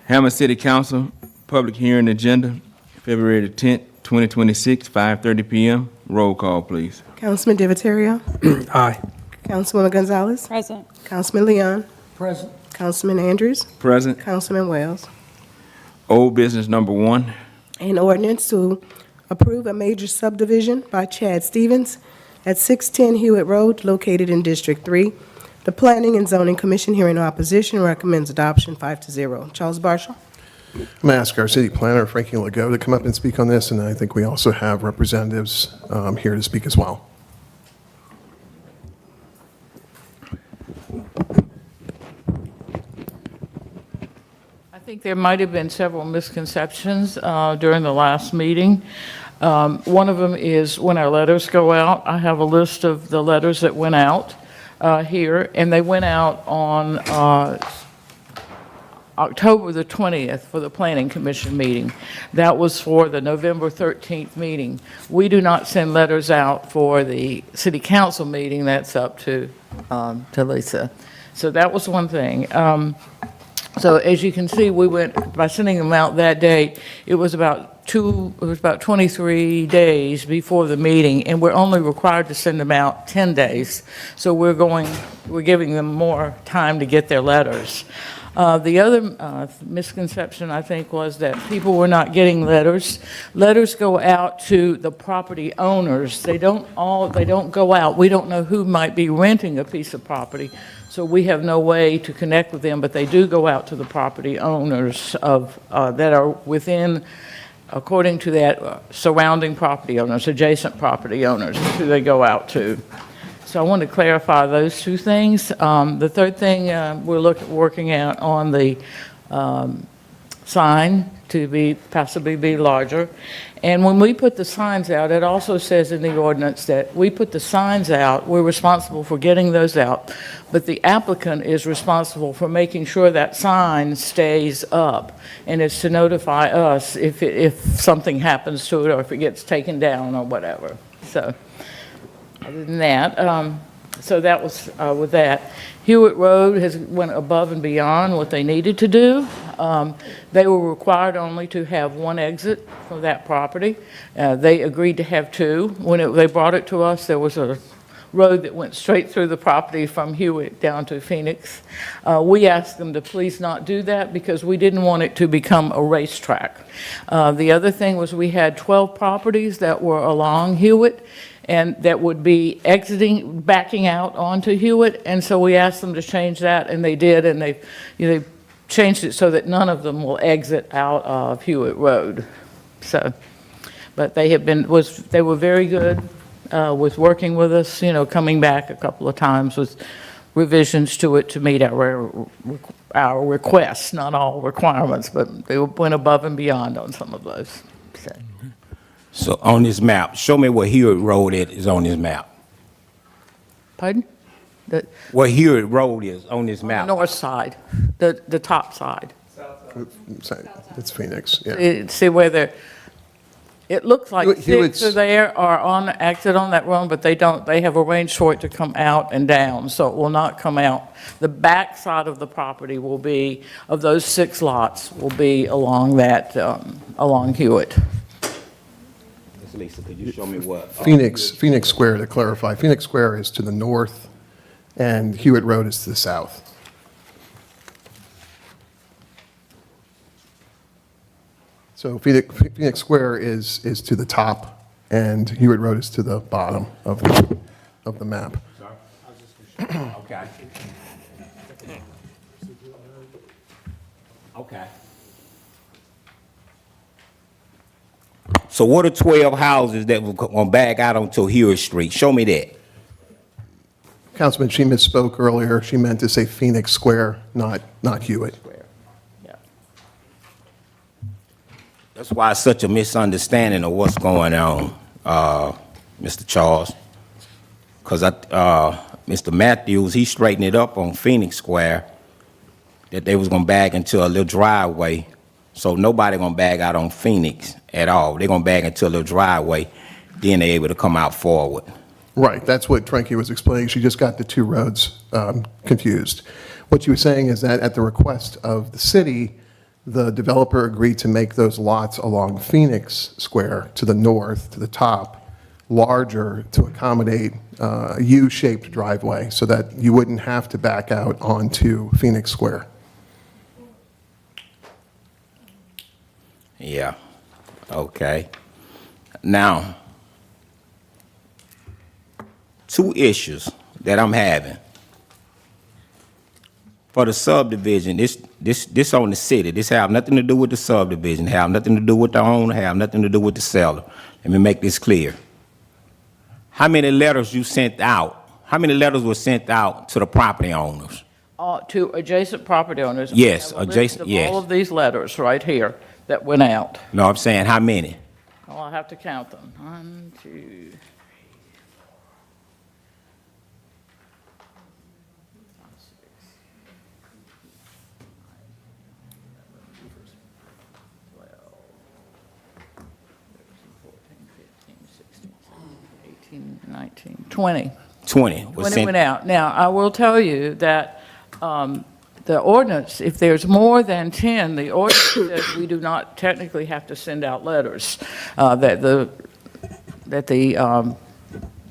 Hammond City Council, public hearing agenda, February the 10th, 2026, 5:30 p.m. Roll call, please. Councilman Divatario. Aye. Councilwoman Gonzalez. Present. Councilman Leon. Present. Councilman Andrews. Present. Councilman Wells. Old business number 1. An ordinance to approve a major subdivision by Chad Stevens at 610 Hewitt Road, located in District 3. The Planning and Zoning Commission, hearing no opposition, recommends adoption 5-0. Charles Marshall. I'm going to ask our city planner, Frankie Legault, to come up and speak on this, and I think we also have representatives here to speak as well. I think there might have been several misconceptions during the last meeting. One of them is when our letters go out. I have a list of the letters that went out here, and they went out on October the 20th for the Planning Commission meeting. That was for the November 13th meeting. We do not send letters out for the City Council meeting. That's up to Lisa. So that was one thing. So as you can see, we went, by sending them out that day, it was about 23 days before the meeting, and we're only required to send them out 10 days. So we're giving them more time to get their letters. The other misconception, I think, was that people were not getting letters. Letters go out to the property owners. They don't go out. We don't know who might be renting a piece of property, so we have no way to connect with them, but they do go out to the property owners of that are within, according to that, surrounding property owners, adjacent property owners, is who they go out to. So I want to clarify those two things. The third thing, we're working out on the sign to possibly be larger. And when we put the signs out, it also says in the ordinance that we put the signs out, we're responsible for getting those out, but the applicant is responsible for making sure that sign stays up, and is to notify us if something happens to it or if it gets taken down or whatever. So other than that, so that was with that. Hewitt Road went above and beyond what they needed to do. They were required only to have one exit for that property. They agreed to have two. When they brought it to us, there was a road that went straight through the property from Hewitt down to Phoenix. We asked them to please not do that because we didn't want it to become a racetrack. The other thing was we had 12 properties that were along Hewitt, and that would be backing out onto Hewitt, and so we asked them to change that, and they did, and they changed it so that none of them will exit out of Hewitt Road. So, but they were very good with working with us, coming back a couple of times with revisions to it to meet our requests, not all requirements, but they went above and beyond on some of those. So on this map, show me where Hewitt Road is on this map. Pardon? Where Hewitt Road is on this map. The north side, the top side. It's Phoenix, yeah. See where it looks like Hewitt's- 6 are there are on exit on that road, but they have arranged for it to come out and down, so it will not come out. The back side of the property will be, of those 6 lots, will be along that, along Hewitt. Lisa, could you show me what? Phoenix Square, to clarify, Phoenix Square is to the north, and Hewitt Road is to the south. So Phoenix Square is to the top, and Hewitt Road is to the bottom of the map. Okay. Okay. So what are 12 houses that were going to back out onto Hewitt Street? Show me that. Councilman, she misspoke earlier. She meant to say Phoenix Square, not Hewitt. Yeah. That's why it's such a misunderstanding of what's going on, Mr. Charles. Because Mr. Matthews, he straightened it up on Phoenix Square that they was going to back into a little driveway. So nobody going to bag out on Phoenix at all. They're going to bag into a little driveway, then they're able to come out forward. Right, that's what Frankie was explaining. She just got the two roads confused. What she was saying is that at the request of the city, The developer agreed to make those lots along Phoenix Square to the north, to the top, larger to accommodate a U-shaped driveway so that you wouldn't have to back out onto Phoenix Square. Yeah, okay. Now, two issues that I'm having. For the subdivision, this on the city. This have nothing to do with the subdivision, have nothing to do with the owner, have nothing to do with the seller. Let me make this clear. How many letters you sent out? How many letters were sent out to the property owners? To adjacent property owners. Yes, I have a list adjacent, of yes. all of these letters right here that went out. No, I'm saying how many? Well, I'll have to count them. 1, 2, 18, 19, 20. 20 was When it sent. went out. Now, I will tell you that the ordinance, if there's more than 10, the ordinance says we do not technically have to send out letters, that the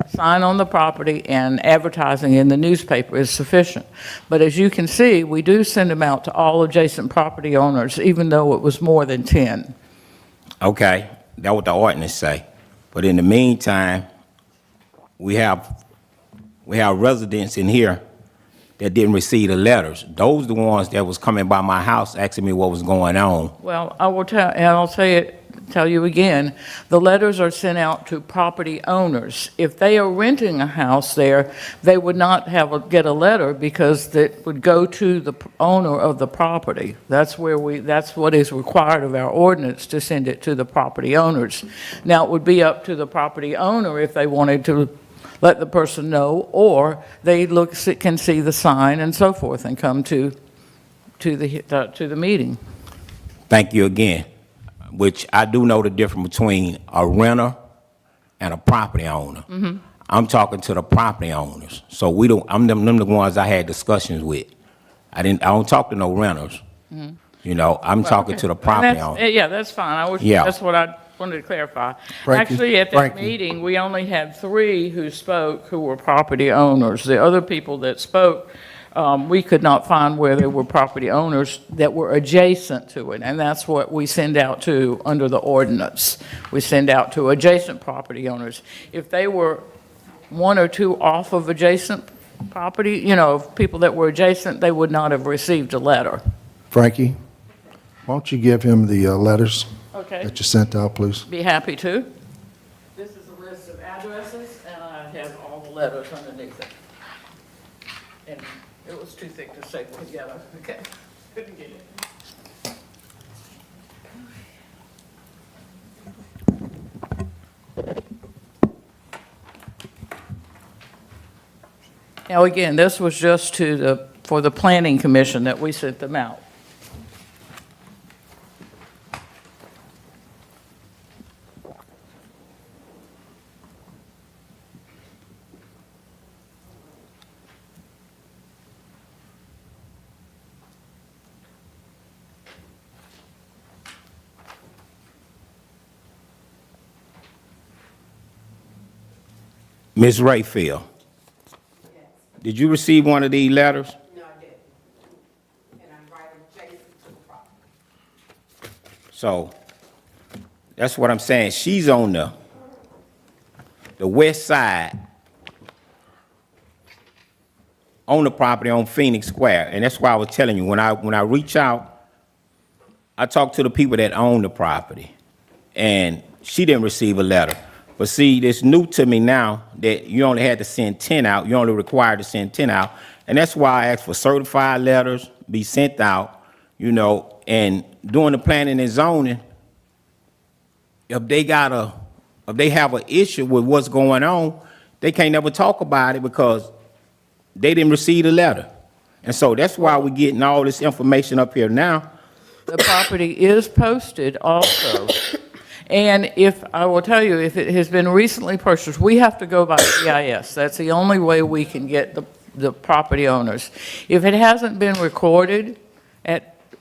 sign on the property and advertising in the newspaper is sufficient. But as you can see, we do send them out to all adjacent property owners, even though it was more than 10. Okay, that's what the ordinance say. But in the meantime, we have residents in here that didn't receive the letters. Those the ones that was coming by my house asking me what was going on. Well, I will tell, and I'll tell you again, the letters are sent out to property owners. If they are renting a house there, they would not get a letter because it would go to the owner of the property. That's what is required of our ordinance, to send it to the property owners. Now, it would be up to the property owner if they wanted to let the person know, or they can see the sign and so forth and come to the meeting. Thank you again. Which I do know the difference between a renter and a property owner. Mm-hmm. I'm talking to the property owners. So I'm them the ones I had discussions with. I don't talk to no renters. Mm-hmm. You know, I'm talking to the property owner. Yeah, that's fine. Yeah. That's what I wanted to clarify. Frankie, Actually, at that Frankie. meeting, we only had 3 who spoke who were property owners. The other people that spoke, we could not find where they were property owners that were adjacent to it, and that's what we send out to under the ordinance. We send out to adjacent property owners. If they were 1 or 2 off of adjacent property, people that were adjacent, they would not have received a letter. Frankie, why don't you give him the letters Okay. that you sent out, please? Be happy to. This is a list of addresses, and I have all the letters underneath it. And it was too thick to staple together. Okay, couldn't get it. Now, again, this was just for the planning commission that we sent them out. Ms. Rayfield, did you receive one of these letters? No, I didn't. And I'm right adjacent to the property. So, that's what I'm saying. She's on the west side, on the property on Phoenix Square. And that's why I was telling you, when I reach out, I talk to the people that own the property. And she didn't receive a letter. But see, it's new to me now that you only had to send 10 out. You're only required to send 10 out. And that's why I asked for certified letters be sent out, and doing the planning and zoning, if they have an issue with what's going on, they can't never talk about it because they didn't receive the letter. And so that's why we're getting all this information up here now. The property is posted also. And I will tell you, if it has been recently purchased, we have to go by EIS. That's the only way we can get the property owners. If it hasn't been recorded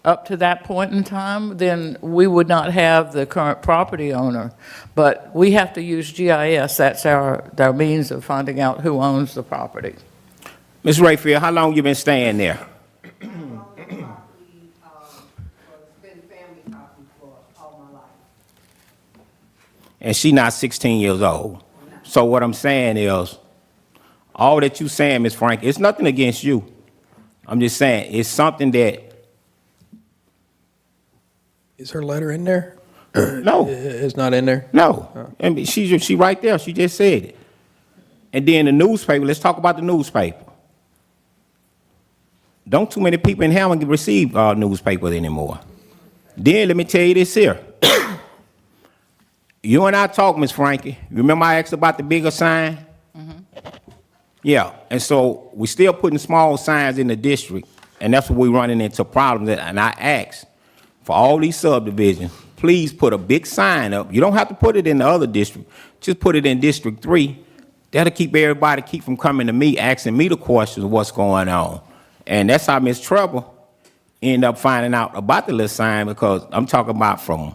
up to that point in time, then we would not have the current property owner. But we have to use GIS. That's our means of finding out who owns the property. Ms. Rayfield, how long you been staying there? It's been family property for all my life. And she not 16 years old. So what I'm saying is, all that you saying, Ms. Frank, it's nothing against you. I'm just saying, it's something that, Is her letter in there? no, It's not in there? no. I mean, she right there, she just said it. And then the newspaper, let's talk about the newspaper. Don't too many people in Hammond receive newspapers anymore. Then let me tell you this here. You and I talked, Miss Frankie. Remember I asked about the bigger sign? Yeah, and so we still putting small signs in the district, and that's what we're running into problems. And I asked for all these subdivisions, please put a big sign up. You don't have to put it in the other district. Just put it in District 3. That'll keep everybody from coming to me, asking me the questions of what's going on. And that's how Miss Trouble ended up finding out about the little sign, because I'm talking about from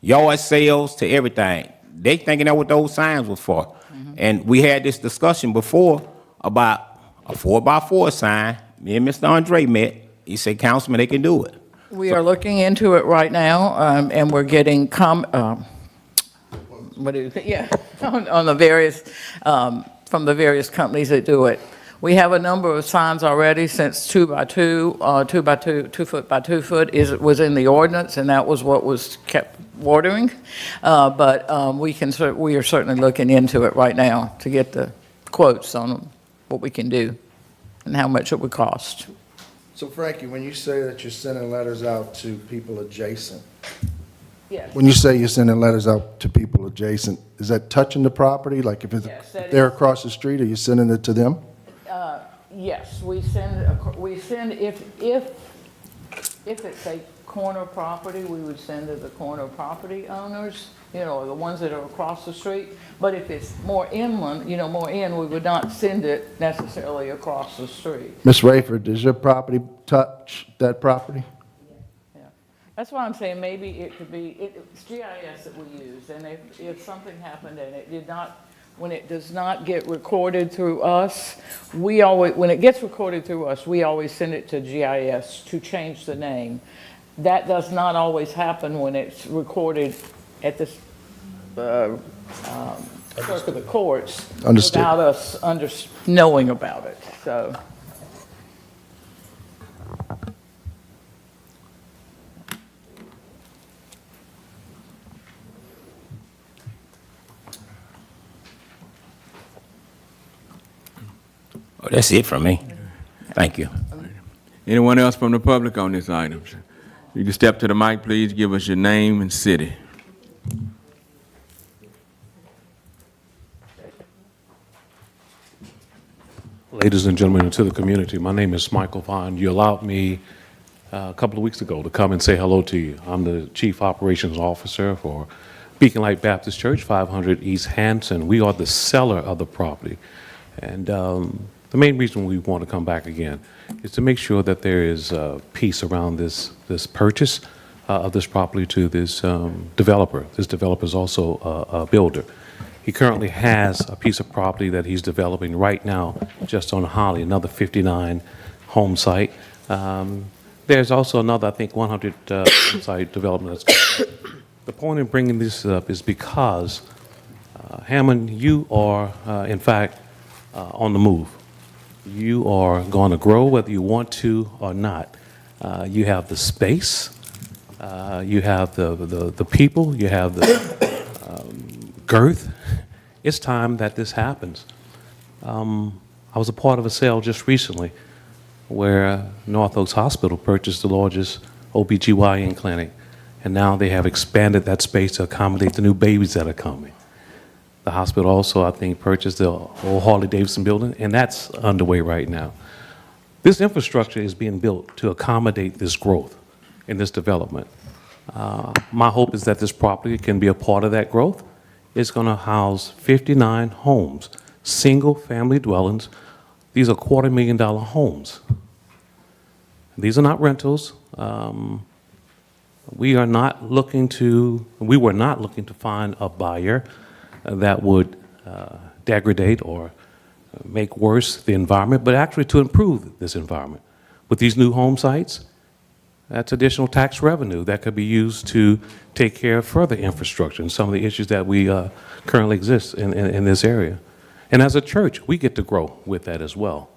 yard sales to everything. They thinking that what those signs were for. And we had this discussion before about a 4x4 sign. Me and Mr. Andre met. He said, Councilman, they can do it. We are looking into it right now, and we're getting what do you think? Yeah, on the various, from the various companies that do it. We have a number of signs already, since 2x2, 2 foot by 2 foot was in the ordinance, and that was what was kept watering. But we are certainly looking into it right now to get the quotes on what we can do and how much it would cost. So Frankie, when you say that you're sending letters out to people adjacent, Yes. when you say you're sending letters out to people adjacent, is that touching the property? Like if Yes, that they're is. across the street, are you sending it to them? Yes, we send if it's a corner property, we would send to the corner property owners, the ones that are across the street. But if it's more inland, we would not send it necessarily across the street. Ms. Rayford, does your property touch that property? Yeah. That's why I'm saying maybe it could be, it's GIS that we use, and if something happened and it did not, when it does not get recorded through us, when it gets recorded through us, we always send it to GIS to change the name. That does not always happen when it's recorded at the clerk of the courts. Understood. Without us knowing about it, so. Oh, that's it from me. Thank you. Anyone else from the public on this item? You can step to the mic, please. Give us your name and city. Ladies and gentlemen, and to the community, my name is Michael Vaughn. You allowed me a couple of weeks ago to come and say hello to you. I'm the Chief Operations Officer for Beacon Light Baptist Church, 500 East Hanson. We are the seller of the property. And the main reason we want to come back again is to make sure that there is peace around this purchase of this property to this developer. This developer is also a builder. He currently has a piece of property that he's developing right now just on Holly, another 59 home site. There's also another, I think, 100 home site development. The point in bringing this up is because, Hammond, you are, in fact, on the move. You are going to grow whether you want to or not. You have the space, you have the people, you have the girth. It's time that this happens. I was a part of a sale just recently where North Oaks Hospital purchased the largest OBGYN clinic, and now they have expanded that space to accommodate the new babies that are coming. The hospital also, I think, purchased the old Harley-Davidson building, and that's underway right now. This infrastructure is being built to accommodate this growth and this development. My hope is that this property can be a part of that growth. It's going to house 59 homes, single-family dwellings. These are $250,000 homes. These are not rentals. We were not looking to find a buyer that would degrade or make worse the environment, but actually to improve this environment. With these new home sites, that's additional tax revenue that could be used to take care of further infrastructure and some of the issues that we currently exist in this area. And as a church, we get to grow with that as well.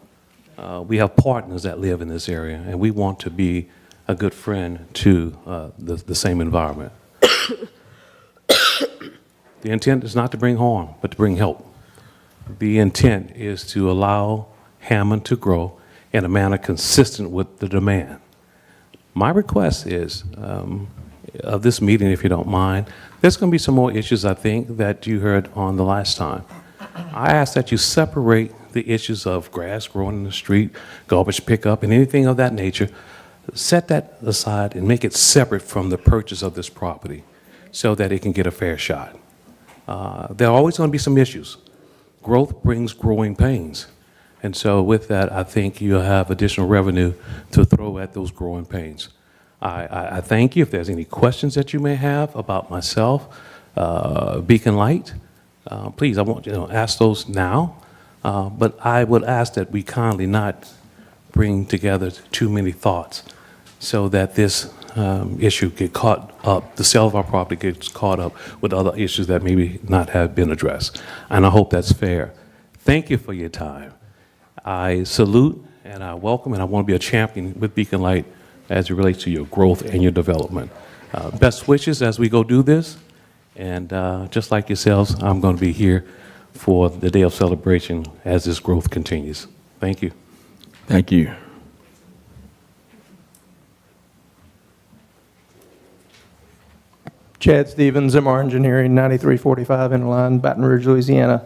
We have partners that live in this area, and we want to be a good friend to the same environment. The intent is not to bring harm, but to bring help. The intent is to allow Hammond to grow in a manner consistent with the demand. My request is, of this meeting, if you don't mind, there's going to be some more issues, I think, that you heard on the last time. I ask that you separate the issues of grass growing in the street, garbage pickup, and anything of that nature. Set that aside and make it separate from the purchase of this property so that it can get a fair shot. There are always going to be some issues. Growth brings growing pains. And so with that, I think you'll have additional revenue to throw at those growing pains. I thank you. If there's any questions that you may have about myself, Beacon Light, please, I want you to ask those now. But I would ask that we kindly not bring together too many thoughts so that this issue get caught up, the sale of our property gets caught up with other issues that maybe not have been addressed. And I hope that's fair. Thank you for your time. I salute and I welcome, and I want to be a champion with Beacon Light as it relates to your growth and your development. Best wishes as we go do this. And just like yourselves, I'm going to be here for the day of celebration as this growth continues. Thank you. Thank you. Chad Stevens, MR Engineering, 9345 Interline, Baton Rouge, Louisiana.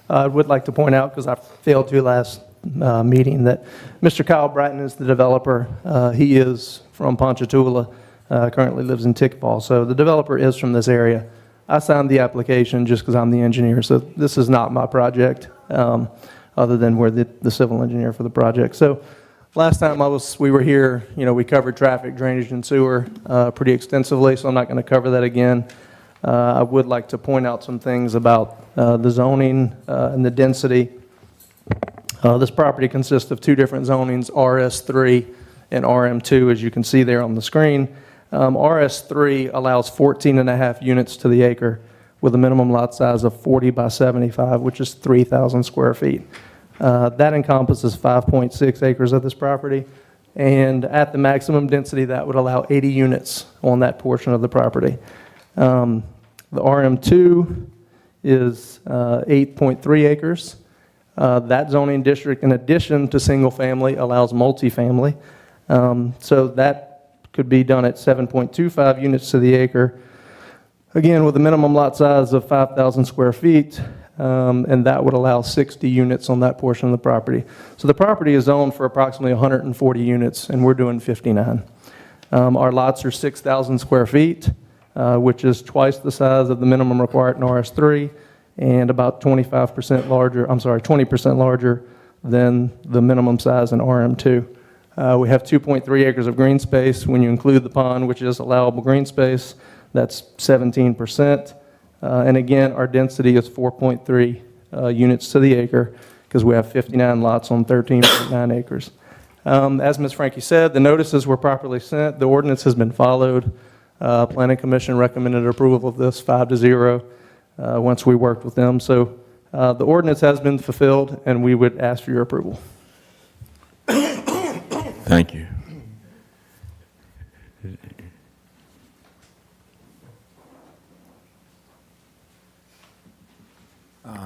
I would like to point out, because I failed to last meeting, that Mr. Kyle Bratton is the developer. He is from Ponchatoula, currently lives in Tickfall, so the developer is from this area. I signed the application just because I'm the engineer, so this is not my project, other than we're the civil engineer for the project. So last time we were here, we covered traffic, drainage, and sewer pretty extensively, so I'm not going to cover that again. I would like to point out some things about the zoning and the density. This property consists of two different zonings, RS3 and RM2, as you can see there on the screen. RS3 allows 14.5 units to the acre with a minimum lot size of 40 by 75, which is 3,000 square feet. That encompasses 5.6 acres of this property, and at the maximum density, that would allow 80 units on that portion of the property. The RM2 is 8.3 acres. That zoning district, in addition to single family, allows multifamily. So that could be done at 7.25 units to the acre, again with a minimum lot size of 5,000 square feet, and that would allow 60 units on that portion of the property. So the property is zoned for approximately 140 units, and we're doing 59. Our lots are 6,000 square feet, which is twice the size of the minimum required in RS3, and about 20% larger than the minimum size in RM2. We have 2.3 acres of green space. When you include the pond, which is allowable green space, that's 17%. And again, our density is 4.3 units to the acre because we have 59 lots on 13.9 acres. As Ms. Frankie said, the notices were properly sent. The ordinance has been followed. Planning Commission recommended approval of this 5-0 once we worked with them. So the ordinance has been fulfilled, and we would ask for your approval. Thank you.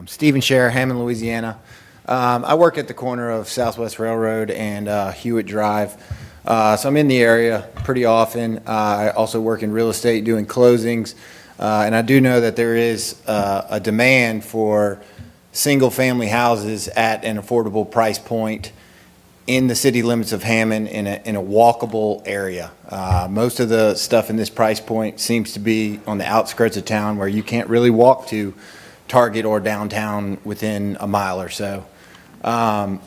Stephen Scher, Hammond, Louisiana. I work at the corner of Southwest Railroad and Hewitt Drive. So I'm in the area pretty often. I also work in real estate doing closings. And I do know that there is a demand for single-family houses at an affordable price point in the city limits of Hammond in a walkable area. Most of the stuff in this price point seems to be on the outskirts of town where you can't really walk to Target or downtown within a mile or so. I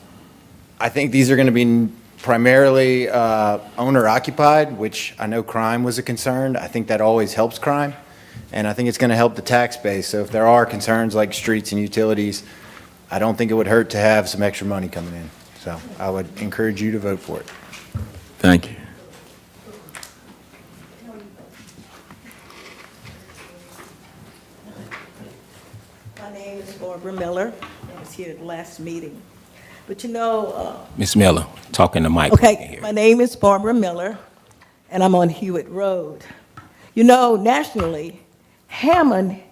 think these are going to be primarily owner occupied, which I know crime was a concern. I think that always helps crime, and I think it's going to help the tax base. So if there are concerns like streets and utilities, I don't think it would hurt to have some extra money coming in. So I would encourage you to vote for it. Thank you. My name is Barbara Miller. I was here at the last meeting. But you know, Ms. Miller, talk in the mic. We can okay, hear. my name is Barbara Miller, and I'm on Hewitt Road. You know, nationally, Hammond,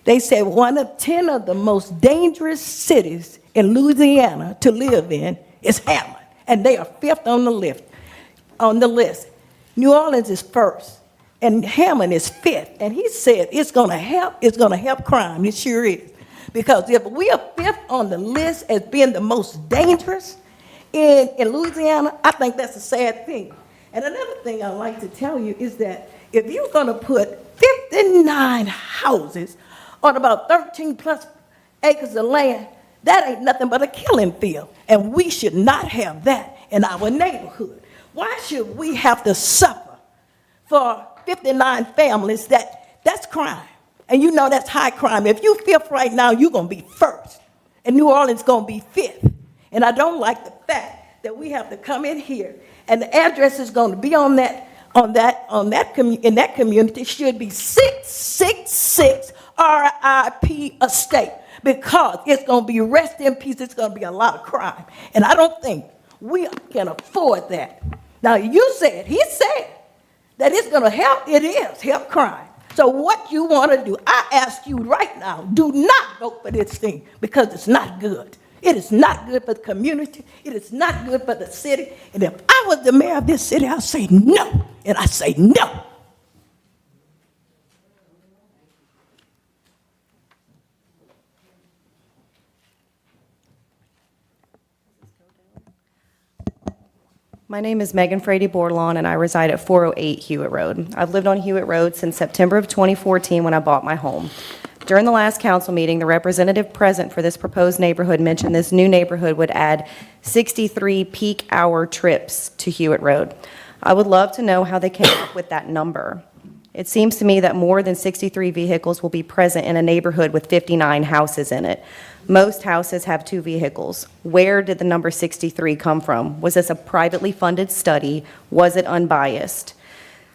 they say 1 of 10 of the most dangerous cities in Louisiana to live in is Hammond, and they are 5th on the list. New Orleans is 1st, and Hammond is 5th, and he said it's going to help crime. It sure is. Because if we are 5th on the list as being the most dangerous in Louisiana, I think that's a sad thing. And another thing I'd like to tell you is that if you're going to put 59 houses on about 13 plus acres of land, that ain't nothing but a killing field. And we should not have that in our neighborhood. Why should we have to suffer for 59 families? That's crime. And you know that's high crime. If you 5th right now, you're going to be 1st. And New Orleans going to be 5th. And I don't like the fact that we have to come in here and the address is going to be in that community should be 666 RIP Estate, because it's going to be rest in peace. It's going to be a lot of crime. And I don't think we can afford that. Now, he said that it's going to help. It is help crime. So what you want to do, I ask you right now, do not vote for this thing, because it's not good. It is not good for the community. It is not good for the city. And if I was the mayor of this city, I'd say no. And I say no. My name is Megan Frady Bordelon, and I reside at 408 Hewitt Road. I've lived on Hewitt Road since September of 2014 when I bought my home. During the last council meeting, the representative present for this proposed neighborhood mentioned this new neighborhood would add 63 peak hour trips to Hewitt Road. I would love to know how they came up with that number. It seems to me that more than 63 vehicles will be present in a neighborhood with 59 houses in it. Most houses have 2 vehicles. Where did the number 63 come from? Was this a privately funded study? Was it unbiased?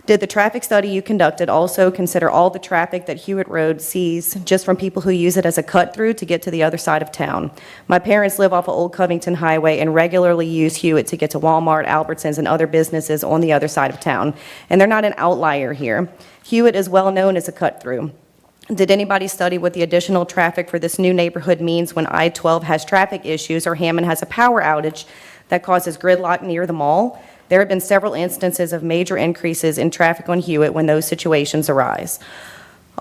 Did the traffic study you conducted also consider all the traffic that Hewitt Road sees just from people who use it as a cut-through to get to the other side of town? My parents live off of Old Covington Highway and regularly use Hewitt to get to Walmart, Albertsons, and other businesses on the other side of town. And they're not an outlier here. Hewitt is well known as a cut-through. Did anybody study what the additional traffic for this new neighborhood means when I-12 has traffic issues or Hammond has a power outage that causes gridlock near the mall? There have been several instances of major increases in traffic on Hewitt when those situations arise.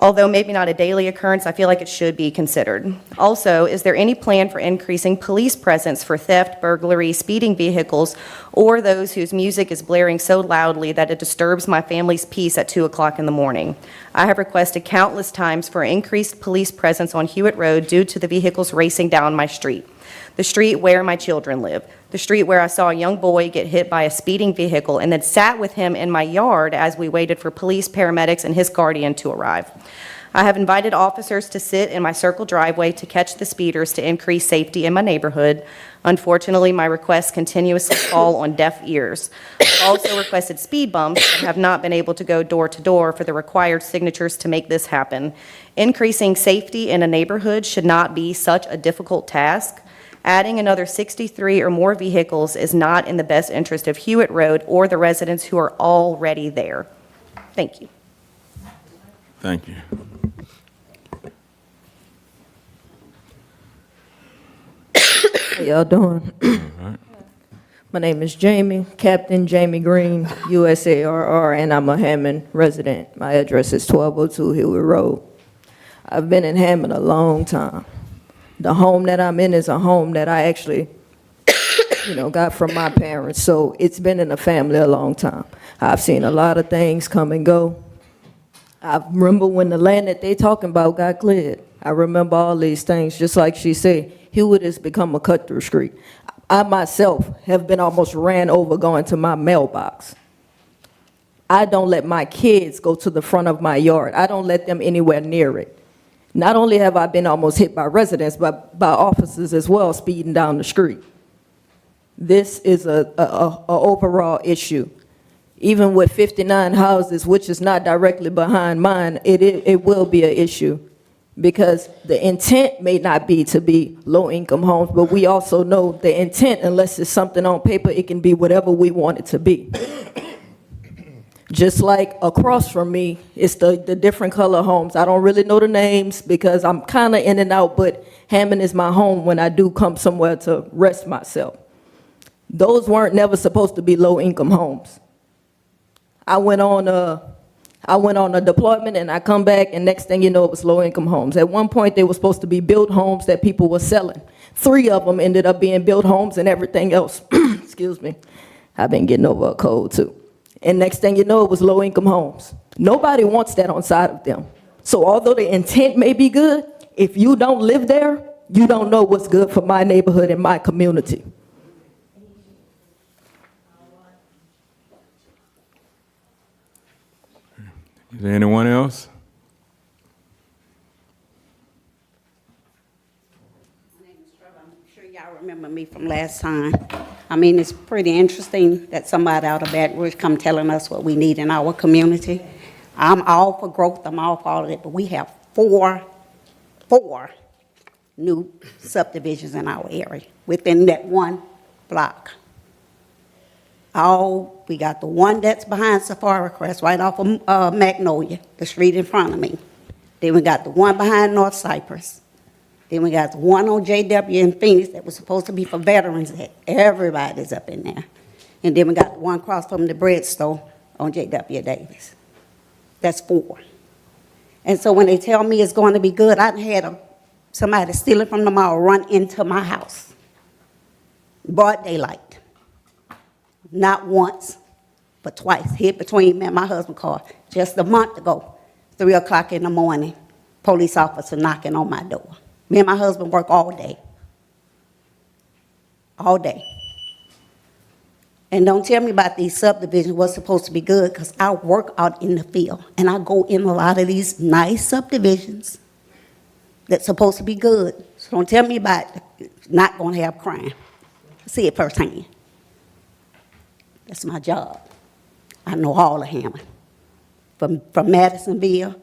Although maybe not a daily occurrence, I feel like it should be considered. Also, is there any plan for increasing police presence for theft, burglary, speeding vehicles, or those whose music is blaring so loudly that it disturbs my family's peace at 2 o'clock in the morning? I have requested countless times for increased police presence on Hewitt Road due to the vehicles racing down my street, the street where my children live, the street where I saw a young boy get hit by a speeding vehicle and then sat with him in my yard as we waited for police, paramedics, and his guardian to arrive. I have invited officers to sit in my circle driveway to catch the speeders to increase safety in my neighborhood. Unfortunately, my requests continuously fall on deaf ears. I've also requested speed bumps and have not been able to go door to door for the required signatures to make this happen. Increasing safety in a neighborhood should not be such a difficult task. Adding another 63 or more vehicles is not in the best interest of Hewitt Road or the residents who are already there. Thank you. Thank you. How y'all doing? My name is Jamie, Captain Jamie Green, USARR, and I'm a Hammond resident. My address is 1202 Hewitt Road. I've been in Hammond a long time. The home that I'm in is a home that I actually, got from my parents, so it's been in the family a long time. I've seen a lot of things come and go. I remember when the land that they talking about got cleared. I remember all these things, just like she said. Hewitt has become a cut-through street. I myself have been almost ran over going to my mailbox. I don't let my kids go to the front of my yard. I don't let them anywhere near it. Not only have I been almost hit by residents, but by officers as well speeding down the street. This is a overall issue. Even with 59 houses, which is not directly behind mine, it will be an issue, because the intent may not be to be low-income homes, but we also know the intent, unless it's something on paper, it can be whatever we want it to be. Just like across from me, it's the different color homes. I don't really know the names because I'm kind of in and out, but Hammond is my home when I do come somewhere to rest myself. Those weren't never supposed to be low-income homes. I went on a deployment and I come back, and next thing you know, it was low-income homes. At one point, they were supposed to be built homes that people were selling. 3 of them ended up being built homes, and everything else, excuse me, I've been getting over a cold too. And next thing you know, it was low-income homes. Nobody wants that on side of them. So although the intent may be good, if you don't live there, you don't know what's good for my neighborhood and my community. Is there anyone else? I'm sure y'all remember me from last time. I mean, it's pretty interesting that somebody out of Baton Rouge come telling us what we need in our community. I'm all for growth, I'm all for all of it, but we have four new subdivisions in our area within that one block. We got the one that's behind Safari Crest, right off of Magnolia, the street in front of me. Then we got the one behind North Cypress. Then we got the one on JW in Phoenix that was supposed to be for veterans. That everybody's up in there. And then we got the one across from the bread store on JW Davis. That's 4. And so when they tell me it's going to be good, I had somebody steal it from the mall run into my house. Broad daylight. Not once, but twice. Hit between me and my husband's car. Just a month ago, 3 o'clock in the morning, police officer knocking on my door. Me and my husband work all day. All day. And don't tell me about these subdivisions, what's supposed to be good, because I work out in the field. And I go in a lot of these nice subdivisions that's supposed to be good. So don't tell me about not going to have crime. I see it firsthand. That's my job. I know all of Hammond. From Madisonville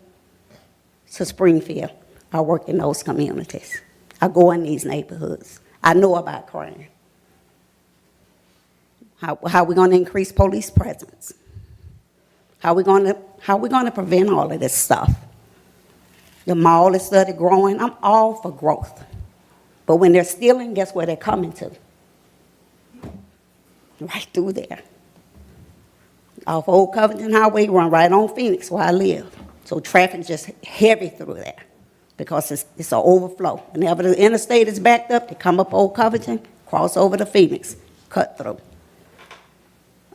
to Springfield, I work in those communities. I go in these neighborhoods. I know about crime. How we going to increase police presence? How we going to prevent all of this stuff? The mall is started growing. I'm all for growth. But when they're stealing, guess where they're coming to? Right through there. Off Old Covington Highway, run right on Phoenix where I live. So traffic just heavy through there because it's an overflow. Whenever the interstate is backed up, they come up Old Covington, cross over to Phoenix, cut through.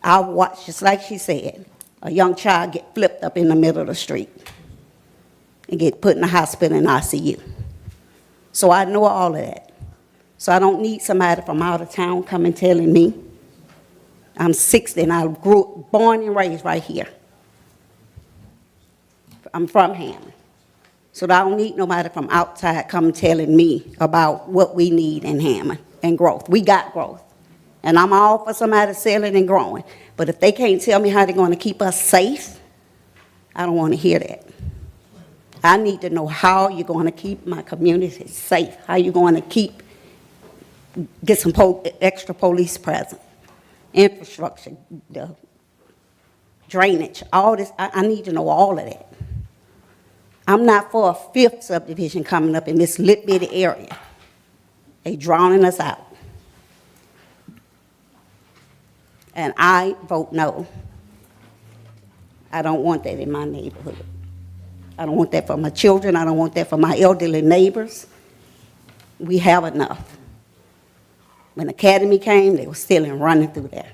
I watched, just like she said, a young child get flipped up in the middle of the street and get put in the hospital in ICU. So I know all of that. So I don't need somebody from out of town coming telling me. I'm 60 and I born and raised right here. I'm from Hammond. So I don't need nobody from outside coming telling me about what we need in Hammond and growth. We got growth. And I'm all for somebody selling and growing. But if they can't tell me how they're going to keep us safe, I don't want to hear that. I need to know how you're going to keep my community safe, how you're going to get some extra police presence. Infrastructure, the drainage, all this, I need to know all of that. I'm not for a 5th subdivision coming up in this little bitty area. They drowning us out. And I vote no. I don't want that in my neighborhood. I don't want that for my children. I don't want that for my elderly neighbors. We have enough. When Academy came, they were still running through there.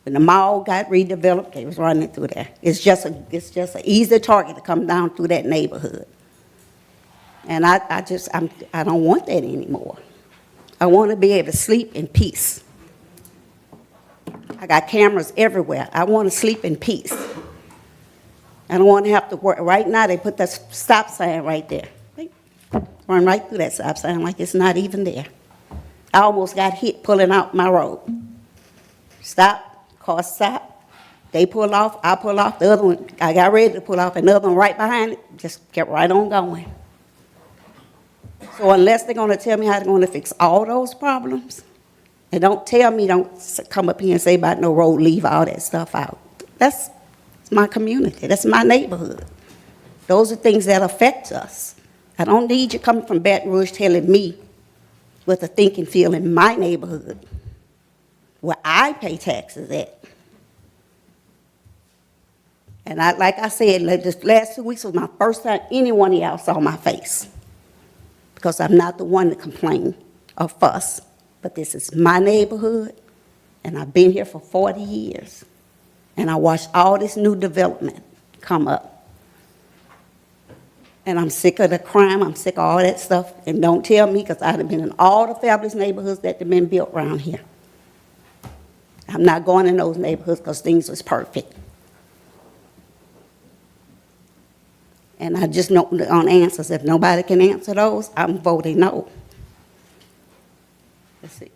When the mall got redeveloped, they was running through there. It's just an easy target to come down through that neighborhood. And I don't want that anymore. I want to be able to sleep in peace. I got cameras everywhere. I want to sleep in peace. I don't want to have to work. Right now, they put that stop sign right there. Run right through that stop sign like it's not even there. I almost got hit pulling out my road. Stop, car stop. They pull off, I pull off. The other one, I got ready to pull off, and the other one right behind it just kept right on going. So unless they're going to tell me how they're going to fix all those problems, and don't tell me, don't come up here and say about no road, leave all that stuff out. That's my community. That's my neighborhood. Those are things that affect us. I don't need you coming from Baton Rouge telling me what to think and feel in my neighborhood, where I pay taxes at. And like I said, this last 2 weeks was my first time any one of y'all saw my face, because I'm not the one to complain or fuss. But this is my neighborhood, and I've been here for 40 years. And I watched all this new development come up. And I'm sick of the crime, I'm sick of all that stuff. And don't tell me, because I've been in all the fabulous neighborhoods that have been built around here. I'm not going in those neighborhoods because things was perfect. And I just know on answers. If nobody can answer those, I'm voting no. Let's see.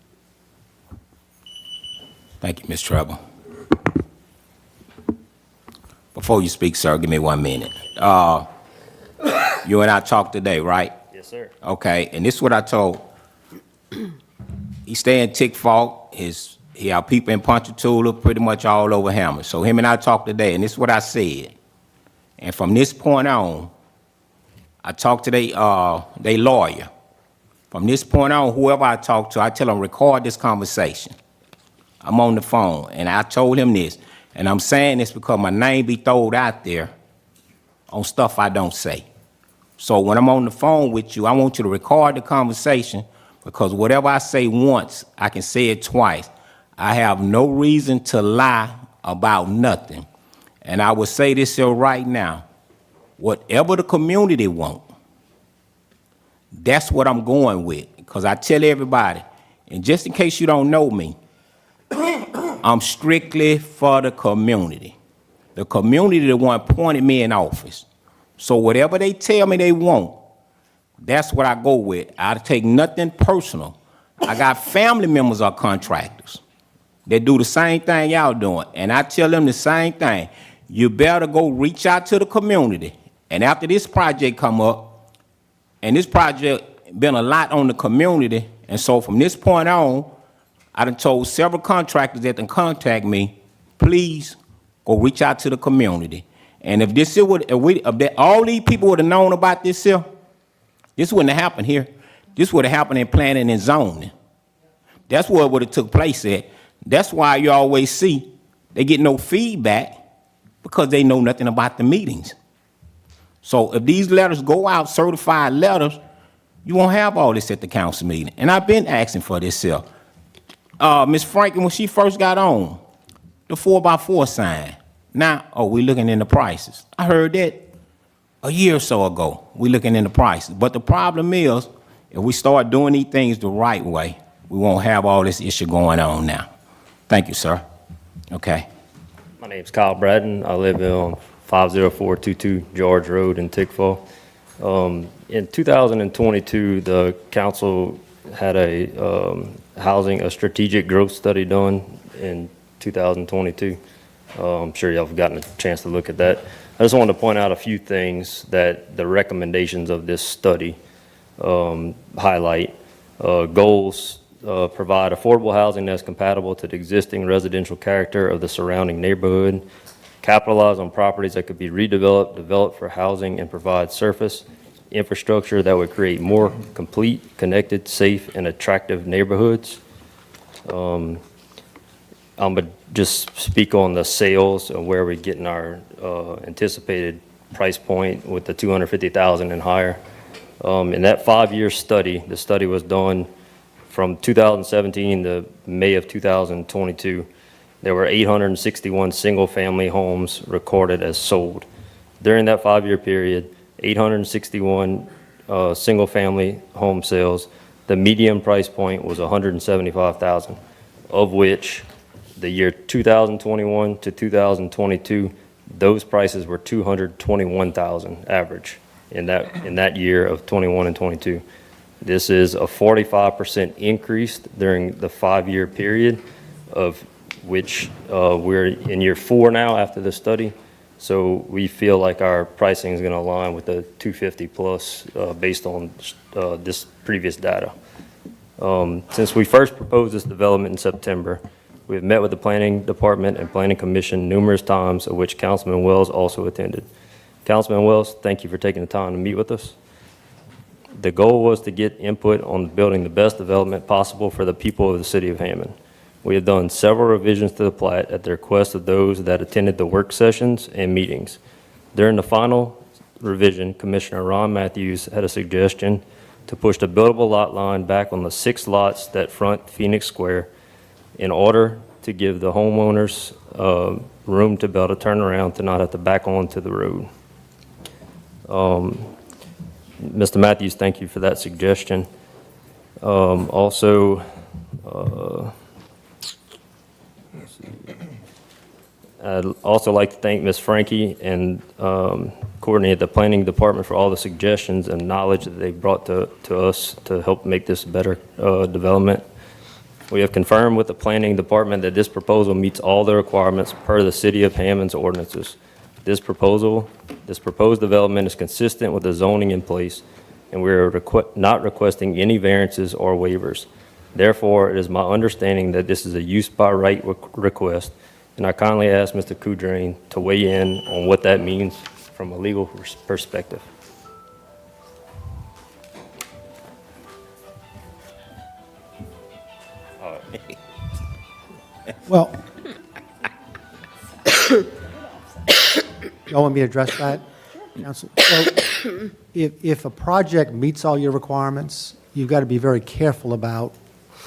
Thank you, Ms. Treble. Before you speak, sir, give me 1 minute. You and I talked today, right? Yes, sir. Okay, and this is what I told. He stay in Tick Fault. He have people in Ponchatoula, pretty much all over Hammond. So him and I talked today, and this is what I said. And from this point on, I talked to they lawyer. From this point on, whoever I talk to, I tell them, record this conversation. I'm on the phone, and I told him this. And I'm saying this because my name be thrown out there on stuff I don't say. So when I'm on the phone with you, I want you to record the conversation, because whatever I say once, I can say it twice. I have no reason to lie about nothing. And I will say this here right now. Whatever the community want, that's what I'm going with. Because I tell everybody, and just in case you don't know me, I'm strictly for the community. The community the one appointed me in office. So whatever they tell me they want, that's what I go with. I take nothing personal. I got family members or contractors that do the same thing y'all doing. And I tell them the same thing. You better go reach out to the community. And after this project come up, and this project been a lot on the community, and so from this point on, I done told several contractors that can contact me, please go reach out to the community. And if this is what, all these people would have known about this here, this wouldn't have happened here. This would have happened in planning and zoning. That's where it would have took place at. That's why you always see they get no feedback, because they know nothing about the meetings. So if these letters go out, certified letters, you won't have all this at the council meeting. And I've been asking for this here. Ms. Franklin, when she first got on, the 4x4 sign. Now, we looking in the prices. I heard that a year or so ago. We looking in the prices. But the problem is, if we start doing these things the right way, we won't have all this issue going on now. Thank you, sir. Okay. My name's Kyle Bradden. I live on 50422 George Road in Tickfaw. In 2022, the council had a strategic growth study done in 2022. I'm sure y'all have gotten a chance to look at that. I just wanted to point out a few things that the recommendations of this study highlight. Goals provide affordable housing that's compatible to the existing residential character of the surrounding neighborhood, capitalize on properties that could be redeveloped, developed for housing, and provide surface infrastructure that would create more complete, connected, safe, and attractive neighborhoods. I'm gonna just speak on the sales and where we're getting our anticipated price point with the 250,000 and higher. In that 5-year study, the study was done from 2017 to May of 2022. There were 861 single-family homes recorded as sold. During that 5-year period, 861 single-family home sales. The median price point was 175,000, of which The year 2021 to 2022, those prices were 221,000 average in that year of 21 and 22. This is a 45% increase during the 5-year period, of which we're in year 4 now after the study. So we feel like our pricing is going to align with the 250 plus based on this previous data. Since we first proposed this development in September, we have met with the Planning Department and Planning Commission numerous times, of which Councilman Wells also attended. Councilman Wells, thank you for taking the time to meet with us. The goal was to get input on building the best development possible for the people of the city of Hammond. We have done several revisions to the plat at the request of those that attended the work sessions and meetings. During the final revision, Commissioner Ron Matthews had a suggestion to push the buildable lot line back on the 6 lots that front Phoenix Square in order to give the homeowners room to be able to turn around to not have to back onto the road. Mr. Matthews, thank you for that suggestion. I'd also like to thank Ms. Frankie and Courtney at the Planning Department for all the suggestions and knowledge that they brought to us to help make this better development. We have confirmed with the Planning Department that this proposal meets all the requirements per the City of Hammond's ordinances. This proposed development is consistent with the zoning in place, and we are not requesting any variances or waivers. Therefore, it is my understanding that this is a use by right request, and I kindly ask Mr. Coudrain to weigh in on what that means from a legal perspective. Well, y'all want me to address that, Council? So, if a project meets all your requirements, you've got to be very careful about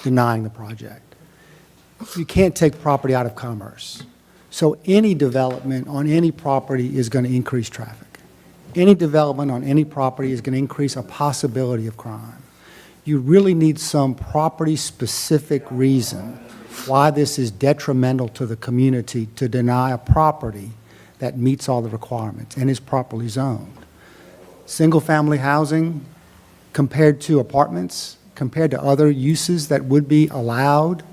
denying the project. You can't take property out of commerce. So any development on any property is going to increase traffic. Any development on any property is going to increase a possibility of crime. You really need some property-specific reason why this is detrimental to the community to deny a property that meets all the requirements and is properly zoned. Single-family housing compared to apartments, compared to other uses that would be allowed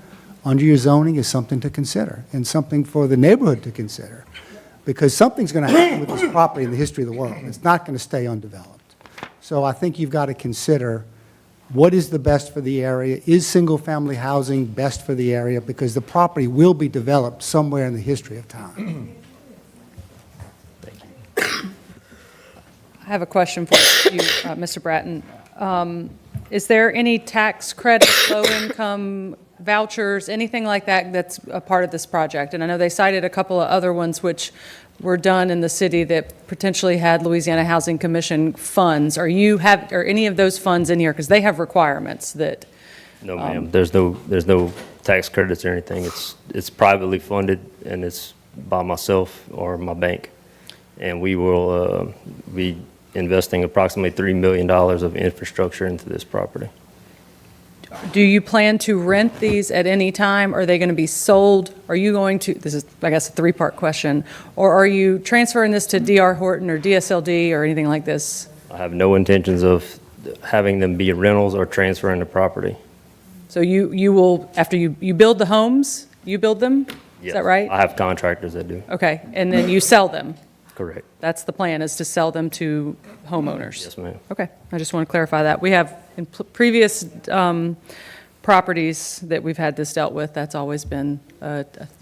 under your zoning is something to consider and something for the neighborhood to consider, because something's going to happen with this property in the history of the world. It's not going to stay undeveloped. So I think you've got to consider what is the best for the area. Is single-family housing best for the area? Because the property will be developed somewhere in the history of time. I have a question for you, Mr. Bratton. Is there any tax credits, low-income vouchers, anything like that that's a part of this project? And I know they cited a couple of other ones which were done in the city that potentially had Louisiana Housing Commission funds. Are any of those funds in here? Because they have requirements that. No, ma'am. There's no tax credits or anything. It's privately funded, and it's by myself or my bank. And we will be investing approximately $3 million of infrastructure into this property. Do you plan to rent these at any time? Are they going to be sold? Are you going to, this is, I guess, a 3-part question, or are you transferring this to D.R. Horton or DSLD or anything like this? I have no intentions of having them be rentals or transferring the property. So you will, after you build the homes, you build them? Yes. Is that right? I have contractors that do. Okay, and then you sell them? Correct. That's the plan, is to sell them to homeowners? Yes, ma'am. Okay, I just want to clarify that. We have, in previous properties that we've had this dealt with, that's always been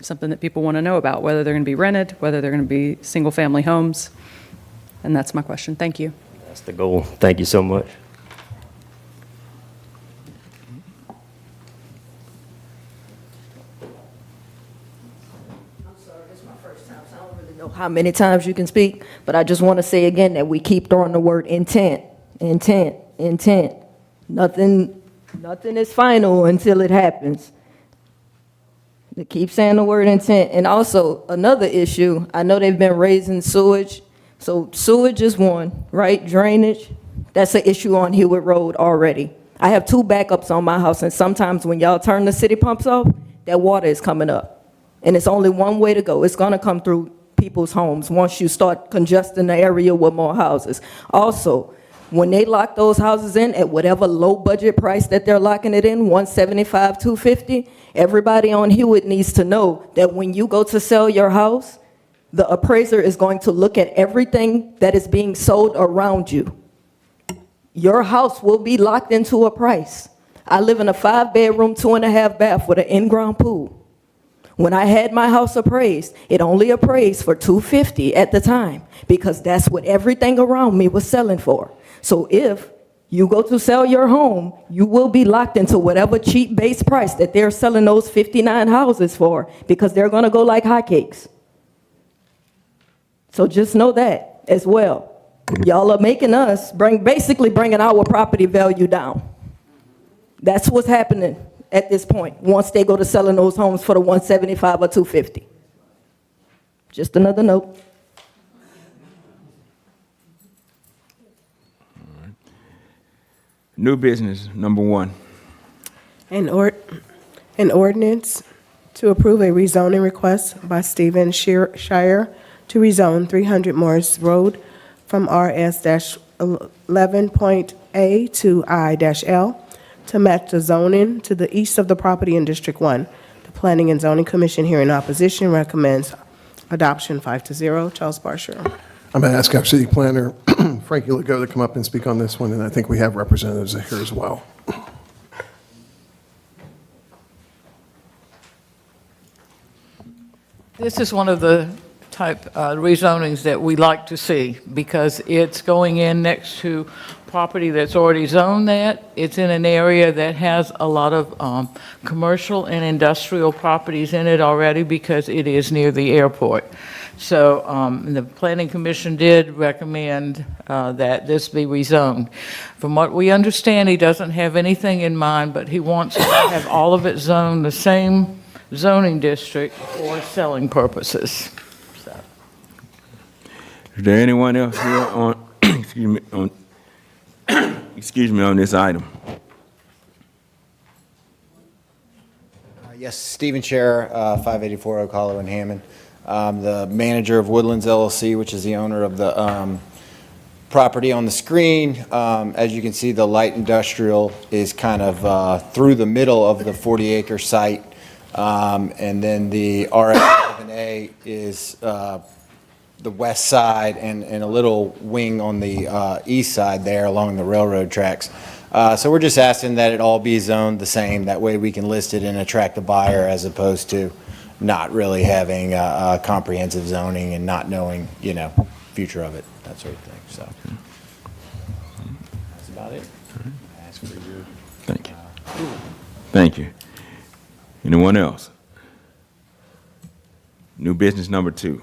something that people want to know about, whether they're going to be rented, whether they're going to be single-family homes. And that's my question. Thank you. That's the goal. Thank you so much. How many times you can speak, but I just want to say again that we keep throwing the word intent, intent, intent. Nothing is final until it happens. They keep saying the word intent. And also, another issue, I know they've been raising sewage. So sewage is one, right? Drainage, that's an issue on Hewitt Road already. I have 2 backups on my house, and sometimes when y'all turn the city pumps off, that water is coming up. And it's only one way to go. It's going to come through people's homes once you start congesting the area with more houses. Also, when they lock those houses in at whatever low budget price that they're locking it in, 175, 250, everybody on Hewitt needs to know that when you go to sell your house, the appraiser is going to look at everything that is being sold around you. Your house will be locked into a price. I live in a 5-bedroom, 2.5 bath with an in-ground pool. When I had my house appraised, it only appraised for $250 at the time because that's what everything around me was selling for. So if you go to sell your home, you will be locked into whatever cheap base price that they're selling those 59 houses for because they're going to go like hotcakes. So just know that as well. Y'all are making us basically bringing our property value down. That's what's happening at this point once they go to selling those homes for the 175 or 250. Just another note. New business, number 1. An ordinance to approve a rezoning request by Stephen Shire to rezone 300 Morris Road from RS-11.A to I-L to match the zoning to the east of the property in District 1. The Planning and Zoning Commission here in opposition recommends adoption 5-0. Charles Barsher. I'm going to ask our city planner, Frankie Legault, to come up and speak on this one, and I think we have representatives here as well. This is one of the type rezonings that we like to see because it's going in next to property that's already zoned that. It's in an area that has a lot of commercial and industrial properties in it already because it is near the airport. So the Planning Commission did recommend that this be rezoned. From what we understand, he doesn't have anything in mind, but he wants to have all of it zoned the same zoning district for selling purposes. So. Is there anyone else here on, excuse me, on this item? Yes, Stephen Scherer, 584 Oak Hollow in Hammond. The manager of Woodlands LLC, which is the owner of the property on the screen. As you can see, the light industrial is kind of through the middle of the 40-acre site. And then the RS-11A is the west side and a little wing on the east side there along the railroad tracks. So we're just asking that it all be zoned the same. That way we can list it and attract a buyer as opposed to not really having a comprehensive zoning and not knowing, future of it, that sort of thing. So that's about it. Ask for your. Thank you. Thank you. Anyone else? New business number 2.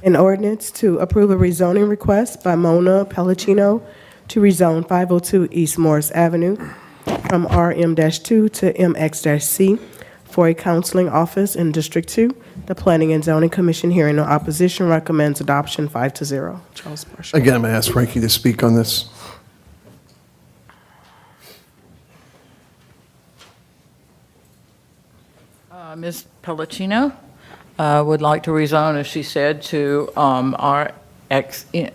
An ordinance to approve a rezoning request by Mona Pellicino to rezone 502 East Morris Avenue from RM-2 to MX-C for a counseling office in District 2. The Planning and Zoning Commission here in opposition recommends adoption 5-0. Charles Marshall. Again, I'm going to ask Frankie to speak on this. Ms. Pellicino would like to rezone, as she said, to MXC.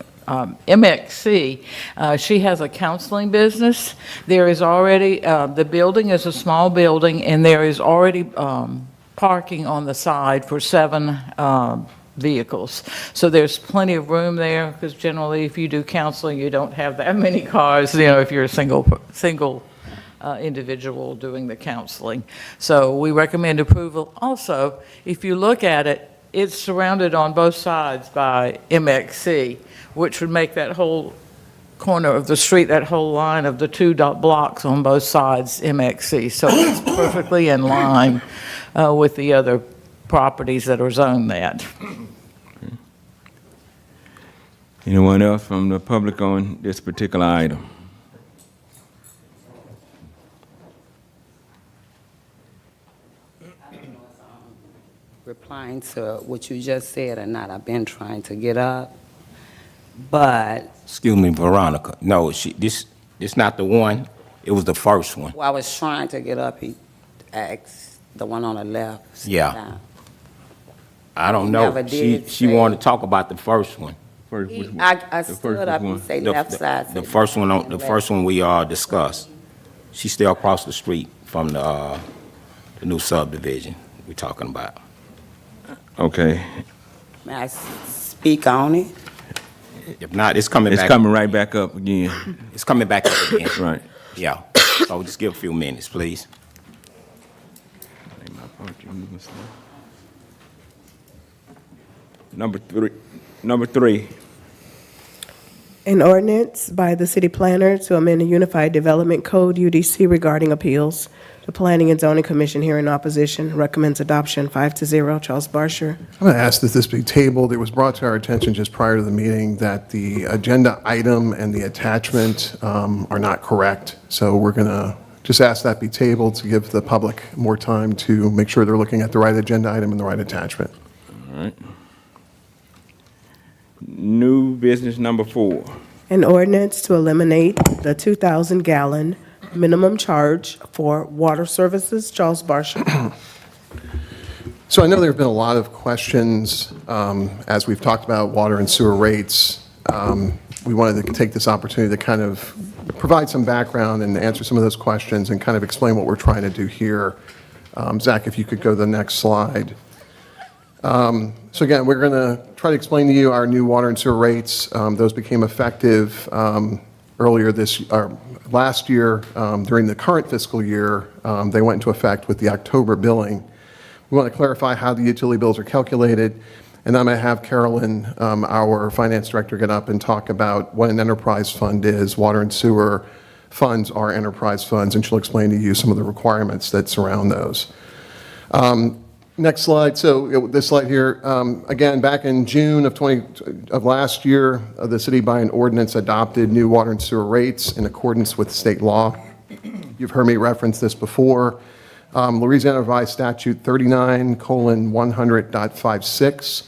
She has a counseling business. There is already, the building is a small building, and there is already parking on the side for 7 vehicles. So there's plenty of room there, because generally if you do counseling, you don't have that many cars, if you're a single individual doing the counseling. So we recommend approval. Also, if you look at it, it's surrounded on both sides by MXC, which would make that whole corner of the street, that whole line of the 2 blocks on both sides MXC. So it's perfectly in line with the other properties that are zoned that. Anyone else from the public on this particular item? Replying to what you just said or not, I've been trying to get up, but Excuse me, Veronica. No, this not the one. It was the first one. while I was trying to get up, he asked The one on the left? sit Yeah. down. I don't He know. never She did she say- wanted to talk about the first one. First, which one? I The first stood up one. and say The- left the- side. The sit first down. one, the first one we discussed. She's still across the street from the new subdivision we're talking about. Okay, May I speak on it? If not, it's coming it's back. coming right back up again. It's coming back up again. Right. Yeah. So just give a few minutes, please. Number three, An ordinance by the city planner to amend the Unified Development Code, UDC, regarding appeals. The Planning and Zoning Commission hearing opposition recommends adoption 5-0. Charles Barsher. I'm going to ask that this be tabled. It was brought to our attention just prior to the meeting that the agenda item and the attachment are not correct. So we're going to just ask that be tabled to give the public more time to make sure they're looking at the right agenda item and the right attachment. all right. New business number 4. An ordinance to eliminate the 2,000-gallon minimum charge for water services. Charles Barsher. So I know there have been a lot of questions as we've talked about water and sewer rates. We wanted to take this opportunity to kind of provide some background and answer some of those questions and kind of explain what we're trying to do here. Zach, if you could go to the next slide. So again, we're going to try to explain to you our new water and sewer rates. Those became effective last year. During the current fiscal year, they went into effect with the October billing. We want to clarify how the utility bills are calculated, and I'm going to have Carolyn, our finance director, get up and talk about what an enterprise fund is. Water and sewer funds are enterprise funds, and she'll explain to you some of the requirements that surround those. Next slide. So this slide here, again, back in June of last year, the city by an ordinance adopted new water and sewer rates in accordance with state law. You've heard me reference this before. Louisiana Revised Statute 39:100.56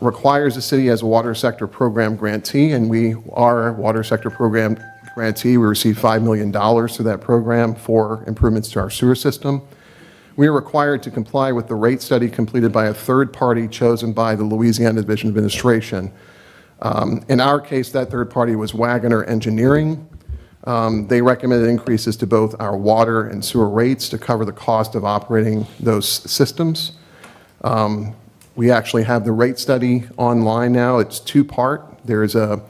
requires the city as a water sector program grantee, and we are a water sector program grantee. We received $5 million through that program for improvements to our sewer system. We are required to comply with the rate study completed by a third party chosen by the Louisiana Division of Administration. In our case, that third party was Wagoner Engineering. They recommended increases to both our water and sewer rates to cover the cost of operating those systems. We actually have the rate study online now. It's two-part. There's a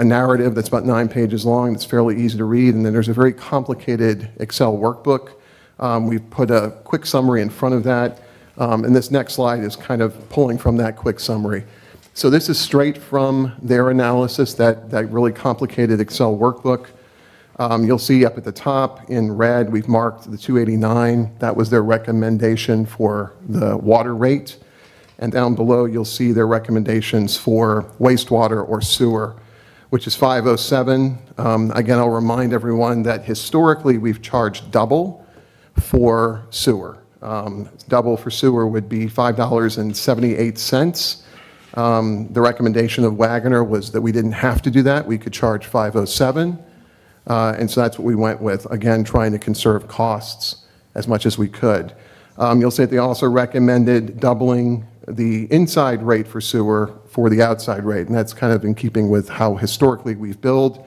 narrative that's about 9 pages long that's fairly easy to read, and then there's a very complicated Excel workbook. We've put a quick summary in front of that, and this next slide is kind of pulling from that quick summary. So this is straight from their analysis, that really complicated Excel workbook. You'll see up at the top in red, we've marked the 289. That was their recommendation for the water rate. And down below, you'll see their recommendations for wastewater or sewer, which is 507. Again, I'll remind everyone that historically we've charged double for sewer. Double for sewer would be $5.78. The recommendation of Wagoner was that we didn't have to do that. We could charge 507. And so that's what we went with, again, trying to conserve costs as much as we could. You'll see that they also recommended doubling the inside rate for sewer for the outside rate, and that's kind of in keeping with how historically we've billed.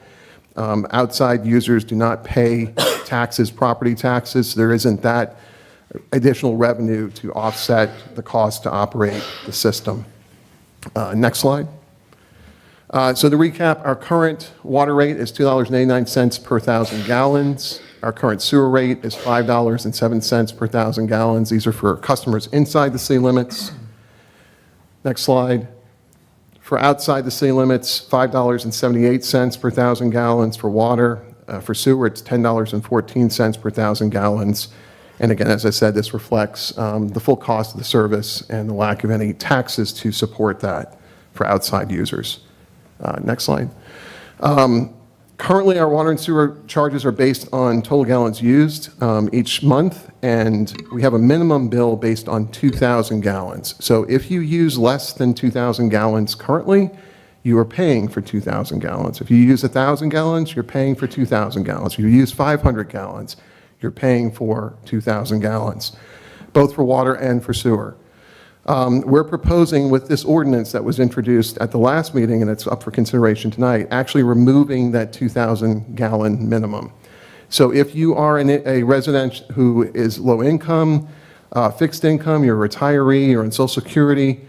Outside users do not pay taxes, property taxes. There isn't that additional revenue to offset the cost to operate the system. Next slide. So to recap, our current water rate is $2.89 per 1,000 gallons. Our current sewer rate is $5.07 per 1,000 gallons. These are for customers inside the city limits. Next slide. For outside the city limits, $5.78 per 1,000 gallons for water. For sewer, it's $10.14 per 1,000 gallons. And again, as I said, this reflects the full cost of the service and the lack of any taxes to support that for outside users. Next slide. Currently, our water and sewer charges are based on total gallons used each month, and we have a minimum bill based on 2,000 gallons. So if you use less than 2,000 gallons currently, you are paying for 2,000 gallons. If you use 1,000 gallons, you're paying for 2,000 gallons. If you use 500 gallons, you're paying for 2,000 gallons, both for water and for sewer. We're proposing with this ordinance that was introduced at the last meeting, and it's up for consideration tonight, actually removing that 2,000 gallon minimum. So if you are a resident who is low income, fixed income, you're a retiree, you're on Social Security,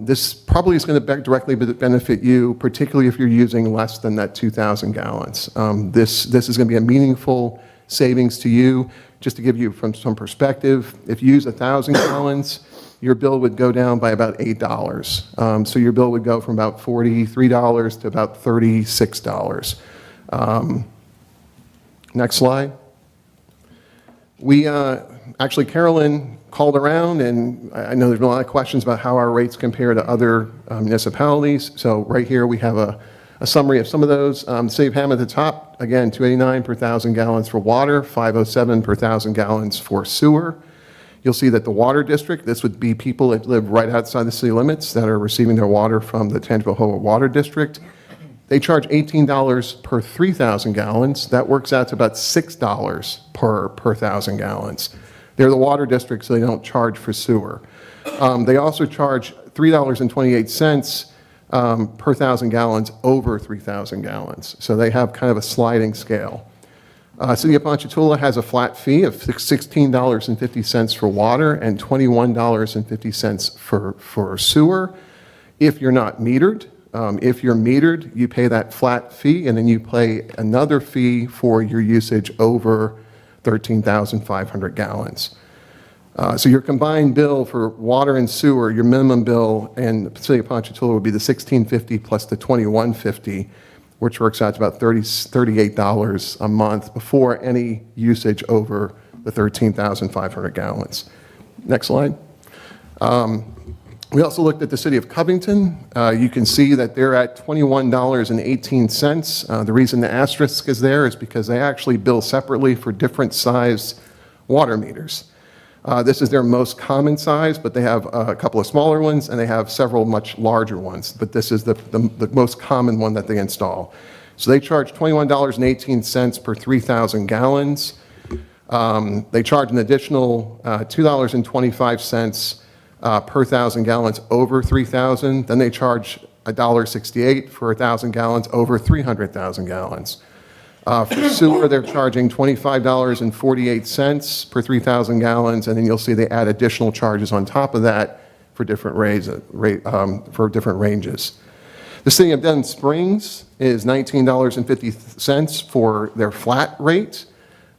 this probably is going to directly benefit you, particularly if you're using less than that 2,000 gallons. This is going to be a meaningful savings to you. Just to give you from some perspective, if you use 1,000 gallons, your bill would go down by about $8. So your bill would go from about $43 to about $36. Next slide. Actually, Carolyn called around, and I know there's been a lot of questions about how our rates compare to other municipalities. So right here we have a summary of some of those. City of Hammond at the top, again, $2.89 per 1,000 gallons for water, $5.07 per 1,000 gallons for sewer. You'll see that the water district, this would be people that live right outside the city limits that are receiving their water from the Tangipahoa Water District. They charge $18 per 3,000 gallons. That works out to about $6 per 1,000 gallons. They're the water district, so they don't charge for sewer. They also charge $3.28 per 1,000 gallons over 3,000 gallons. So they have kind of a sliding scale. City of Ponchatoula has a flat fee of $16.50 for water and $21.50 for sewer. If you're not metered, if you're metered, you pay that flat fee, and then you pay another fee for your usage over 13,500 gallons. So your combined bill for water and sewer, your minimum bill in the City of Ponchatoula would be the $16.50 plus the $21.50, which works out to about $38 a month before any usage over the 13,500 gallons. Next slide. We also looked at the City of Covington. You can see that they're at $21.18. The reason the asterisk is there is because they actually bill separately for different size water meters. This is their most common size, but they have a couple of smaller ones, and they have several much larger ones, but this is the most common one that they install. So they charge $21.18 per 3,000 gallons. They charge an additional $2.25 per 1,000 gallons over 3,000. Then they charge $1.68 for 1,000 gallons over 300,000 gallons. For sewer, they're charging $25.48 per 3,000 gallons, and then you'll see they add additional charges on top of that for different different ranges. The City of Denton Springs is $19.50 for their flat rate,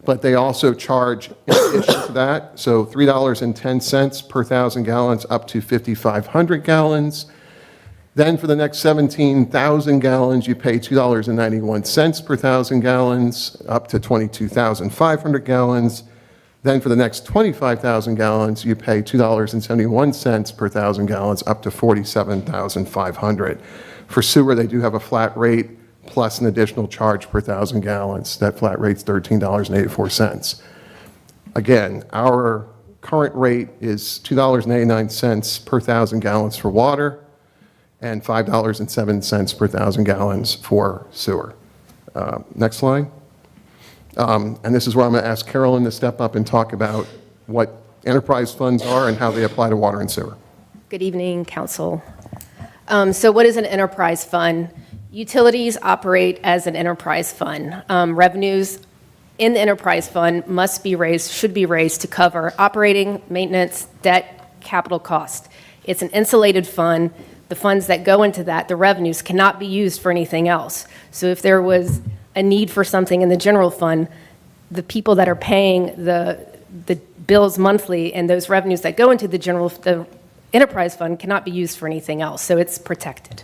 but they also charge in addition to that, so $3.10 per 1,000 gallons up to 5,500 gallons. Then for the next 17,000 gallons, you pay $2.91 per 1,000 gallons, up to 22,500 gallons. Then for the next 25,000 gallons, you pay $2.71 per 1,000 gallons, up to 47,500. For sewer, they do have a flat rate plus an additional charge per 1,000 gallons. That flat rate's $13.84. Again, our current rate is $2.89 per 1,000 gallons for water, and $5.07 per 1,000 gallons for sewer. Next slide. And this is where I'm going to ask Carolyn to step up and talk about what enterprise funds are and how they apply to water and sewer. Good evening, Council. So what is an enterprise fund? Utilities operate as an enterprise fund. Revenues in the enterprise fund should be raised to cover operating, maintenance, debt, capital cost. It's an insulated fund. The funds that go into that, the revenues, cannot be used for anything else. So if there was a need for something in the general fund, the people that are paying the bills monthly and those revenues that go into the enterprise fund cannot be used for anything else. So it's protected.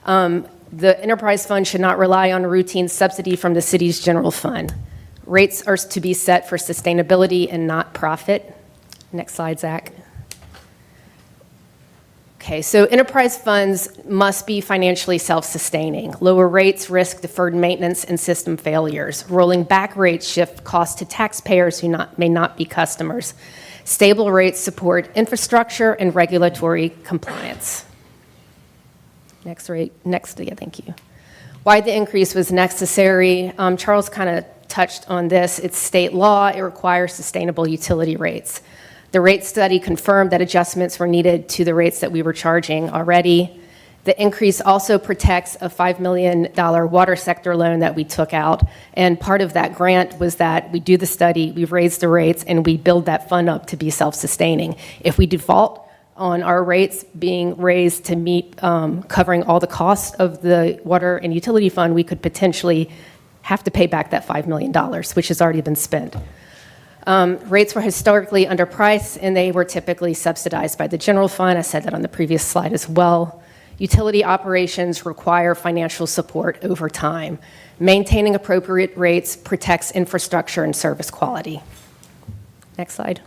The enterprise fund should not rely on routine subsidy from the city's general fund. Rates are to be set for sustainability and not profit. Next slide, Zach. Okay, so enterprise funds must be financially self-sustaining. Lower rates risk deferred maintenance and system failures. Rolling back rates shift costs to taxpayers who may not be customers. Stable rates support infrastructure and regulatory compliance. Thank you. Why the increase was necessary. Charles kind of touched on this. It's state law. It requires sustainable utility rates. The rate study confirmed that adjustments were needed to the rates that we were charging already. The increase also protects a $5 million water sector loan that we took out. And part of that grant was that we do the study, we raise the rates, and we build that fund up to be self-sustaining. If we default on our rates being raised to meet covering all the costs of the water and utility fund, we could potentially have to pay back that $5 million, which has already been spent. Rates were historically underpriced, and they were typically subsidized by the general fund. I said that on the previous slide as well. Utility operations require financial support over time. Maintaining appropriate rates protects infrastructure and service quality. Next slide.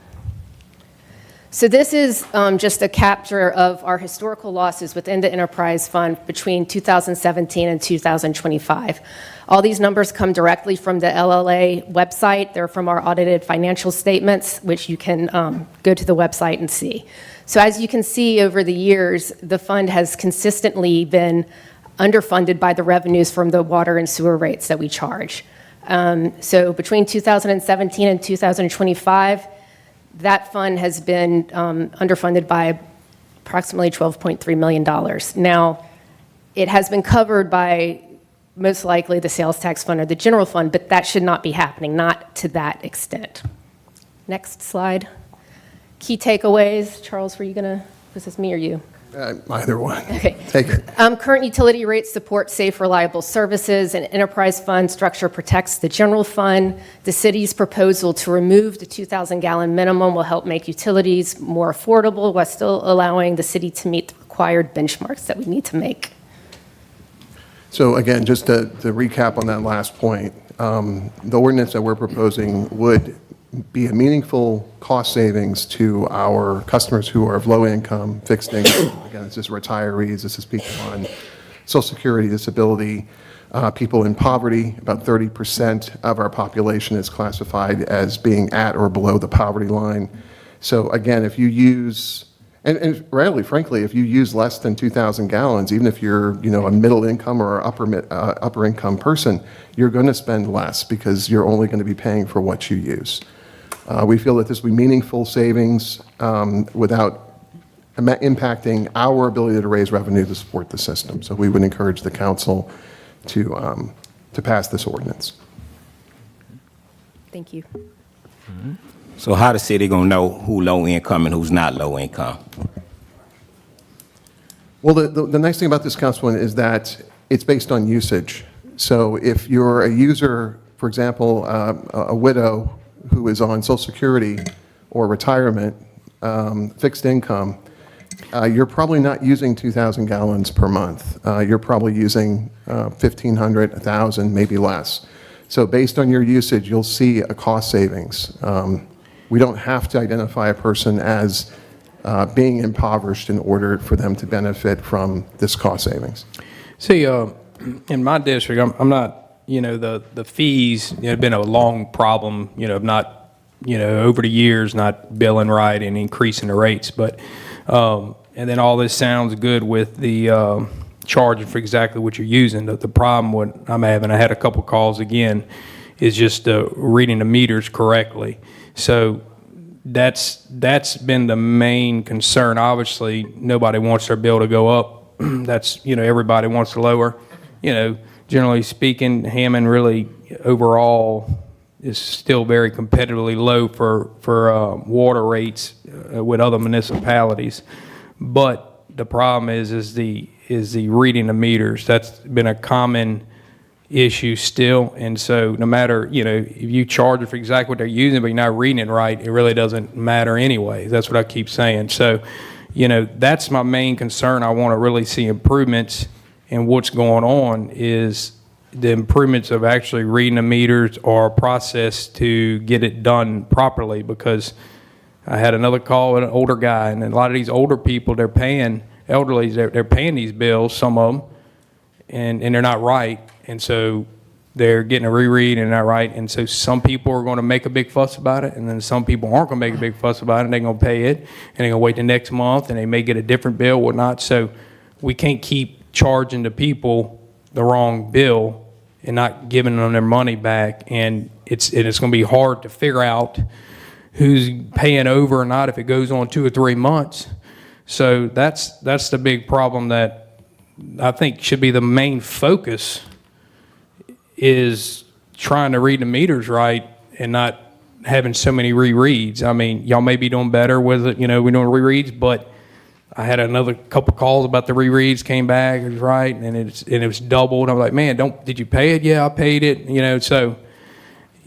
So this is just a capture of our historical losses within the enterprise fund between 2017 and 2025. All these numbers come directly from the LLA website. They're from our audited financial statements, which you can go to the website and see. So as you can see over the years, the fund has consistently been underfunded by the revenues from the water and sewer rates that we charge. So between 2017 and 2025, that fund has been underfunded by approximately $12.3 million. Now, it has been covered by most likely the sales tax fund or the general fund, but that should not be happening, not to that extent. Next slide. Key takeaways. Charles, were you going to, was this me or you? Either one. Okay. Take it. Current utility rates support safe, reliable services. An enterprise fund structure protects the general fund. The city's proposal to remove the 2,000-gallon minimum will help make utilities more affordable while still allowing the city to meet the required benchmarks that we need to make. So again, just to recap on that last point, the ordinance that we're proposing would be a meaningful cost savings to our customers who are of low income, fixed income. Again, this is retirees, this is people on Social Security, disability, people in poverty. About 30% of our population is classified as being at or below the poverty line. So again, if you use, and rarely, frankly, if you use less than 2,000 gallons, even if you're, a middle income or upper income person, you're going to spend less because you're only going to be paying for what you use. We feel that this will be meaningful savings without impacting our ability to raise revenue to support the system. So we would encourage the council to pass this ordinance. Thank you. So how the city gonna know who low income and who's not low income? Well, the nice thing about this, Councilman, is that it's based on usage. So if you're a user, for example, a widow who is on Social Security or retirement, fixed income, you're probably not using 2,000 gallons per month. You're probably using 1,500, 1,000, maybe less. So based on your usage, you'll see a cost savings. We don't have to identify a person as being impoverished in order for them to benefit from this cost savings. See, in my district, I'm not, the fees have been a long problem, of not, over the years, not billing right and increasing the rates. But, and then all this sounds good with the charging for exactly what you're using. The problem what I'm having, I had a couple calls again, is just reading the meters correctly. So that's been the main concern. Obviously, nobody wants their bill to go up. That's, everybody wants to lower. Generally speaking, Hammond really overall is still very competitively low for water rates with other municipalities. But the problem is the reading the meters. That's been a common issue still. And so no matter, if you charge it for exactly what they're using, but you're not reading it right, it really doesn't matter anyway. That's what I keep saying. So, that's my main concern. I want to really see improvements. And what's going on is the improvements of actually reading the meters or a process to get it done properly. Because I had another call with an older guy, and a lot of these older people, they're paying these bills, some of them, and they're not right. And so they're getting a reread and they're not right. And so some people are going to make a big fuss about it, and then some people aren't going to make a big fuss about it, and they're going to pay it, and they're going to wait the next month, and they may get a different bill, whatnot. So we can't keep charging the people the wrong bill and not giving them their money back. And it's going to be hard to figure out who's paying over or not if it goes on 2 or 3 months. So that's the big problem that I think should be the main focus, is trying to read the meters right and not having so many rereads. I mean, y'all may be doing better with it, we're doing rereads, but I had another couple calls about the rereads, came back, it was right, and it was doubled. I'm like, man, did you pay it? Yeah, I paid it, so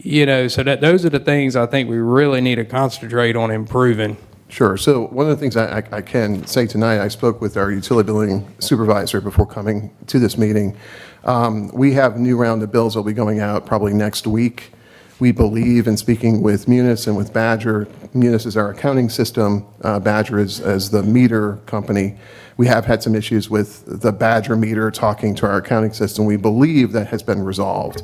those are the things I think we really need to concentrate on improving. Sure. So one of the things I can say tonight, I spoke with our utility billing supervisor before coming to this meeting. We have a new round of bills that will be going out probably next week. We believe, in speaking with Munis and with Badger, Munis is our accounting system, Badger is as the meter company. We have had some issues with the Badger meter talking to our accounting system. We believe that has been resolved.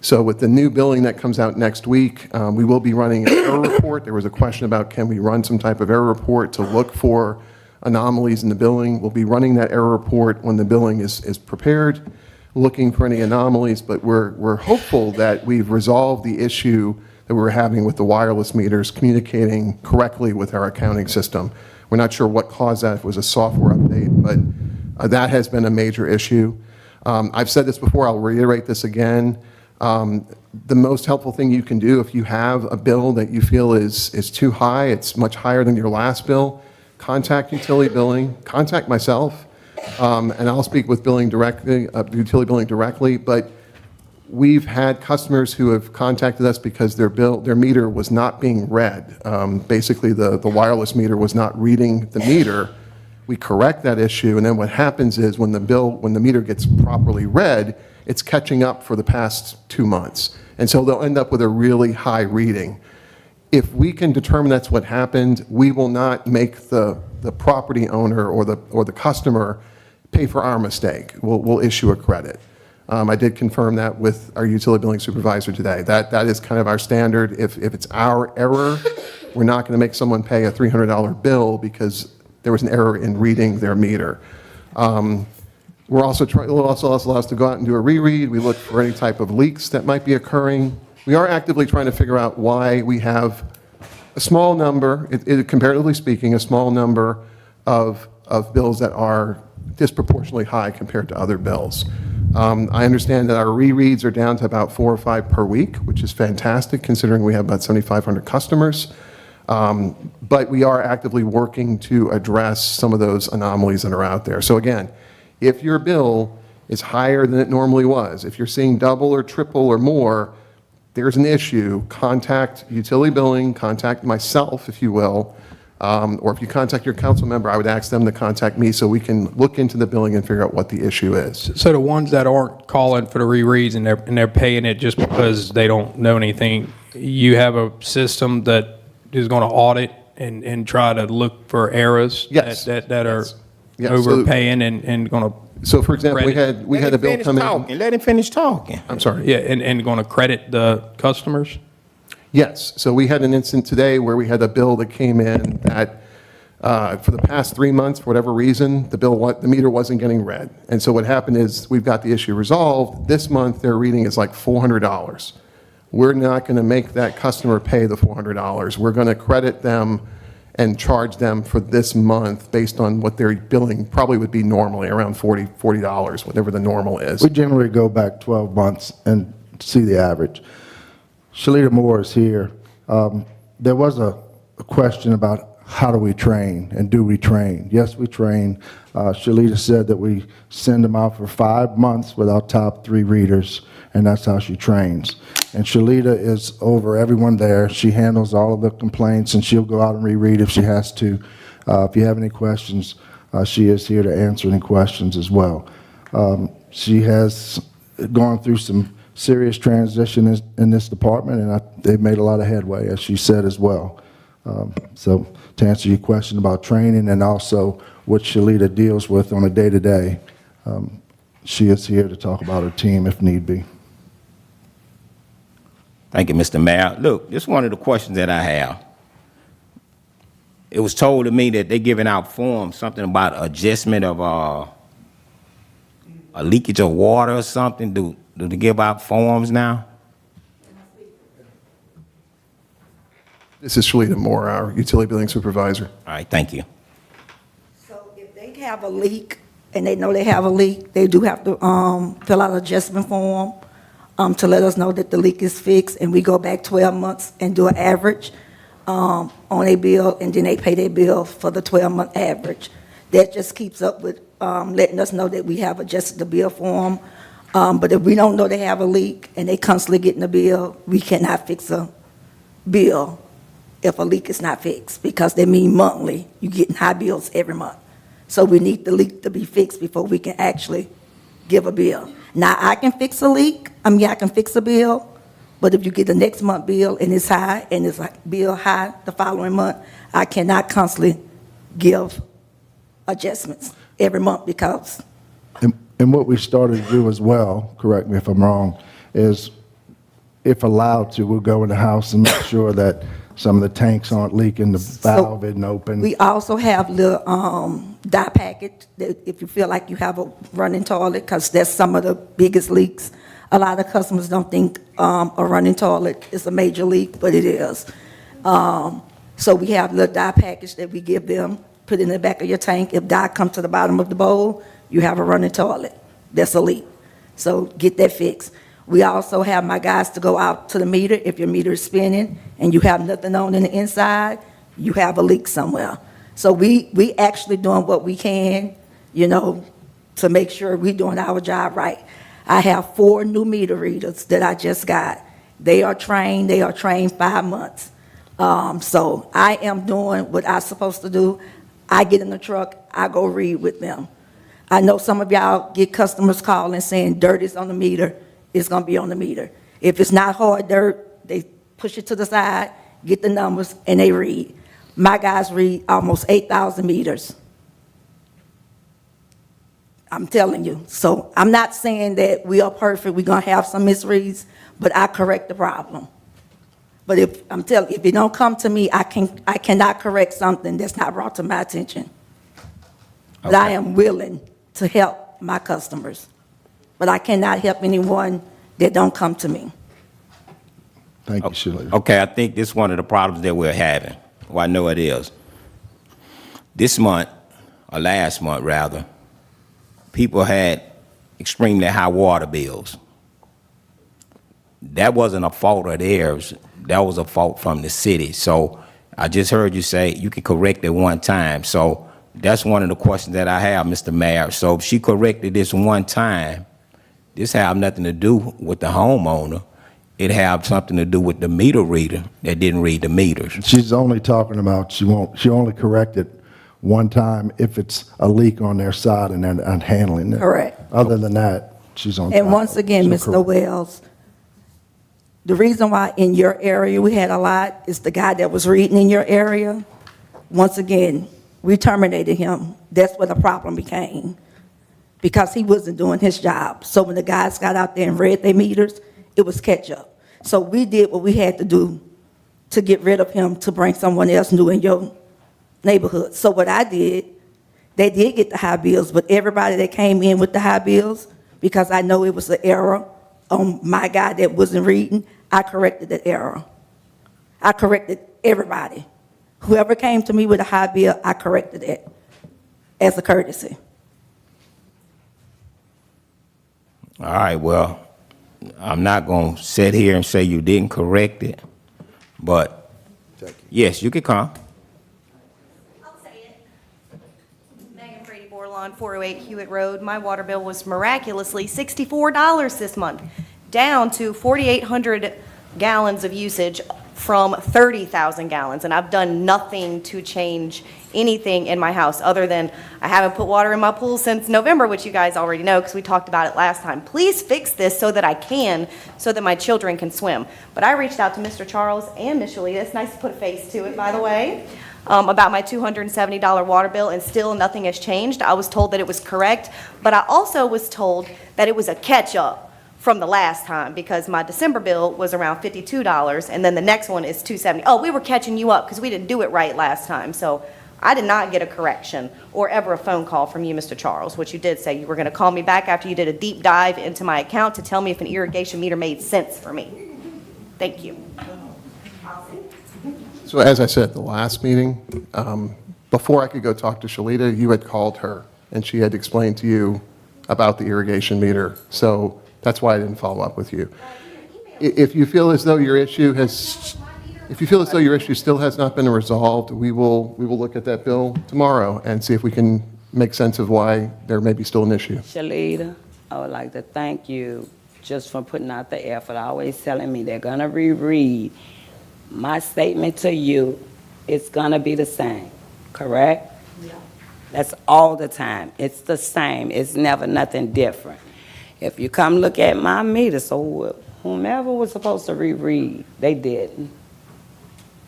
So with the new billing that comes out next week, we will be running an error report. There was a question about, can we run some type of error report to look for anomalies in the billing? We'll be running that error report when the billing is prepared, looking for any anomalies, but we're hopeful that we've resolved the issue that we were having with the wireless meters communicating correctly with our accounting system. We're not sure what caused that, if it was a software update, but that has been a major issue. I've said this before, I'll reiterate this again. The most helpful thing you can do if you have a bill that you feel is too high, it's much higher than your last bill, contact utility billing, contact myself, and I'll speak with billing directly, utility billing directly. But we've had customers who have contacted us because their meter was not being read. Basically, the wireless meter was not reading the meter. We correct that issue, and then what happens is when the meter gets properly read, it's catching up for the past 2 months. And so they'll end up with a really high reading. If we can determine that's what happened, we will not make the property owner or the customer pay for our mistake. We'll issue a credit. I did confirm that with our utility billing supervisor today. That is kind of our standard. If it's our error, we're not going to make someone pay a $300 bill because there was an error in reading their meter. We're also allow us to go out and do a reread. We look for any type of leaks that might be occurring. We are actively trying to figure out why we have a small number, comparatively speaking, a small number of bills that are disproportionately high compared to other bills. I understand that our rereads are down to about 4 or 5 per week, which is fantastic considering we have about 7,500 customers. But we are actively working to address some of those anomalies that are out there. So again, if your bill is higher than it normally was, if you're seeing double or triple or more, there's an issue. Contact utility billing, contact myself, if you will, or if you contact your council member, I would ask them to contact me so we can look into the billing and figure out what the issue is. So the ones that aren't calling for the rereads and they're paying it just because they don't know anything, you have a system that is going to audit and try to look for errors that are overpaying and going to. So, for example, we had a bill come in. Let him finish talking. I'm sorry. Yeah, and going to credit the customers? Yes. So we had an incident today where we had a bill that came in that for the past 3 months, for whatever reason, the meter wasn't getting read. And so what happened is we've got the issue resolved. This month, their reading is like $400. We're not going to make that customer pay the $400. We're going to credit them and charge them for this month based on what their billing probably would be normally, around $40, whatever the normal is. We generally go back 12 months and see the average. Shalita Moore is here. There was a question about how do we train and do we train? Yes, we train. Shalita said that we send them out for 5 months with our top 3 readers, and that's how she trains. And Shalita is over everyone there. She handles all of the complaints, and she'll go out and reread if she has to. If you have any questions, she is here to answer any questions as well. She has gone through some serious transition in this department, and they've made a lot of headway, as she said as well. So to answer your question about training and also what Shalita deals with on a day-to-day, she is here to talk about her team if need be. Thank you, Mr. Mayor. Look, this is one of the questions that I have. It was told to me that they're giving out forms, something about adjustment of a leakage of water or something. Do they give out forms now? This is Shalita Moore, our utility billing supervisor. All right, thank you. So if they have a leak, and they know they have a leak, they do have to fill out an adjustment form to let us know that the leak is fixed, and we go back 12 months and do an average on a bill, and then they pay their bill for the 12-month average. That just keeps up with letting us know that we have adjusted the bill for them. But if we don't know they have a leak and they constantly getting the bill, we cannot fix a bill if a leak is not fixed, because they mean monthly. You're getting high bills every month. So we need the leak to be fixed before we can actually give a bill. Now, I can fix a leak. I can fix a bill. But if you get the next month bill and it's high, and it's like bill high the following month, I cannot constantly give adjustments every month because. And what we started to do as well, correct me if I'm wrong, is if allowed to, we'll go in the house and make sure that some of the tanks aren't leaking, the valve isn't open. We also have the dye packet, that if you feel like you have a running toilet, because that's some of the biggest leaks. A lot of customers don't think a running toilet is a major leak, but it is. So we have the dye package that we give them, put in the back of your tank. If dye comes to the bottom of the bowl, you have a running toilet. That's a leak. So get that fixed. We also have my guys to go out to the meter. If your meter is spinning and you have nothing on in the inside, you have a leak somewhere. So we actually doing what we can, to make sure we're doing our job right. I have 4 new meter readers that I just got. They are trained 5 months. So I am doing what I'm supposed to do. I get in the truck, I go read with them. I know some of y'all get customers calling saying dirt is on the meter. It's going to be on the meter. If it's not hard dirt, they push it to the side, get the numbers, and they read. My guys read almost 8,000 meters. I'm telling you. So I'm not saying that we are perfect. We're going to have some misreads, but I correct the problem. But if you don't come to me, I cannot correct something that's not brought to my attention. But I am willing to help my customers. But I cannot help anyone that don't come to me. Thank you, Shirley. Okay, I think this is one of the problems that we're having. Well, I know it is. This month, or last month rather, people had extremely high water bills. That wasn't a fault of theirs. That was a fault from the city. So I just heard you say you can correct it one time. So that's one of the questions that I have, Mr. Mayor. So if she corrected this one time, this have nothing to do with the homeowner. It have something to do with the meter reader that didn't read the meters. She's only talking about, she only corrected one time if it's a leak on their side and they're not handling it. Correct. Other than that, she's on. And once again, Mr. Wells, the reason why in your area we had a lot is the guy that was reading in your area. Once again, we terminated him. That's where the problem became, because he wasn't doing his job. So when the guys got out there and read their meters, it was catch up. So we did what we had to do to get rid of him, to bring someone else new in your neighborhood. So what I did, they did get the high bills, but everybody that came in with the high bills, because I know it was an error on my guy that wasn't reading, I corrected that error. I corrected everybody. Whoever came to me with a high bill, I corrected it as a courtesy. All right, well, I'm not going to sit here and say you didn't correct it, but yes, you can come. I'll say it. Megan Frady Bordelon, 408 Hewitt Road. My water bill was miraculously $64 this month, down to 4,800 gallons of usage from 30,000 gallons. And I've done nothing to change anything in my house other than I haven't put water in my pool since November, which you guys already know because we talked about it last time. Please fix this so that I can, so that my children can swim. But I reached out to Mr. Charles and Ms. Shalita. It's nice to put a face to it, by the way, about my $270 water bill, and still nothing has changed. I was told that it was correct, but I also was told that it was a catch-up from the last time, because my December bill was around $52, and then the next one is $270. Oh, we were catching you up because we didn't do it right last time. So I did not get a correction or ever a phone call from you, Mr. Charles, which you did say you were going to call me back after you did a deep dive into my account to tell me if an irrigation meter made sense for me. Thank you. So as I said at the last meeting, before I could go talk to Shalita, you had called her, and she had explained to you about the irrigation meter. So that's why I didn't follow up with you. If you feel as though your issue still has not been resolved, we will look at that bill tomorrow and see if we can make sense of why there may be still an issue. Shalita, I would like to thank you just for putting out the effort, always telling me they're gonna reread. My statement to you, it's gonna be the same, correct? Yeah. That's all the time. It's the same. It's never nothing different. If you come look at my meter, so whomever was supposed to reread, they didn't.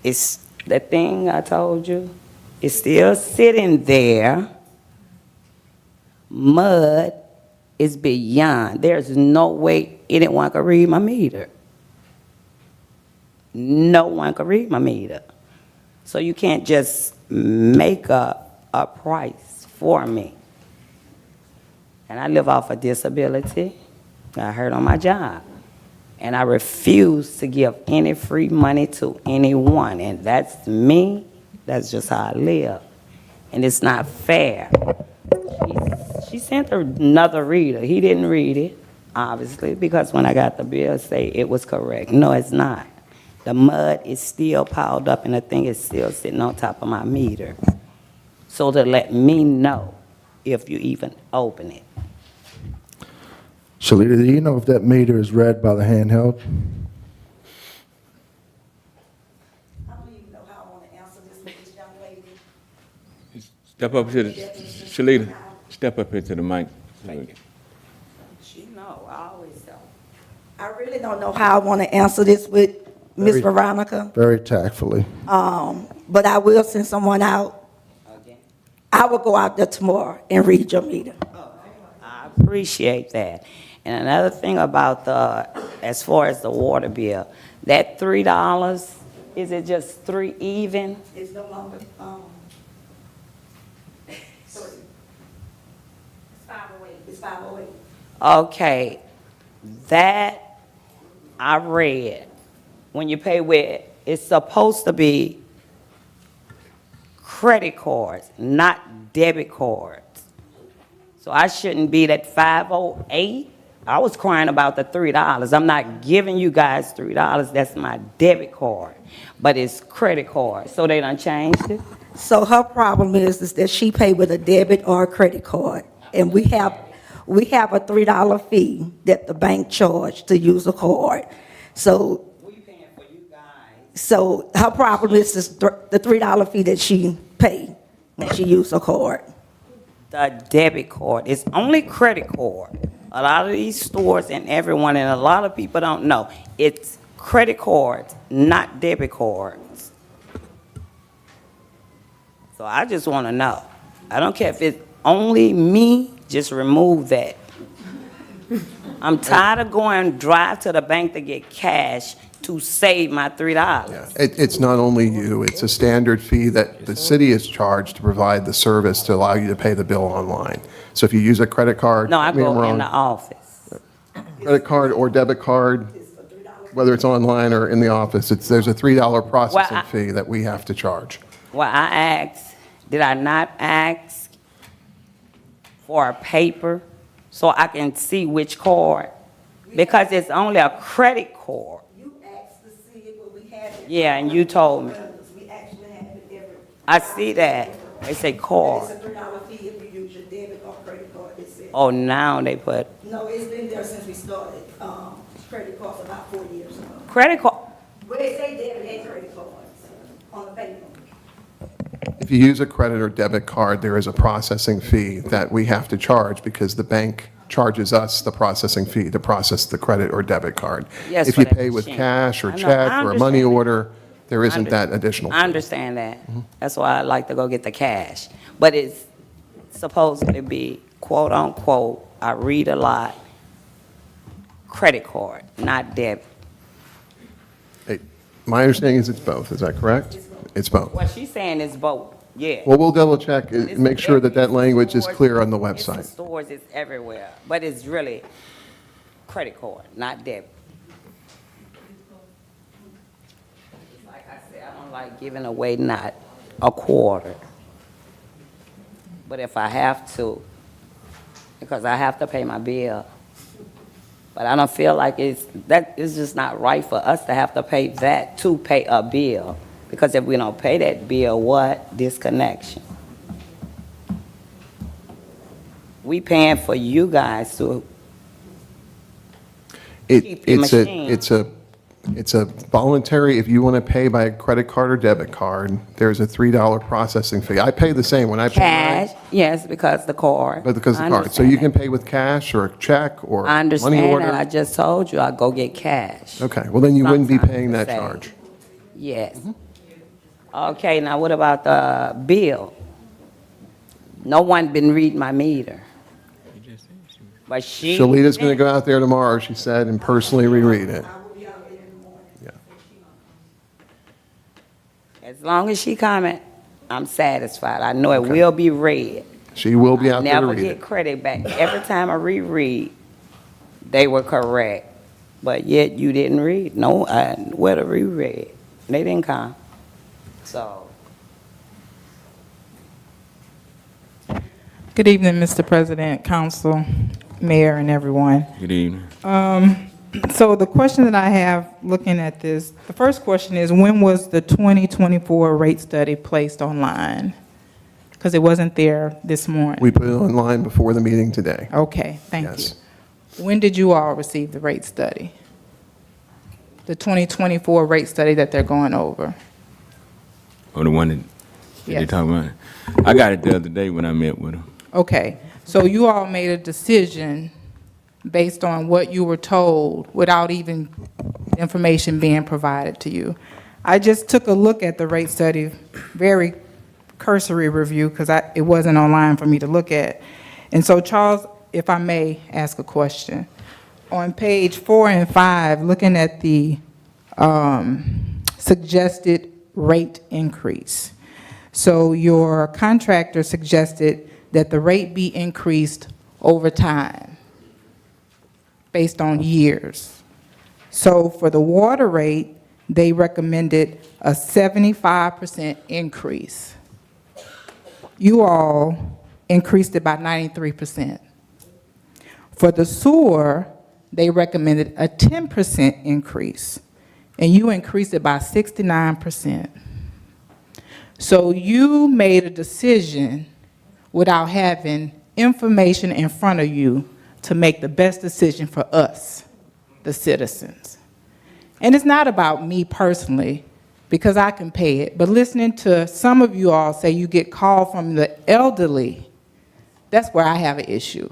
It's the thing I told you. It's still sitting there. Mud is beyond. There's no way anyone can read my meter. No one can read my meter. So you can't just make up a price for me. And I live off a disability. I hurt on my job. And I refuse to give any free money to anyone. And that's me. That's just how I live. And it's not fair. She sent another reader. He didn't read it, obviously, because when I got the bill, say it was correct. No, it's not. The mud is still piled up and the thing is still sitting on top of my meter. So to let me know if you even open it. Shalita, do you know if that meter is read by the handheld? I don't even know how I want to answer this with this young lady. Step up to the, Shalita, step up here to the mic. She know, I always tell. I really don't know how I want to answer this with Ms. Veronica, Very tactfully. but I will send someone out. I will go out there tomorrow and read your meter. I appreciate that. And another thing about as far as the water bill, that $3, is it just 3 even? It's no longer, sorry. It's 508. It's 508. Okay, that I read. When you pay with, it's supposed to be credit cards, not debit cards. So I shouldn't be at 508. I was crying about the $3. I'm not giving you guys $3. That's my debit card, but it's credit card. So they done changed it. So her problem is that she paid with a debit or a credit card, and we have a $3 fee that the bank charged to use a card. So her problem is the $3 fee that she paid when she used her card. The debit card. It's only credit card. A lot of these stores and everyone and a lot of people don't know. It's credit cards, not debit cards. So I just want to know. I don't care if it's only me, just remove that. I'm tired of going drive to the bank to get cash to save my $3. It's not only you, it's a standard fee that the city is charged to provide the service to allow you to pay the bill online. So if you use a credit card. No, I maybe I'm go in wrong, the office. Credit card or debit card, whether it's online or in the office, there's a $3 processing fee that we have to charge. Well, I asked, did I not ask for a paper so I can see which card? Because it's only a credit card. You asked to see it, but we had it. Yeah, and you told me. We actually have it every. I see that. They say card. It's a $3 fee if you use your debit or credit card. It says. Oh, now they put No, it's been there since we started. Credit cards about 4 years ago. credit card. Where it say debit and credit cards on the paper. If you use a credit or debit card, there is a processing fee that we have to charge because the bank charges us the processing fee to process the credit or debit card. Yes, If for you that pay with machine. cash or I know, check I or a money understand. order, there isn't that additional fee. I understand that. That's why I like to go get the cash. But it's supposed to be, quote unquote, I read a lot, credit card, not debit. My understanding is it's both, is that correct? It's both. Well, she's saying it's both. Yeah. Well, we'll double check and make sure that that language is clear on the It's in website. stores, it's everywhere, but it's really credit card, not debit. Like I said, I don't like giving away not a quarter. But if I have to, because I have to pay my bill. But I don't feel like it's just not right for us to have to pay that to pay a bill. Because if we don't pay that bill, what? Disconnection. We paying for you guys to keep the machine. It's a voluntary, if you want to pay by a credit card or debit card, there's a $3 processing fee. I pay the same when I pay mine. Cash, yes, because the card. But because of I the card. So you understand can pay with cash or a check or I money understand order. that. I just told you I go get cash. Okay, well then you wouldn't be Sometimes paying that the same. charge. Yes. Okay, now what about the bill? No one been reading my meter. But she. Shalita's going to go out there tomorrow, she said, and personally reread it. As long as she comment, I'm satisfied. I know it will be read. She will be out there to Never read get it. credit back. Every time I reread, they were correct. But yet you didn't read. No, where to reread. They didn't come. So. Good evening, Mr. President, Council, Mayor, and everyone. Good evening. So the question that I have looking at this, the first question is, when was the 2024 rate study placed online? Because it wasn't there this morning. We put it online before the meeting today. Okay, thank Yes. you. When did you all receive the rate study? The 2024 rate study that they're going over? Or the one that they Yes. talking about? I got it the other day when I met with them. Okay, so you all made a decision based on what you were told without even information being provided to you. I just took a look at the rate study, very cursory review, because it wasn't online for me to look at. And so, Charles, if I may ask a question. On page 4 and 5, looking at the suggested rate increase. So your contractor suggested that the rate be increased over time, based on years. So for the water rate, they recommended a 75% increase. You all increased it by 93%. For the sewer, they recommended a 10% increase, and you increased it by 69%. So you made a decision without having information in front of you to make the best decision for us, the citizens. And it's not about me personally, because I can pay it, but listening to some of you all say you get called from the elderly, that's where I have an issue.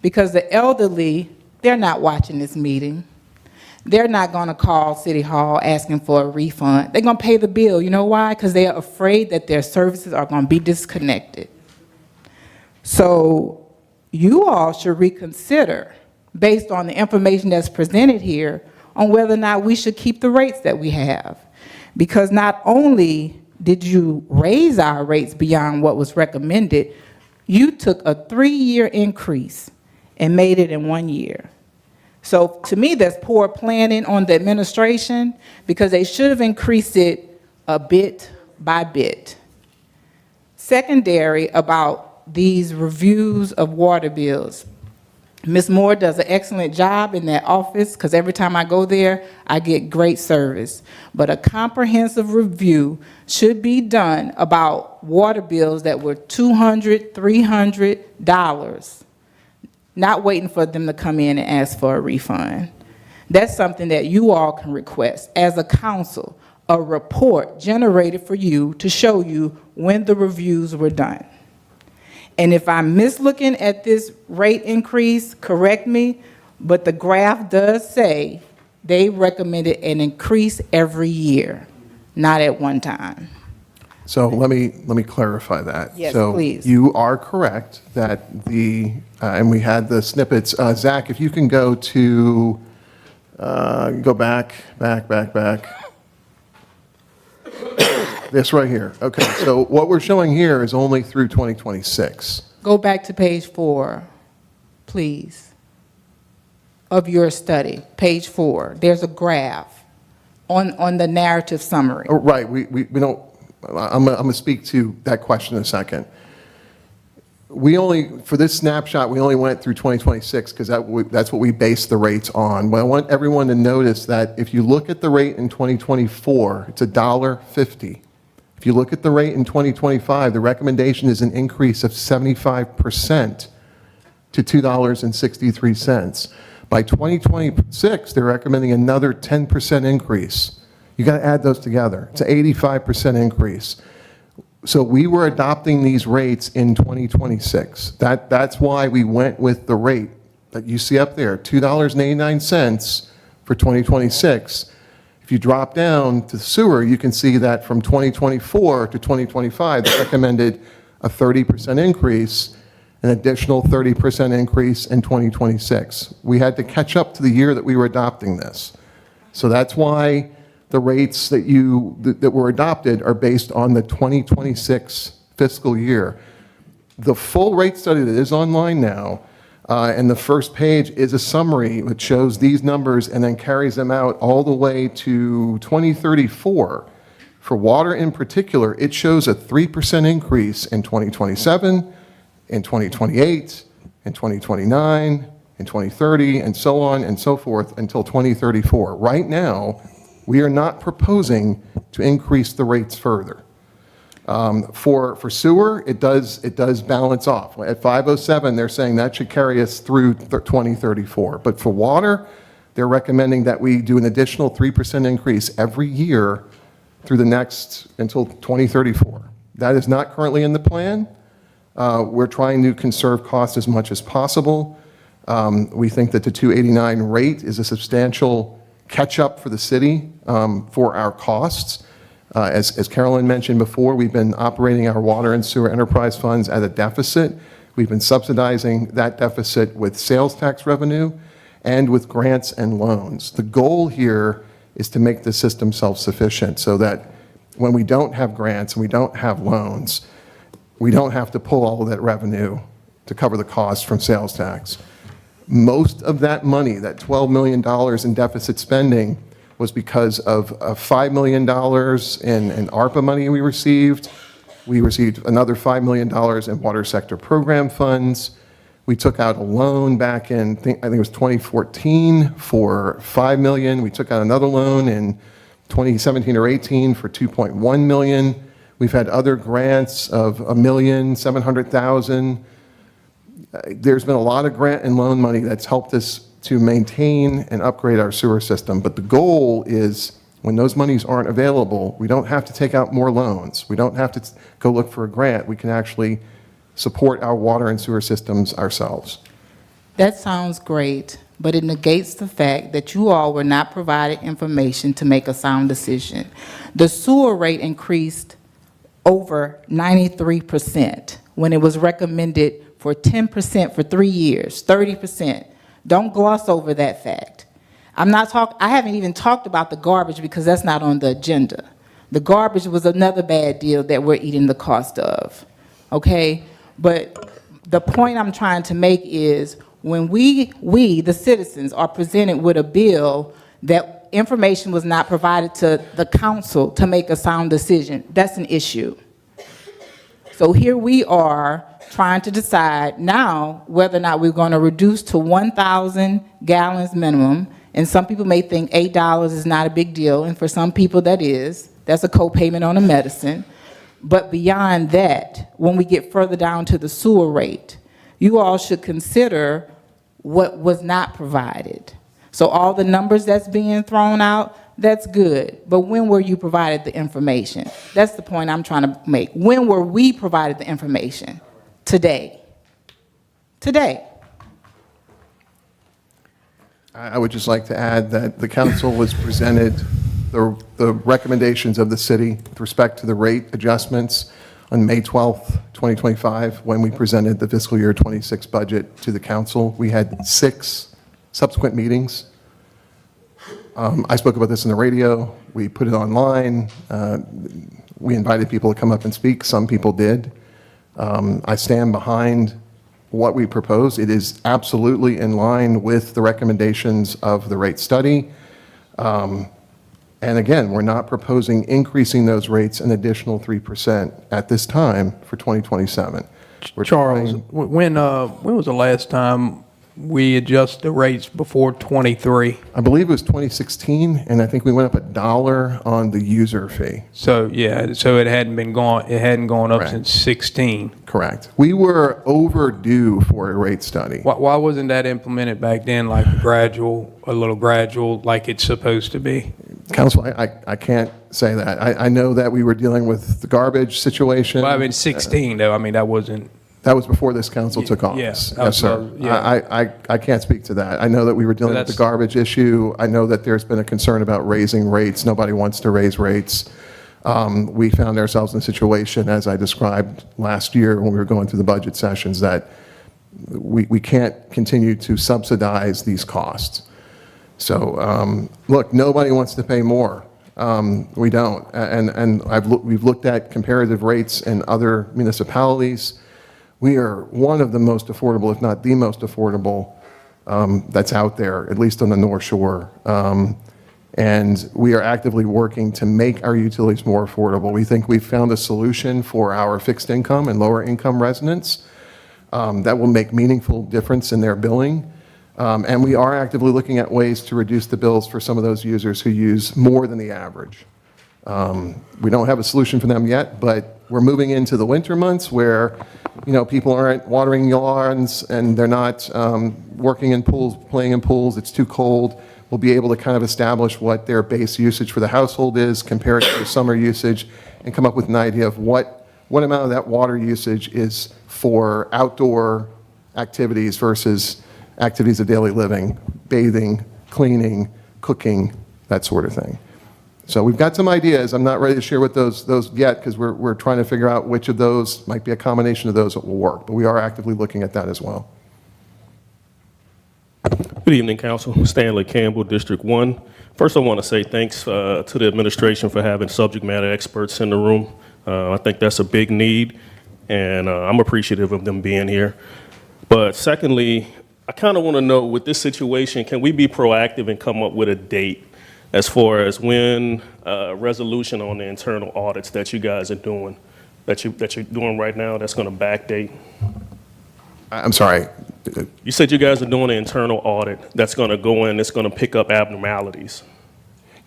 Because the elderly, they're not watching this meeting. They're not going to call City Hall asking for a refund. They're going to pay the bill. You know why? Because they are afraid that their services are going to be disconnected. So you all should reconsider, based on the information that's presented here, on whether or not we should keep the rates that we have. Because not only did you raise our rates beyond what was recommended, you took a 3-year increase and made it in 1 year. So to me, that's poor planning on the administration, because they should have increased it a bit by bit. Secondary about these reviews of water bills. Ms. Moore does an excellent job in that office, because every time I go there, I get great service. But a comprehensive review should be done about water bills that were $200, $300, not waiting for them to come in and ask for a refund. That's something that you all can request as a council, a report generated for you to show you when the reviews were done. And if I'm mislooking at this rate increase, correct me, but the graph does say they recommended an increase every year, not at one time. So let me clarify that. Yes, so please. You are correct that and we had the snippets. Zach, if you can go to, go back. This right here. Okay, so what we're showing here is only through 2026. Go back to page 4, please, of your study, page 4. There's a graph on the narrative summary. Oh, right, we don't, I'm going to speak to that question in a second. We only, for this snapshot, we only went through 2026 because that's what we based the rates on. But I want everyone to notice that if you look at the rate in 2024, it's $1.50. If you look at the rate in 2025, the recommendation is an increase of 75% to $2.63. By 2026, they're recommending another 10% increase. You got to add those together. It's an 85% increase. So we were adopting these rates in 2026. That's why we went with the rate that you see up there, $2.89 for 2026. If you drop down to sewer, you can see that from 2024 to 2025, they recommended a 30% increase, an additional 30% increase in 2026. We had to catch up to the year that we were adopting this. So that's why the rates that were adopted are based on the 2026 fiscal year. The full rate study that is online now, and the first page is a summary which shows these numbers and then carries them out all the way to 2034. For water in particular, it shows a 3% increase in 2027, in 2028, in 2029, in 2030, and so on and so forth until 2034. Right now, we are not proposing to increase the rates further. For sewer, it does balance off. At 507, they're saying that should carry us through 2034. But for water, they're recommending that we do an additional 3% increase every year through the next, until 2034. That is not currently in the plan. We're trying to conserve costs as much as possible. We think that the 289 rate is a substantial catch-up for the city for our costs. As Carolyn mentioned before, we've been operating our water and sewer enterprise funds at a deficit. We've been subsidizing that deficit with sales tax revenue and with grants and loans. The goal here is to make the system self-sufficient so that when we don't have grants and we don't have loans, we don't have to pull all of that revenue to cover the costs from sales tax. Most of that money, that $12 million in deficit spending, was because of $5 million in ARPA money we received. We received another $5 million in water sector program funds. We took out a loan back in, I think it was 2014 for $5 million. We took out another loan in 2017 or 18 for $2.1 million. We've had other grants of $1,700,000. There's been a lot of grant and loan money that's helped us to maintain and upgrade our sewer system. But the goal is when those monies aren't available, we don't have to take out more loans. We don't have to go look for a grant. We can actually support our water and sewer systems ourselves. That sounds great, but it negates the fact that you all were not provided information to make a sound decision. The sewer rate increased over 93% when it was recommended for 10% for 3 years, 30%. Don't gloss over that fact. I haven't even talked about the garbage because that's not on the agenda. The garbage was another bad deal that we're eating the cost of, okay? But the point I'm trying to make is when we, the citizens, are presented with a bill that information was not provided to the council to make a sound decision, that's an issue. So here we are trying to decide now whether or not we're going to reduce to 1,000 gallons minimum. And some people may think $8 is not a big deal, and for some people that is. That's a co-payment on a medicine. But beyond that, when we get further down to the sewer rate, you all should consider what was not provided. So all the numbers that's being thrown out, that's good. But when were you provided the information? That's the point I'm trying to make. When were we provided the information? Today. Today. I would just like to add that the council was presented the recommendations of the city with respect to the rate adjustments on May 12th, 2025, when we presented the fiscal year 26 budget to the council. We had 6 subsequent meetings. I spoke about this in the radio. We put it online. We invited people to come up and speak. Some people did. I stand behind what we propose. It is absolutely in line with the recommendations of the rate study. And again, we're not proposing increasing those rates an additional 3% at this time for 2027. Charles, when was the last time we adjusted the rates before 23? I believe it was 2016, and I think we went up $1 on the user fee. So, yeah, so it hadn't gone up since 16. Correct. We were overdue for a rate study. Why wasn't that implemented back then, like a little gradual, like it's supposed to be? Council, I can't say that. I know that we were dealing with the garbage situation. Well, I mean, 16, though, I mean, that wasn't. That was before this council took office. Yes, sir. I can't speak to that. I know that we were dealing with the garbage issue. I know that there's been a concern about raising rates. Nobody wants to raise rates. We found ourselves in a situation, as I described last year when we were going through the budget sessions, that we can't continue to subsidize these costs. So, look, nobody wants to pay more. We don't. And we've looked at comparative rates in other municipalities. We are one of the most affordable, if not the most affordable, that's out there, at least on the North Shore. And we are actively working to make our utilities more affordable. We think we've found a solution for our fixed income and lower income residents that will make meaningful difference in their billing. And we are actively looking at ways to reduce the bills for some of those users who use more than the average. We don't have a solution for them yet, but we're moving into the winter months where, people aren't watering lawns and they're not working in pools, playing in pools. It's too cold. We'll be able to kind of establish what their base usage for the household is, compare it to the summer usage, and come up with an idea of what amount of that water usage is for outdoor activities versus activities of daily living, bathing, cleaning, cooking, that sort of thing. So we've got some ideas. I'm not ready to share with those yet because we're trying to figure out which of those might be a combination of those that will work. But we are actively looking at that as well. Good evening, Council. Stanley Campbell, District 1. First, I want to say thanks to the administration for having subject matter experts in the room. I think that's a big need, and I'm appreciative of them being here. But secondly, I kind of want to know, with this situation, can we be proactive and come up with a date as far as when resolution on the internal audits that you guys are doing, that you're doing right now, that's going to backdate? I'm sorry. You said you guys are doing an internal audit that's going to go in, it's going to pick up abnormalities.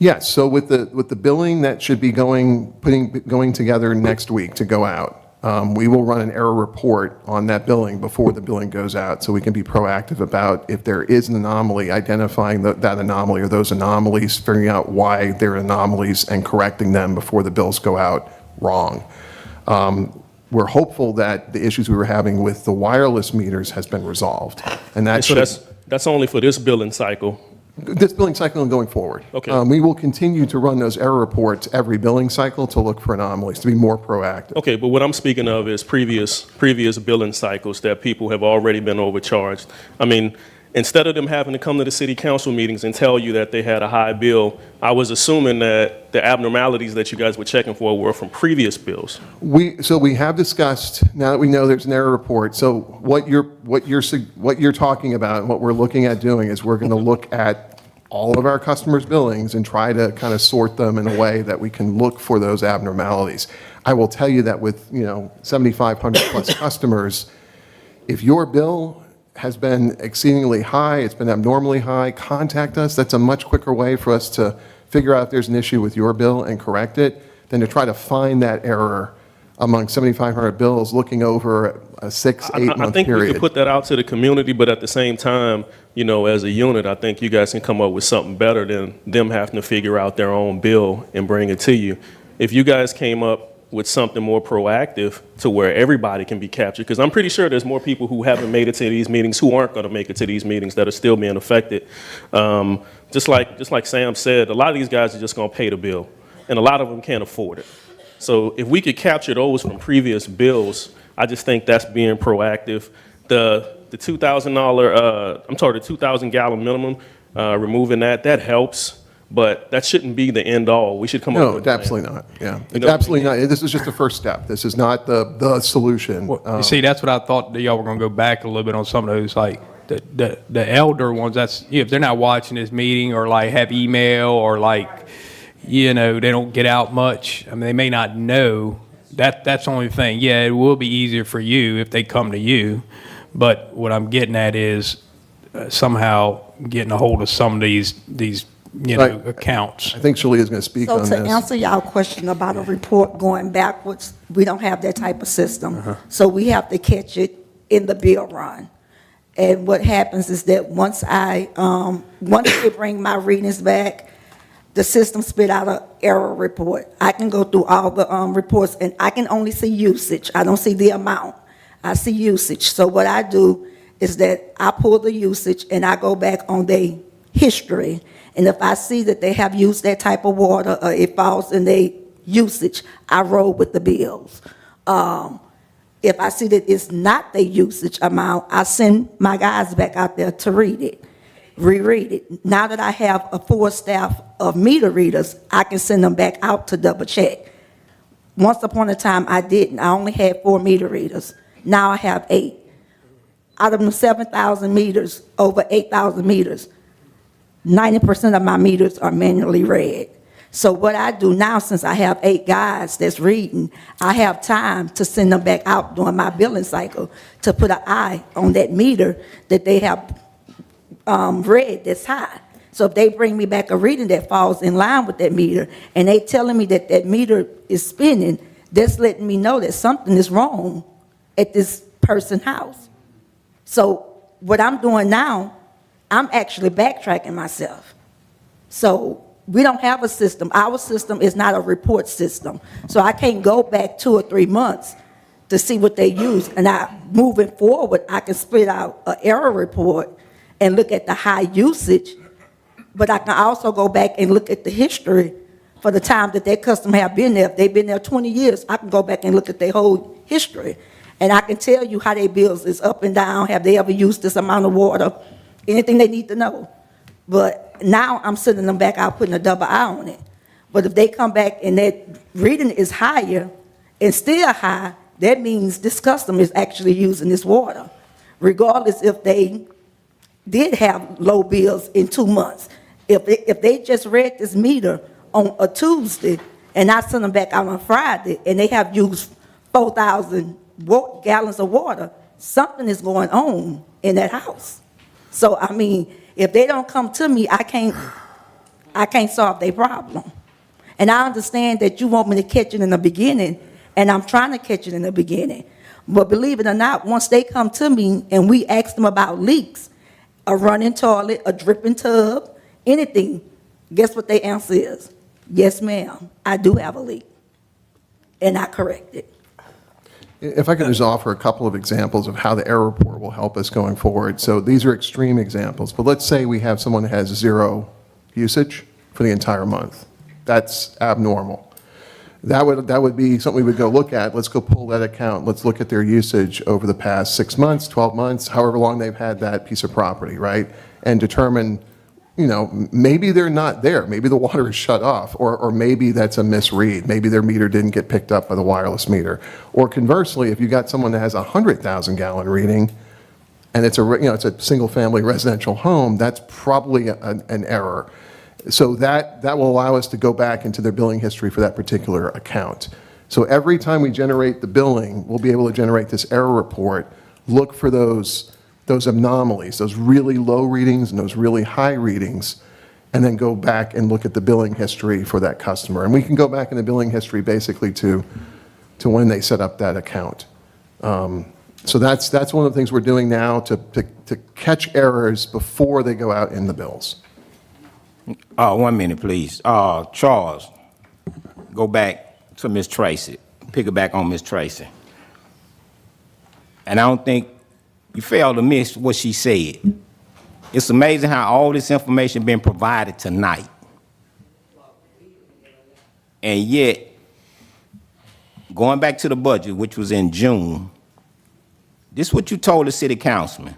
Yes. So with the billing that should be going together next week to go out, we will run an error report on that billing before the billing goes out, so we can be proactive about if there is an anomaly, identifying that anomaly or those anomalies, figuring out why they're anomalies and correcting them before the bills go out wrong. We're hopeful that the issues we were having with the wireless meters has been resolved, and that's only for this billing cycle. This billing cycle and going forward. Okay. We will continue to run those error reports every billing cycle to look for anomalies, to be more proactive. Okay, but what I'm speaking of is previous billing cycles that people have already been overcharged. I mean, instead of them having to come to the city council meetings and tell you that they had a high bill, I was assuming that the abnormalities that you guys were checking for were from previous bills. So we have discussed, now that we know there's an error report, so what you're talking about and what we're looking at doing is we're going to look at all of our customers' billings and try to kind of sort them in a way that we can look for those abnormalities. I will tell you that with 7,500 plus customers, if your bill has been exceedingly high, it's been abnormally high, contact us. That's a much quicker way for us to figure out if there's an issue with your bill and correct it than to try to find that error among 7,500 bills looking over a 6-8 month period. I think we could put that out to the community, but at the same time, as a unit, I think you guys can come up with something better than them having to figure out their own bill and bring it to you. If you guys came up with something more proactive to where everybody can be captured, because I'm pretty sure there's more people who haven't made it to these meetings who aren't going to make it to these meetings that are still being affected. Just like Sam said, a lot of these guys are just going to pay the bill, and a lot of them can't afford it. So if we could capture those from previous bills, I just think that's being proactive. The $2,000, the 2,000 gallon minimum, removing that helps. but that shouldn't be the end all. We should come up No, with a plan. absolutely not, yeah. You It's know what I absolutely mean? not. This is just the first step. This is not the solution. You see, that's what I thought that y'all were gonna go back a little bit on some of those, like, the elder ones, that's, if they're not watching this meeting or like have email or like, they don't get out much, I mean, they may not know, that's the only thing. Yeah, it will be easier for you if they come to you, but what I'm getting at is somehow getting a hold of some of these Right. accounts. I think Shalia is going to speak So on to this. answer y'all question about a report going backwards, we don't have that type of system. So we have to catch it in the bill run. And what happens is that once they bring my readings back, the system spit out an error report. I can go through all the reports and I can only see usage. I don't see the amount. I see usage. So what I do is that I pull the usage and I go back on their history. And if I see that they have used that type of water or it falls in their usage, I roll with the bills. If I see that it's not the usage amount, I send my guys back out there to read it, reread it. Now that I have a full staff of meter readers, I can send them back out to double check. Once upon a time, I didn't. I only had 4 meter readers. Now I have 8. Out of them 7,000 meters, over 8,000 meters, 90% of my meters are manually read. So what I do now, since I have 8 guys that's reading, I have time to send them back out during my billing cycle to put an eye on that meter that they have read that's high. So if they bring me back a reading that falls in line with that meter, and they telling me that that meter is spinning, that's letting me know that something is wrong at this person's house. So what I'm doing now, I'm actually backtracking myself. So we don't have a system. Our system is not a report system. So I can't go back 2 or 3 months to see what they use. And moving forward, I can spit out an error report and look at the high usage, but I can also go back and look at the history for the time that that customer have been there. If they've been there 20 years, I can go back and look at their whole history. And I can tell you how their bills is up and down. Have they ever used this amount of water? Anything they need to know. But now I'm sending them back out, putting a double eye on it. But if they come back and that reading is higher and still high, that means this customer is actually using this water, regardless if they did have low bills in 2 months. If they just read this meter on a Tuesday and I send them back out on Friday and they have used 4,000 gallons of water, something is going on in that house. So, I mean, if they don't come to me, I can't solve their problem. And I understand that you want me to catch it in the beginning, and I'm trying to catch it in the beginning. But believe it or not, once they come to me and we ask them about leaks, a running toilet, a dripping tub, anything, guess what their answer is? Yes, ma'am, I do have a leak. And I correct it. If I could just offer a couple of examples of how the error report will help us going forward. So these are extreme examples, but let's say we have someone that has 0 usage for the entire month. That's abnormal. That would be something we would go look at. Let's go pull that account. Let's look at their usage over the past 6 months, 12 months, however long they've had that piece of property, right? And determine, maybe they're not there. Maybe the water is shut off, or maybe that's a misread. Maybe their meter didn't get picked up by the wireless meter. Or conversely, if you got someone that has a 100,000 gallon reading, and it's a single family residential home, that's probably an error. So that will allow us to go back into their billing history for that particular account. So every time we generate the billing, we'll be able to generate this error report, look for those anomalies, those really low readings and those really high readings, and then go back and look at the billing history for that customer. And we can go back in the billing history basically to when they set up that account. So that's one of the things we're doing now to catch errors before they go out in the bills. 1 minute, please. Charles, go back to Ms. Tracy. Pick it back on Ms. Tracy. And I don't think you failed to miss what she said. It's amazing how all this information been provided tonight. And yet, going back to the budget, which was in June, this is what you told the city councilman.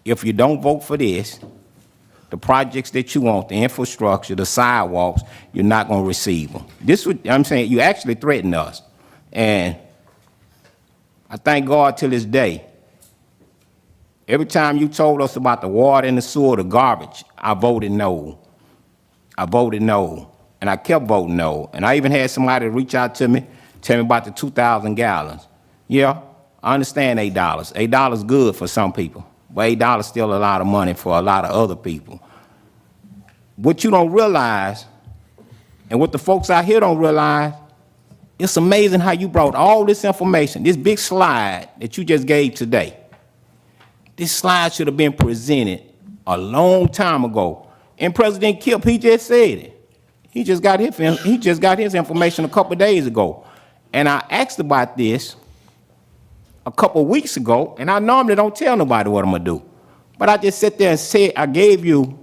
If you don't vote for this, the projects that you want, the infrastructure, the sidewalks, you're not going to receive them. This would, I'm saying, you actually threaten us. And I thank God till this day. Every time you told us about the water and the sewer, the garbage, I voted no. I voted no. And I kept voting no. And I even had somebody reach out to me, tell me about the 2,000 gallons. Yeah, I understand $8. $8 good for some people. But $8 is still a lot of money for a lot of other people. What you don't realize, and what the folks out here don't realize, it's amazing how you brought all this information, this big slide that you just gave today. This slide should have been presented a long time ago. And President Kip, he just said it. He just got his information a couple of days ago. And I asked about this a couple of weeks ago, and I normally don't tell nobody what I'm gonna do. But I just sit there and said, I gave you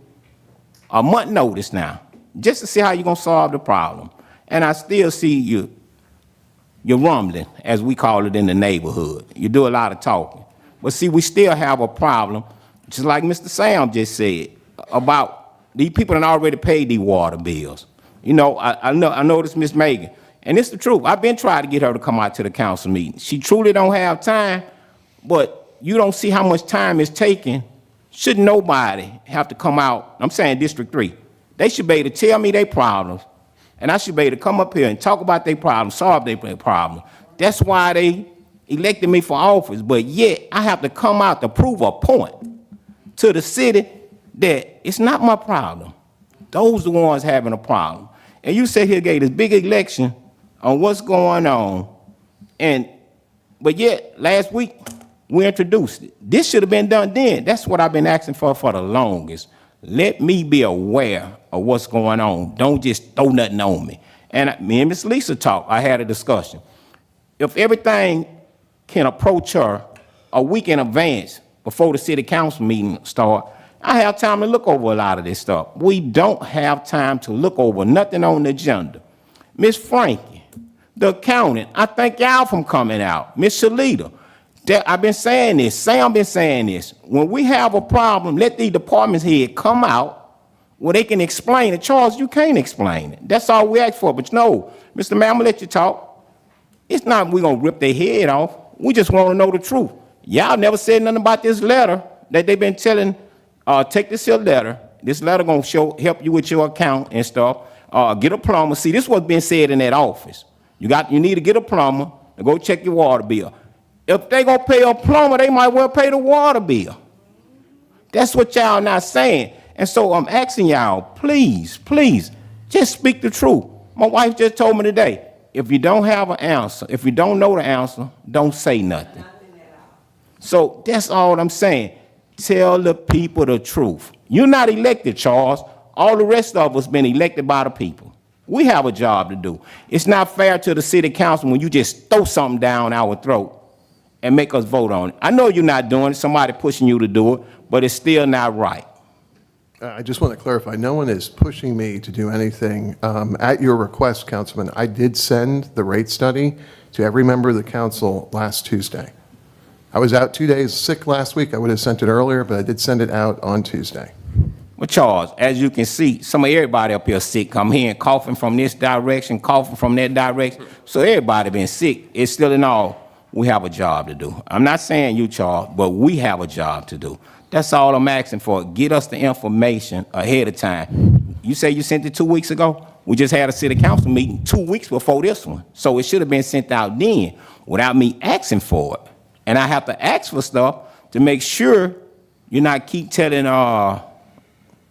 a month notice now, just to see how you're gonna solve the problem. And I still see you're rumbling, as we call it in the neighborhood. You do a lot of talking. But see, we still have a problem, just like Mr. Sam just said, about these people that already paid these water bills. You know, I noticed Miss Megan, and it's the truth. I've been trying to get her to come out to the council meeting. She truly don't have time, but you don't see how much time it's taking. Shouldn't nobody have to come out? I'm saying District 3. They should be able to tell me their problems, and I should be able to come up here and talk about their problems, solve their problems. That's why they elected me for office, but yet I have to come out to prove a point to the city that it's not my problem. Those are the ones having a problem. And you sit here gave this big election on what's going on, but yet last week we introduced it. This should have been done then. That's what I've been asking for the longest. Let me be aware of what's going on. Don't just throw nothing on me. And me and Miss Lisa talked. I had a discussion. If everything can approach her a week in advance before the city council meeting start, I have time to look over a lot of this stuff. We don't have time to look over nothing on the agenda. Miss Frankie, the accountant, I thank y'all for coming out. Miss Shalita, I've been saying this, Sam been saying this. When we have a problem, let the department's head come out where they can explain it. Charles, you can't explain it. That's all we ask for. But no, Mr. Man, I'm gonna let you talk. It's not we're gonna rip their head off. We just want to know the truth. Y'all never said nothing about this letter that they've been telling. Take this here letter. This letter gonna help you with your account and stuff. Get a plumber. See, this what's been said in that office. You need to get a plumber to go check your water bill. If they gonna pay a plumber, they might well pay the water bill. That's what y'all not saying. And so I'm asking y'all, please, just speak the truth. My wife just told me today, if you don't have an answer, if you don't know the answer, don't say nothing. So that's all I'm saying. Tell the people the truth. You're not elected, Charles. All the rest of us been elected by the people. We have a job to do. It's not fair to the city council when you just throw something down our throat and make us vote on it. I know you're not doing it. Somebody pushing you to do it, but it's still not right. I just want to clarify, no one is pushing me to do anything. At your request, Councilman, I did send the rate study to every member of the council last Tuesday. I was out 2 days sick last week. I would have sent it earlier, but I did send it out on Tuesday. Well, Charles, as you can see, everybody up here sick. I'm hearing coughing from this direction, coughing from that direction. So everybody been sick. It's still in all, we have a job to do. I'm not saying you, Charles, but we have a job to do. That's all I'm asking for. Get us the information ahead of time. You say you sent it 2 weeks ago? We just had a city council meeting 2 weeks before this one. So it should have been sent out then without me asking for it. And I have to ask for stuff to make sure you're not keep telling,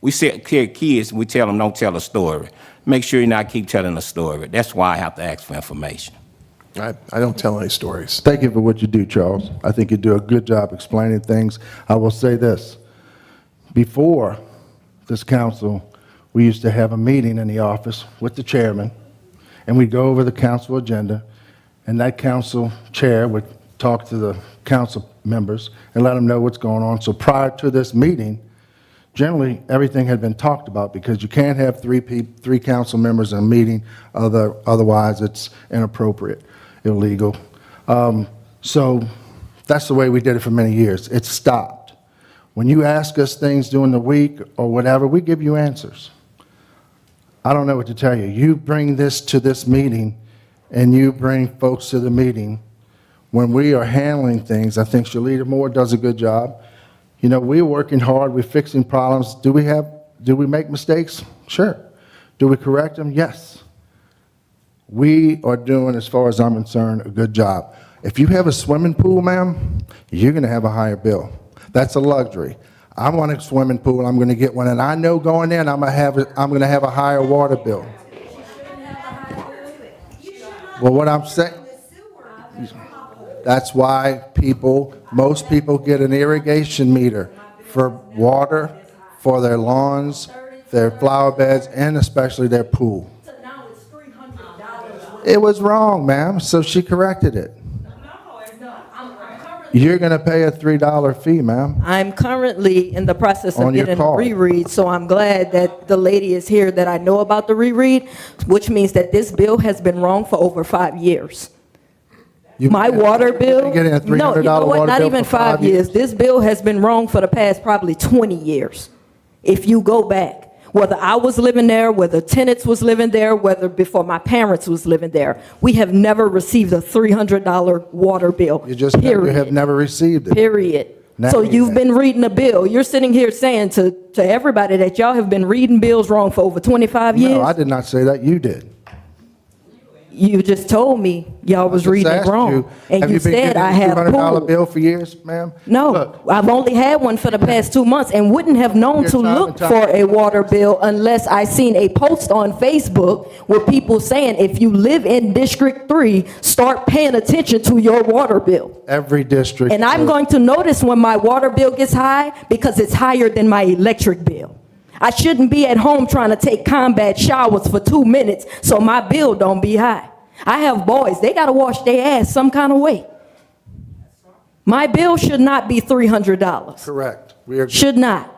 we say kids, we tell them don't tell a story. Make sure you're not keep telling a story. That's why I have to ask for information. I don't tell any stories. Thank you for what you do, Charles. I think you do a good job explaining things. I will say this. Before this council, we used to have a meeting in the office with the chairman, and we'd go over the council agenda, and that council chair would talk to the council members and let them know what's going on. So prior to this meeting, generally everything had been talked about because you can't have three council members in a meeting, otherwise it's inappropriate, illegal. So that's the way we did it for many years. It stopped. When you ask us things during the week or whatever, we give you answers. I don't know what to tell you. You bring this to this meeting, and you bring folks to the meeting. When we are handling things, I think Shalita Moore does a good job. You know, we're working hard, we're fixing problems. Do we make mistakes? Sure. Do we correct them? Yes. We are doing, as far as I'm concerned, a good job. If you have a swimming pool, ma'am, you're going to have a higher bill. That's a luxury. I want a swimming pool, I'm going to get one, and I know going in, I'm going to have a higher water bill. Well, what I'm saying, that's why most people get an irrigation meter for water, for their lawns, their flower beds, and especially their pool. It was wrong, ma'am, so she corrected it. You're going to pay a $3 fee, ma'am. I'm currently in the process of On your getting a card. reread, so I'm glad that the lady is here that I know about the reread, which means that this bill has been wrong for over 5 years. My water bill, getting a $300 no, you know what, water not bill even for 5 5 years. This bill has been wrong for the past probably 20 years, if you go back. Whether I was living there, whether tenants was living there, whether before my parents was living there, we have never received a $300 water bill. You just you have never received it. Period. Now So you you've have. been reading a bill. You're sitting here saying to everybody that y'all have been reading bills wrong for over 25 years? No, I did not say that. You did. You just told me y'all was Just reading it asked wrong. And have you been said getting I a had a $200 pool. bill for years, ma'am? No, Look, I've only had one for the past 2 months and wouldn't have known to Your time look and time. for a water bill unless I seen a post on Facebook with people saying, if you live in District 3, start paying attention to your water bill. every district. And I'm going to notice when my water bill gets high because it's higher than my electric bill. I shouldn't be at home trying to take combat showers for 2 minutes so my bill don't be high. I have boys, they got to wash their ass some kind of way. My bill should not be $300. Correct. We are. Should not.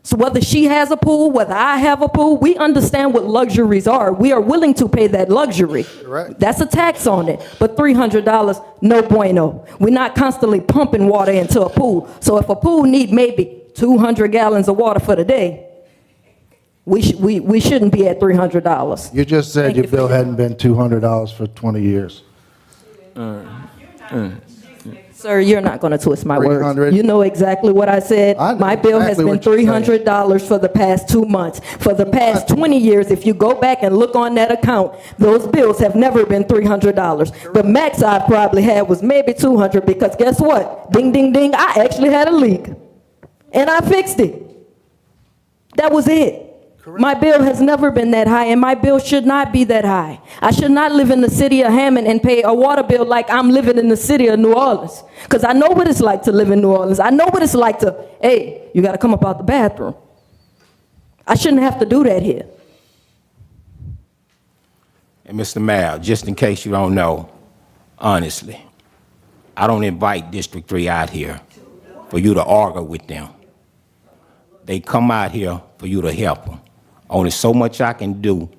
So whether she has a pool, whether I have a pool, we understand what luxuries are. We are willing to pay that luxury. Correct. That's a tax on it. But $300, no bueno. We're not constantly pumping water into a pool. So if a pool need maybe 200 gallons of water for the day, we shouldn't be at $300. You just said your bill hadn't been $200 for 20 years. Sir, you're not going to twist my words. 300. You know exactly what I said. I know My bill has exactly been what you're saying. $300 for the past 2 months. For the past 20 years, if you go back and look on that account, those bills have never been $300. The max I probably had was maybe $200 because guess what? Ding, ding, ding, I actually had a leak. And I fixed it. That was it. My bill has never been that high, and my bill should not be that high. I should not live in the city of Hammond and pay a water bill like I'm living in the city of New Orleans. Because I know what it's like to live in New Orleans. I know what it's like to, hey, you got to come up out the bathroom. I shouldn't have to do that here. And Mr. Mayor, just in case you don't know, honestly, I don't invite District 3 out here for you to argue with them. They come out here for you to help them. Only so much I can do,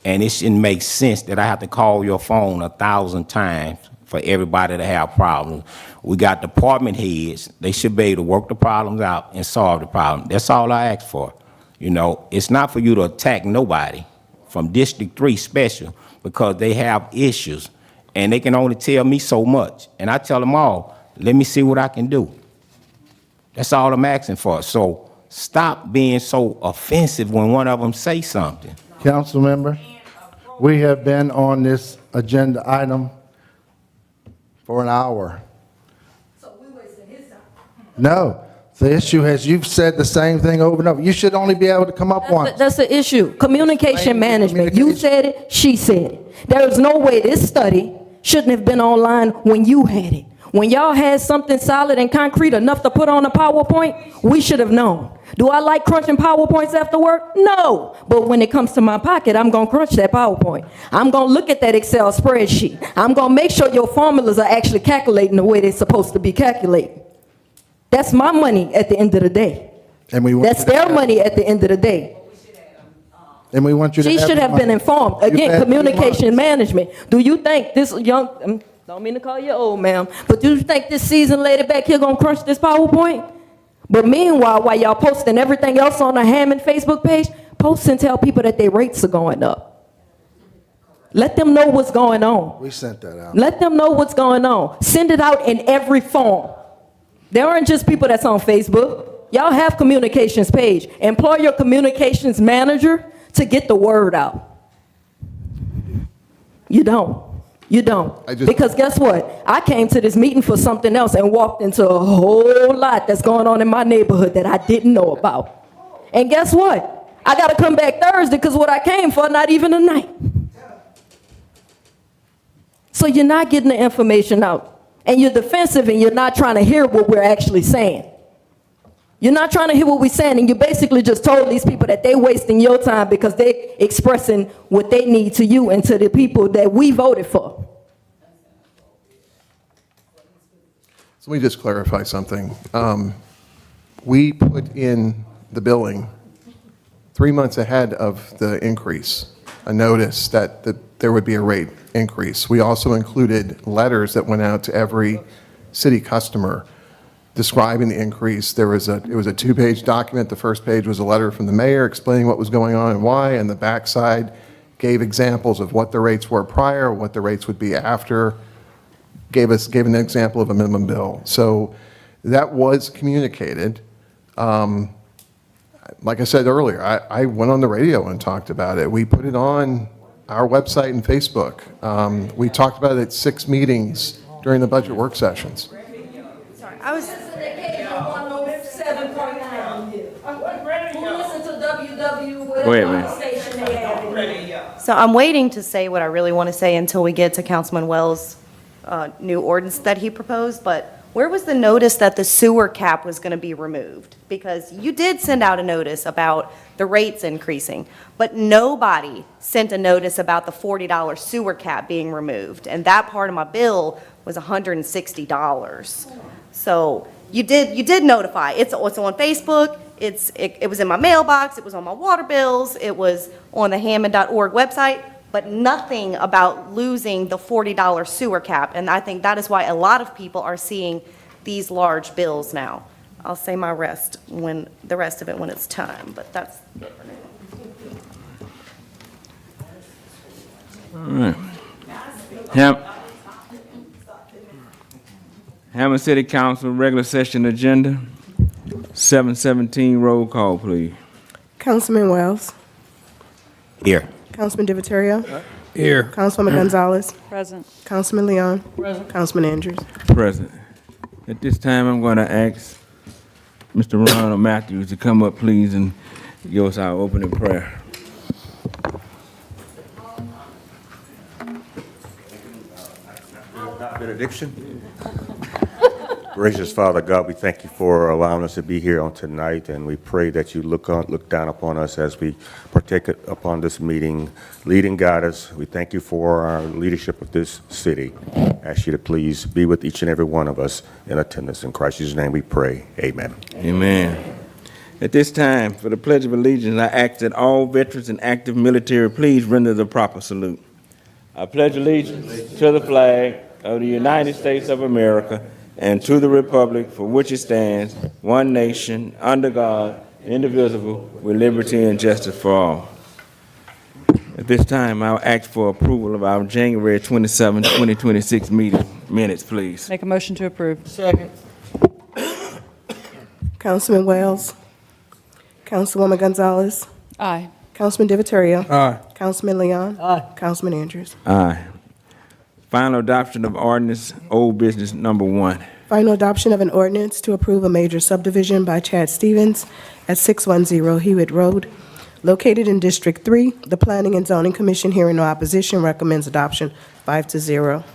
and it shouldn't make sense that I have to call your phone 1,000 times for everybody to have problems. We got department heads. They should be able to work the problems out and solve the problem. That's all I ask for. You know, it's not for you to attack nobody from District 3 special because they have issues, and they can only tell me so much. And I tell them all, let me see what I can do. That's all I'm asking for. So stop being so offensive when one of them say something. Council member, we have been on this agenda item for an hour. No, the issue has, you've said the same thing over and over. You should only be able to come up once. That's the issue. Communication Explain management. You said it, she said it. There is no way this study shouldn't have been online when you had it. When y'all had something solid and concrete enough to put on a PowerPoint, we should have known. Do I like crunching PowerPoints after work? No. But when it comes to my pocket, I'm going to crunch that PowerPoint. I'm going to look at that Excel spreadsheet. I'm going to make sure your formulas are actually calculating the way they're supposed to be calculating. That's my money at the end of the day. And we want That's you to their have- money at the end of the day. And we want you to She should have been money. informed. You've Again, had 3 communication months. management. Do you think this young, don't mean to call you old, ma'am, but do you think this seasoned lady back here gonna crunch this PowerPoint? But meanwhile, while y'all posting everything else on the Hammond Facebook page, post and tell people that their rates are going up. Let them know what's going on. We sent that out. Let them know what's going on. Send it out in every form. There aren't just people that's on Facebook. Y'all have communications page. Employ your communications manager to get the word out. You don't. You don't. Because guess what? I came to this meeting for something else and walked into a whole lot that's going on in my neighborhood that I didn't know about. And guess what? I got to come back Thursday because what I came for, not even tonight. So you're not getting the information out. And you're defensive and you're not trying to hear what we're actually saying. You're not trying to hear what we're saying, and you basically just told these people that they're wasting your time because they're expressing what they need to you and to the people that we voted for. So let me just clarify something. We put in the billing 3 months ahead of the increase, a notice that there would be a rate increase. We also included letters that went out to every city customer describing the increase. It was a 2-page document. The first page was a letter from the mayor explaining what was going on and why, and the backside gave examples of what the rates were prior, what the rates would be after, gave an example of a minimum bill. So that was communicated. Like I said earlier, I went on the radio and talked about it. We put it on our website and Facebook. We talked about it at 6 meetings during the budget work sessions. Sorry, I was... Go ahead, man. So I'm waiting to say what I really want to say until we get to Councilman Wells' new ordinance that he proposed, but where was the notice that the sewer cap was going to be removed? Because you did send out a notice about the rates increasing, but nobody sent a notice about the $40 sewer cap being removed, and that part of my bill was $160. So you did notify. It's on Facebook. It was in my mailbox. It was on my water bills. It was on the Hammond.org website, but nothing about losing the $40 sewer cap. And I think that is why a lot of people are seeing these large bills now. I'll say the rest of it when it's time, but that's it for now. All right. Hammond City Council regular session agenda, 7:17, roll call, please. Councilman Wells. Here. Councilman Divatario. Here. Councilwoman Gonzalez. Present. Councilman Leon. Present. Councilman Andrews. Present. At this time, I'm going to ask Mr. Ronald Matthews to come up, please, and give us our opening prayer. Benediction. Gracious Father God, we thank you for allowing us to be here on tonight, and we pray that you look down upon us as we partake upon this meeting. Lead and guide us. We thank you for our leadership of this city. Ask you to please be with each and every one of us in attendance. In Christ's name we pray. Amen. Amen. At this time, for the Pledge of Allegiance, I ask that all veterans and active military please render the proper salute. I pledge allegiance to the flag of the United States of America and to the republic for which it stands, one nation, under God, indivisible, with liberty and justice for all. At this time, I'll ask for approval of our January 27, 2026 meeting minutes, please. Make a motion to approve. Second. Councilman Wells. Councilwoman Gonzalez. Aye. Councilman Divatario. Aye. Councilman Leon. Aye. Councilman Andrews. Aye. Final adoption of ordinance, old business number 1. Final adoption of an ordinance to approve a major subdivision by Chad Stevens at 610 Hewitt Road, located in District 3. The Planning and Zoning Commission, hearing no opposition, recommends adoption 5-0.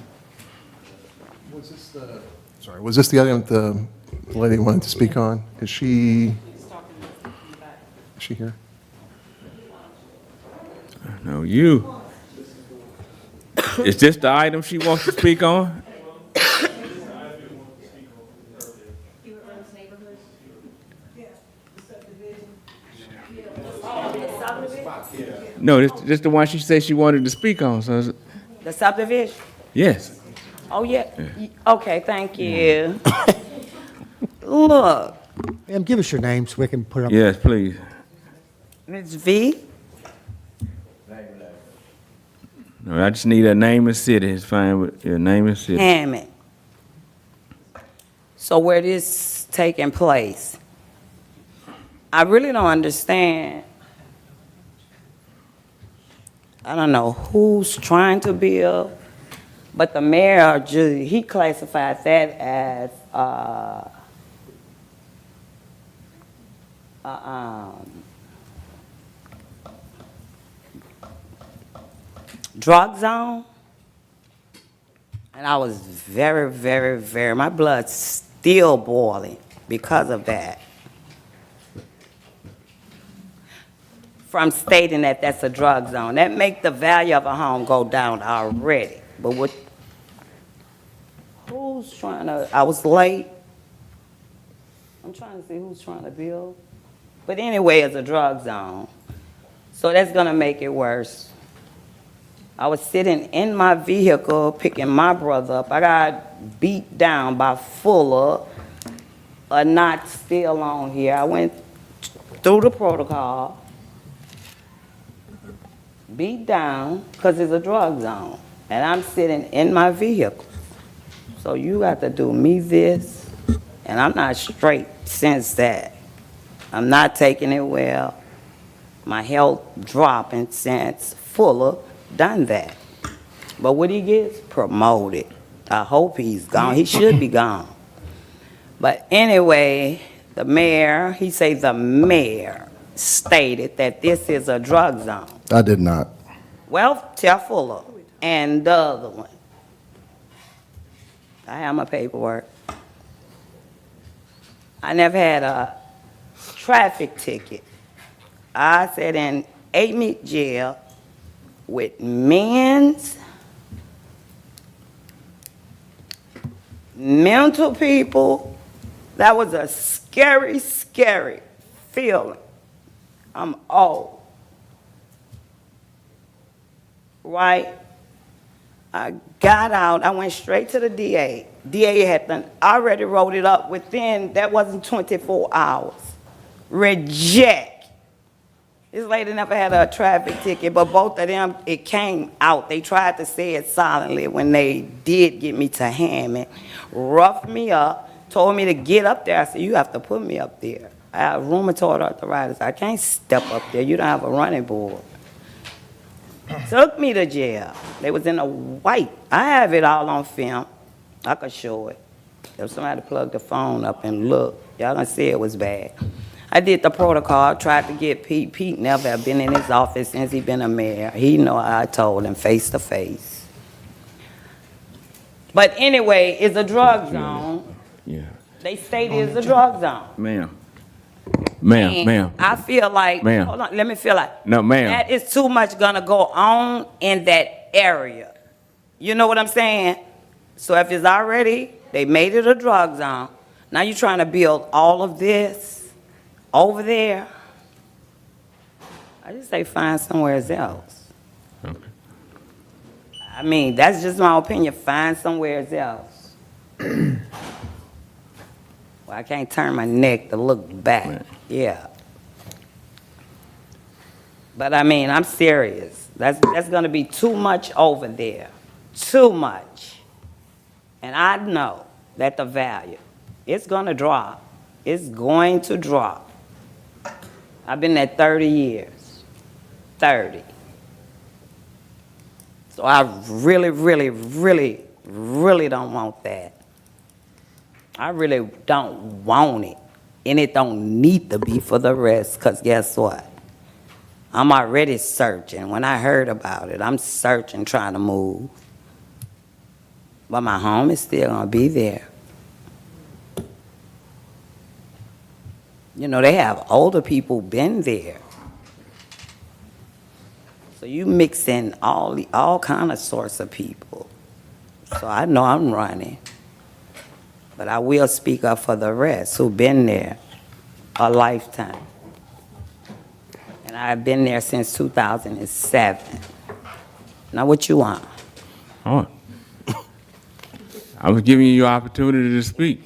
Was this the item the lady wanted to speak on? Is she here? No, you. Is this the item she wants to speak on? No, this the one she said she wanted to speak on. So, The subdivision? yes. Oh, yeah. Okay, thank you. Look, Ma'am, give us your name so we can put it up. Yes, please. Ms. V? No, I just need a name and city. It's fine with your name and city. Hammond. So where this taking place? I really don't understand. I don't know who's trying to build, but the mayor, he classified that as drug zone. And I was very, my blood's still boiling because of that. From stating that that's a drug zone. That make the value of a home go down already. But what, who's trying to, I was late. I'm trying to see who's trying to build. But anyway, it's a drug zone. So that's gonna make it worse. I was sitting in my vehicle picking my brother up. I got beat down by Fuller, a knot still on here. I went through the protocol. Beat down because it's a drug zone, and I'm sitting in my vehicle. So you got to do me this, and I'm not straight since that. I'm not taking it well. My health dropping since Fuller done that. But what he gets? Promoted. I hope he's gone. He should be gone. But anyway, the mayor, he say the mayor stated that this is a drug zone. I did not. Well, tell Fuller and the other one. I have my paperwork. I never had a traffic ticket. I sat in 8-meat jail with men's, mental people. That was a scary feeling. I'm old. Right? I got out. I went straight to the DA. DA had done, already wrote it up within, that wasn't 24 hours. Reject. This lady never had a traffic ticket, but both of them, it came out. They tried to say it silently when they did get me to Hammond. Roughed me up, told me to get up there. I said, you have to put me up there. I have rheumatoid arthritis. I can't step up there. You don't have a running board. Took me to jail. They was in a white. I have it all on film. I could show it. If somebody plugged the phone up and look, y'all gonna see it was bad. I did the protocol, tried to get Pete. Pete never have been in his office since he been a mayor. He know I told him face to face. But anyway, it's a drug zone. Yeah. They stated it's a drug zone. Ma'am. And Ma'am. I feel like, Ma'am. hold on, let me feel like. No, ma'am. That is too much gonna go on in that area. You know what I'm saying? So if it's already, they made it a drug zone, now you're trying to build all of this over there. I just say find somewhere else. Okay. I mean, that's just my opinion, find somewhere else. Well, I can't turn my neck to look back. Right. Yeah. But I mean, I'm serious. That's gonna be too much over there. Too much. And I know that the value, it's gonna drop. It's going to drop. I've been there 30 years. 30. So I really don't want that. I really don't want it. And it don't need to be for the rest, because guess what? I'm already searching. When I heard about it, I'm searching, trying to move. But my home is still gonna be there. You know, they have older people been there. So you mix in all kind of sorts of people. So I know I'm running. But I will speak up for the rest who've been there a lifetime. And I've been there since 2007. Now what you want? All right. I was giving you your opportunity to speak.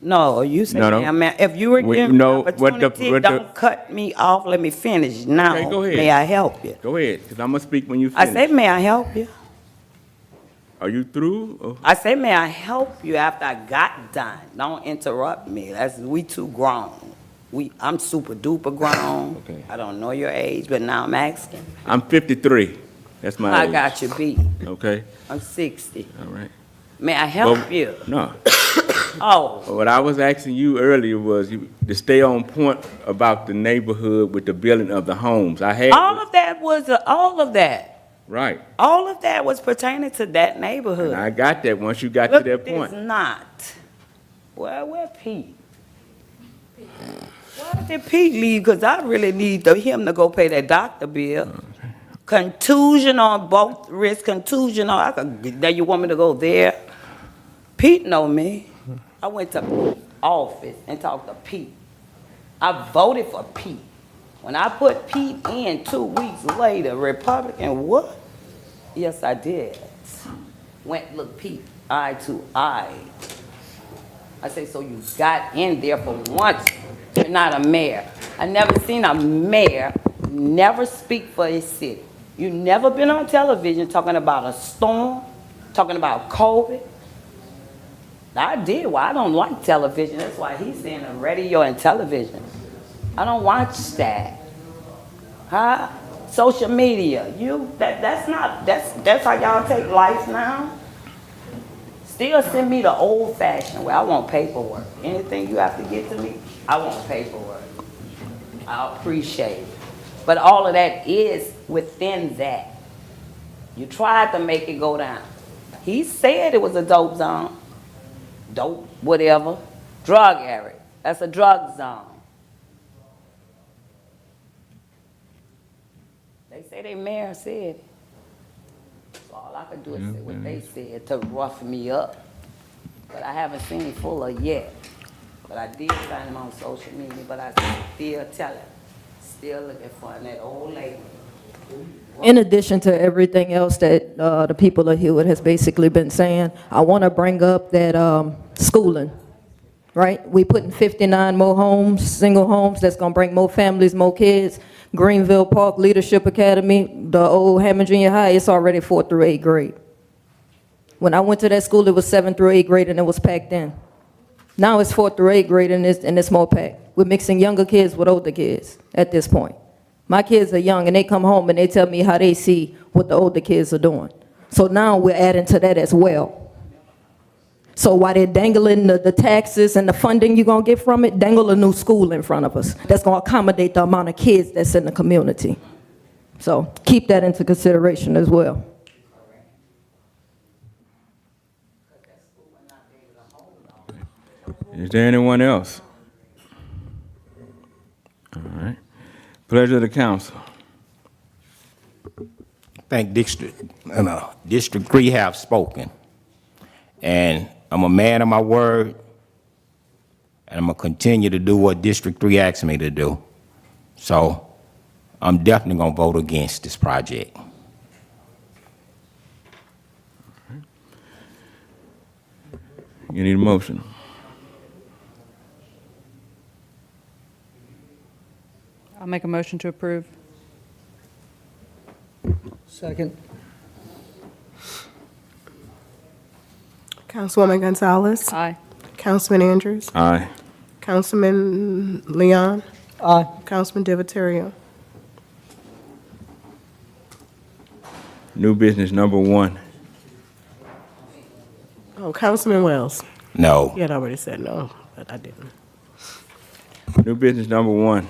No, you say, No, no. ma'am, if you were We- given me no, opportunity, what the- don't cut me off, let me finish now. Okay, go ahead. May I help you? Go ahead, because I'm going to speak when you I finish. say, may I help you? Are you through? Or- I say, may I help you after I got done? Don't interrupt me. We too grown. I'm super duper grown. Okay. I don't know your age, but now I'm asking. I'm 53. That's my I age. got you beat. Okay, I'm 60. all right. May I help Well, you? No. Oh, What I was asking you earlier was to stay on point about the neighborhood with the building of the homes. I had. all of that Right. all of that was pertaining to that neighborhood. And I got that once you got Look, to that point. it's not. Where Pete? Why did Pete leave? Because I really need him to go pay that doctor bill. Contusion on both wrists, contusion on, now you want me to go there? Pete know me. I went to Pete's office and talked to Pete. I voted for Pete. When I put Pete in 2 weeks later, Republican, what? Yes, I did. Went, look, Pete, eye to eye. I say, so you got in there for once. You're not a mayor. I never seen a mayor never speak for his city. You never been on television talking about a storm, talking about COVID. I did. Well, I don't like television. That's why he's saying the radio and television. I don't watch that. Huh? Social media. That's how y'all take life now. Still send me the old fashioned way. I want paperwork. Anything you have to get to me, I want paperwork. I appreciate it. But all of that is within that. You tried to make it go down. He said it was a dope zone. Dope, whatever. Drug area. That's a drug zone. They say their mayor said it. So all I could do is say what they said to rough me up. But I haven't seen Fuller yet. But I did find him on social media, but I still tell him. Still looking for him, that old lady. In addition to everything else that the people of Hewitt has basically been saying, I want to bring up that schooling, right? We putting 59 more homes, single homes, that's going to bring more families, more kids. Greenville Park Leadership Academy, the old Hammond Junior High, it's already 4th through 8th grade. When I went to that school, it was 7th through 8th grade and it was packed in. Now it's 4th through 8th grade and it's more packed. We're mixing younger kids with older kids at this point. My kids are young and they come home and they tell me how they see what the older kids are doing. So now we're adding to that as well. So while they're dangling the taxes and the funding you're going to get from it, dangle a new school in front of us that's going to accommodate the amount of kids that's in the community. So keep that into consideration as well. Is there anyone else? All right. Pleasure of the council. I think District 3 have spoken. And I'm a man of my word, and I'm going to continue to do what District 3 asked me to do. So I'm definitely going to vote against this project. You need a motion. I'll make a motion to approve. Second. Councilwoman Gonzalez. Aye. Councilman Andrews. Aye. Councilman Leon. Aye. Councilman Divatario. New business number 1. Oh, Councilman Wells. No. You had already said no, but I didn't. New business number 1.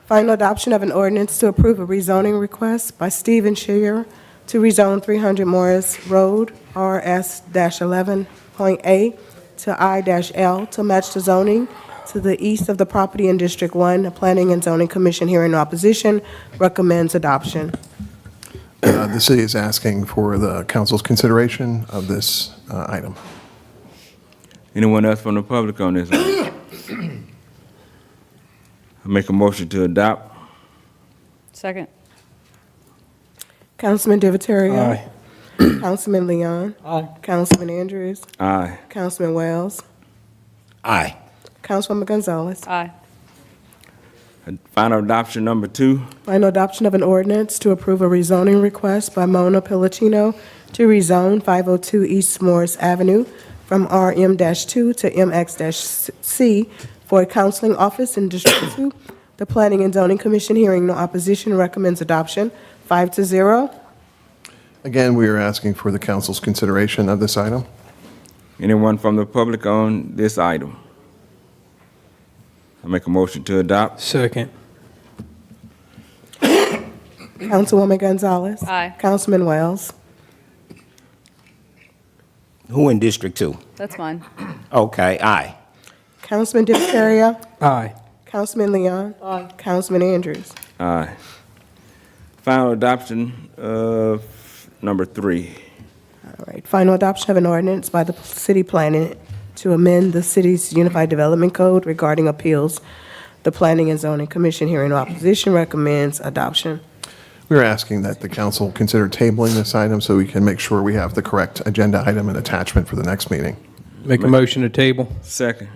Final adoption of an ordinance to approve a rezoning request by Stephen Shear to rezone 300 Morris Road, RS-11.A to I-L to match the zoning to the east of the property in District 1. The Planning and Zoning Commission, hearing no opposition, recommends adoption. The city is asking for the council's consideration of this item. Anyone else from the public on this item? I make a motion to adopt. Second. Councilman Divatario. Aye. Councilman Leon. Aye. Councilman Andrews. Aye. Councilman Wells. Aye. Councilwoman Gonzalez. Aye. Final adoption number 2. Final adoption of an ordinance to approve a rezoning request by Mona Pellicino to rezone 502 East Morris Avenue from RM-2 to MX-C for a counseling office in District 2. The Planning and Zoning Commission, hearing no opposition, recommends adoption 5-0. Again, we are asking for the council's consideration of this item. Anyone from the public on this item? I make a motion to adopt. Second. Councilwoman Gonzalez. Aye. Councilman Wells. Who in District 2? That's mine. Okay, aye. Councilman Diphtheria. Aye. Councilman Leon. Aye. Councilman Andrews. Aye. Final adoption of number 3. All right. Final adoption of an ordinance by the city planning to amend the city's Unified Development Code regarding appeals. The Planning and Zoning Commission, hearing no opposition, recommends adoption. We're asking that the council consider tabling this item so we can make sure we have the correct agenda item and attachment for the next meeting. Make a motion to table. Second.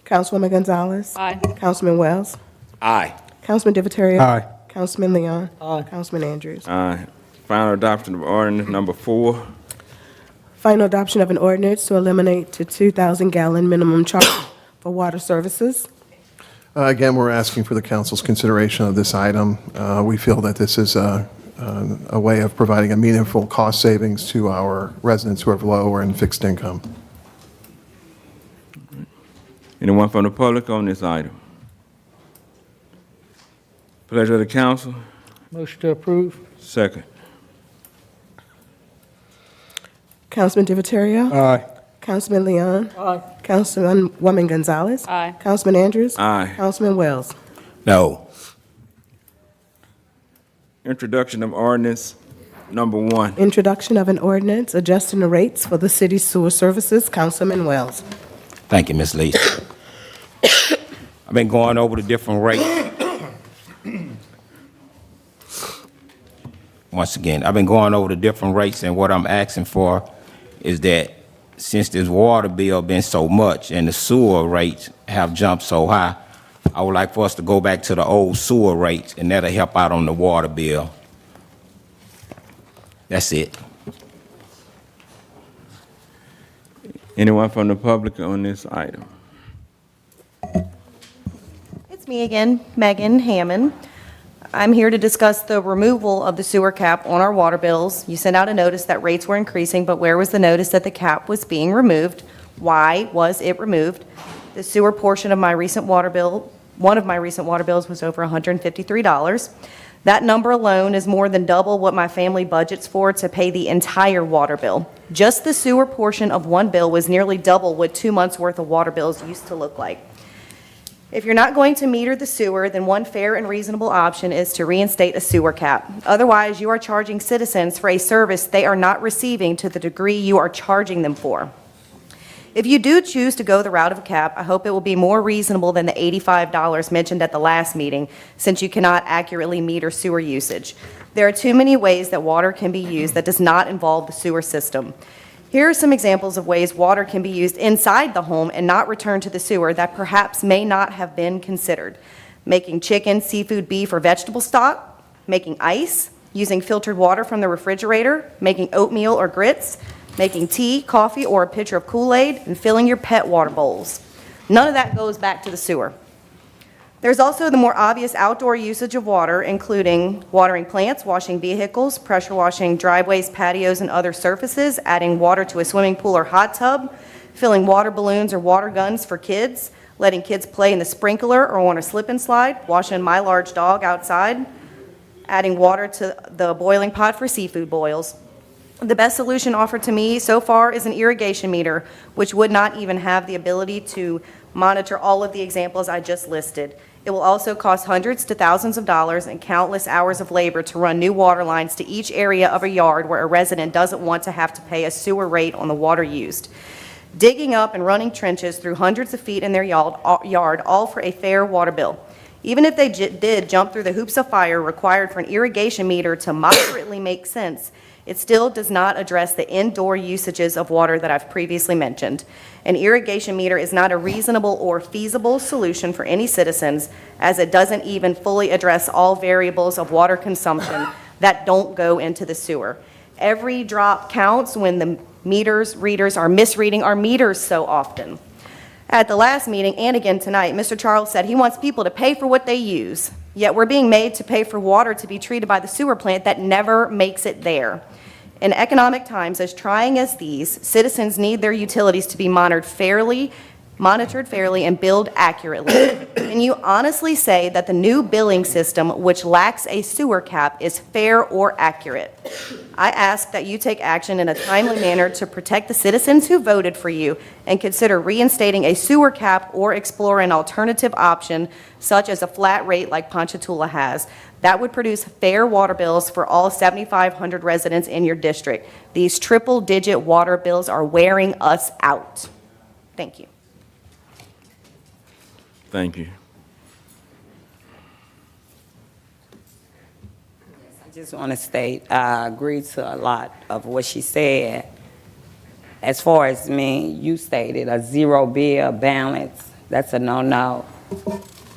Councilwoman Gonzalez. Aye. Councilman Wells. Aye. Councilman Diphtheria. Aye. Councilman Leon. Councilman Andrews. Aye. Final adoption of ordinance number 4. Final adoption of an ordinance to eliminate the 2,000-gallon minimum charge for water services. Again, we're asking for the council's consideration of this item. We feel that this is a way of providing a meaningful cost savings to our residents who have low or in fixed income. Anyone from the public on this item? Pleasure of the council. Motion to approve. Second. Councilman Diphtheria. Aye. Councilman Leon. Aye. Councilwoman Gonzalez. Aye. Councilman Andrews. Aye. Councilman Wells. No. Introduction of ordinance number 1. Introduction of an ordinance adjusting the rates for the city's sewer services. Councilman Wells. Thank you, Ms. Lee. I've been going over the different rates. Once again, I've been going over the different rates, and what I'm asking for is that since this water bill been so much and the sewer rates have jumped so high, I would like for us to go back to the old sewer rates, and that'll help out on the water bill. That's it. Anyone from the public on this item? It's me again, Megan Hammond. I'm here to discuss the removal of the sewer cap on our water bills. You sent out a notice that rates were increasing, but where was the notice that the cap was being removed? Why was it removed? The sewer portion of my recent water bill, one of my recent water bills, was over $153. That number alone is more than double what my family budgets for to pay the entire water bill. Just the sewer portion of one bill was nearly double what 2 months' worth of water bills used to look like. If you're not going to meter the sewer, then one fair and reasonable option is to reinstate a sewer cap. Otherwise, you are charging citizens for a service they are not receiving to the degree you are charging them for. If you do choose to go the route of a cap, I hope it will be more reasonable than the $85 mentioned at the last meeting, since you cannot accurately meter sewer usage. There are too many ways that water can be used that does not involve the sewer system. Here are some examples of ways water can be used inside the home and not returned to the sewer that perhaps may not have been considered. Making chicken, seafood, beef, or vegetable stock, making ice, using filtered water from the refrigerator, making oatmeal or grits, making tea, coffee, or a pitcher of Kool-Aid, and filling your pet water bowls. None of that goes back to the sewer. There's also the more obvious outdoor usage of water, including watering plants, washing vehicles, pressure washing driveways, patios, and other surfaces, adding water to a swimming pool or hot tub, filling water balloons or water guns for kids, letting kids play in the sprinkler or on a slip and slide, washing my large dog outside, adding water to the boiling pot for seafood boils. The best solution offered to me so far is an irrigation meter, which would not even have the ability to monitor all of the examples I just listed. It will also cost hundreds to thousands of dollars and countless hours of labor to run new water lines to each area of a yard where a resident doesn't want to have to pay a sewer rate on the water used. Digging up and running trenches through hundreds of feet in their yard, all for a fair water bill. Even if they did jump through the hoops of fire required for an irrigation meter to moderately make sense, It still does not address the indoor usages of water that I've previously mentioned. An irrigation meter is not a reasonable or feasible solution for any citizens, as it doesn't even fully address all variables of water consumption that don't go into the sewer. Every drop counts when the readers are misreading our meters so often. At the last meeting and again tonight, Mr. Charles said he wants people to pay for what they use, yet we're being made to pay for water to be treated by the sewer plant that never makes it there. In economic times as trying as these, citizens need their utilities to be monitored fairly, and billed accurately. Can you honestly say that the new billing system, which lacks a sewer cap, is fair or accurate? I ask that you take action in a timely manner to protect the citizens who voted for you and consider reinstating a sewer cap or explore an alternative option such as a flat rate like Ponchatoula has. That would produce fair water bills for all 7,500 residents in your district. These triple-digit water bills are wearing us out. Thank you. Thank you. I just want to state, I agree to a lot of what she said. As far as me, you stated a zero bill balance, that's a no-no.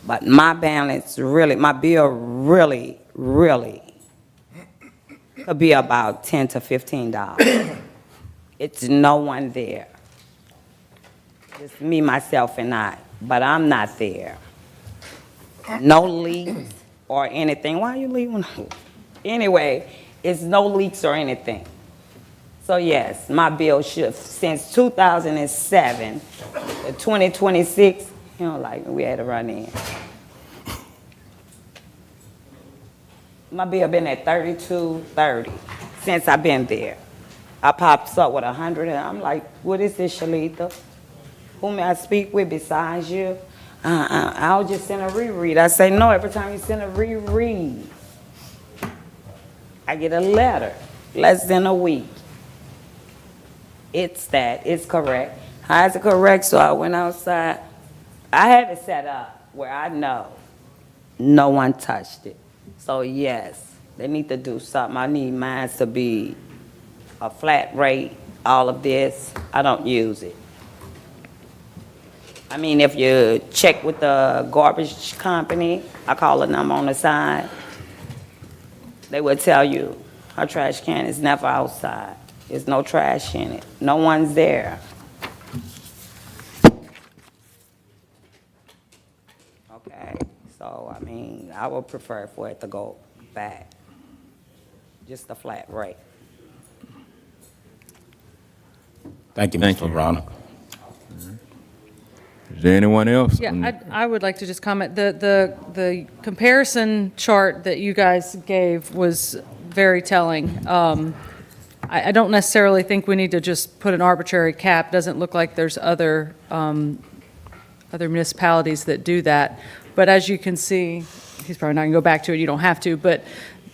But my balance really, my bill really could be about $10 to $15. It's no one there. Just me, myself, and I. But I'm not there. No leaks or anything. Why are you leaving? Anyway, it's no leaks or anything. So yes, my bill should, since 2007 to 2026, you know, like we had to run in. My bill been at $32.30 since I've been there. I pops up with 100 and I'm like, what is this, Shalita? Who may I speak with besides you? I'll just send a reread. I say, no, every time you send a reread, I get a letter, less than a week. It's that, it's correct. How is it correct? So I went outside. I have it set up where I know no one touched it. So yes, they need to do something. I need mine to be a flat rate, all of this. I don't use it. I mean, if you check with the garbage company, I call the number on the side, they will tell you our trash can is never outside. There's no trash in it. No one's there. Okay, so I mean, I would prefer for it to go back. Just a flat rate. Thank you, Mr. Veronica. Is there anyone else? Yeah, I would like to just comment. The comparison chart that you guys gave was very telling. I don't necessarily think we need to just put an arbitrary cap. Doesn't look like there's other municipalities that do that. But as you can see, he's probably not going to go back to it. You don't have to. But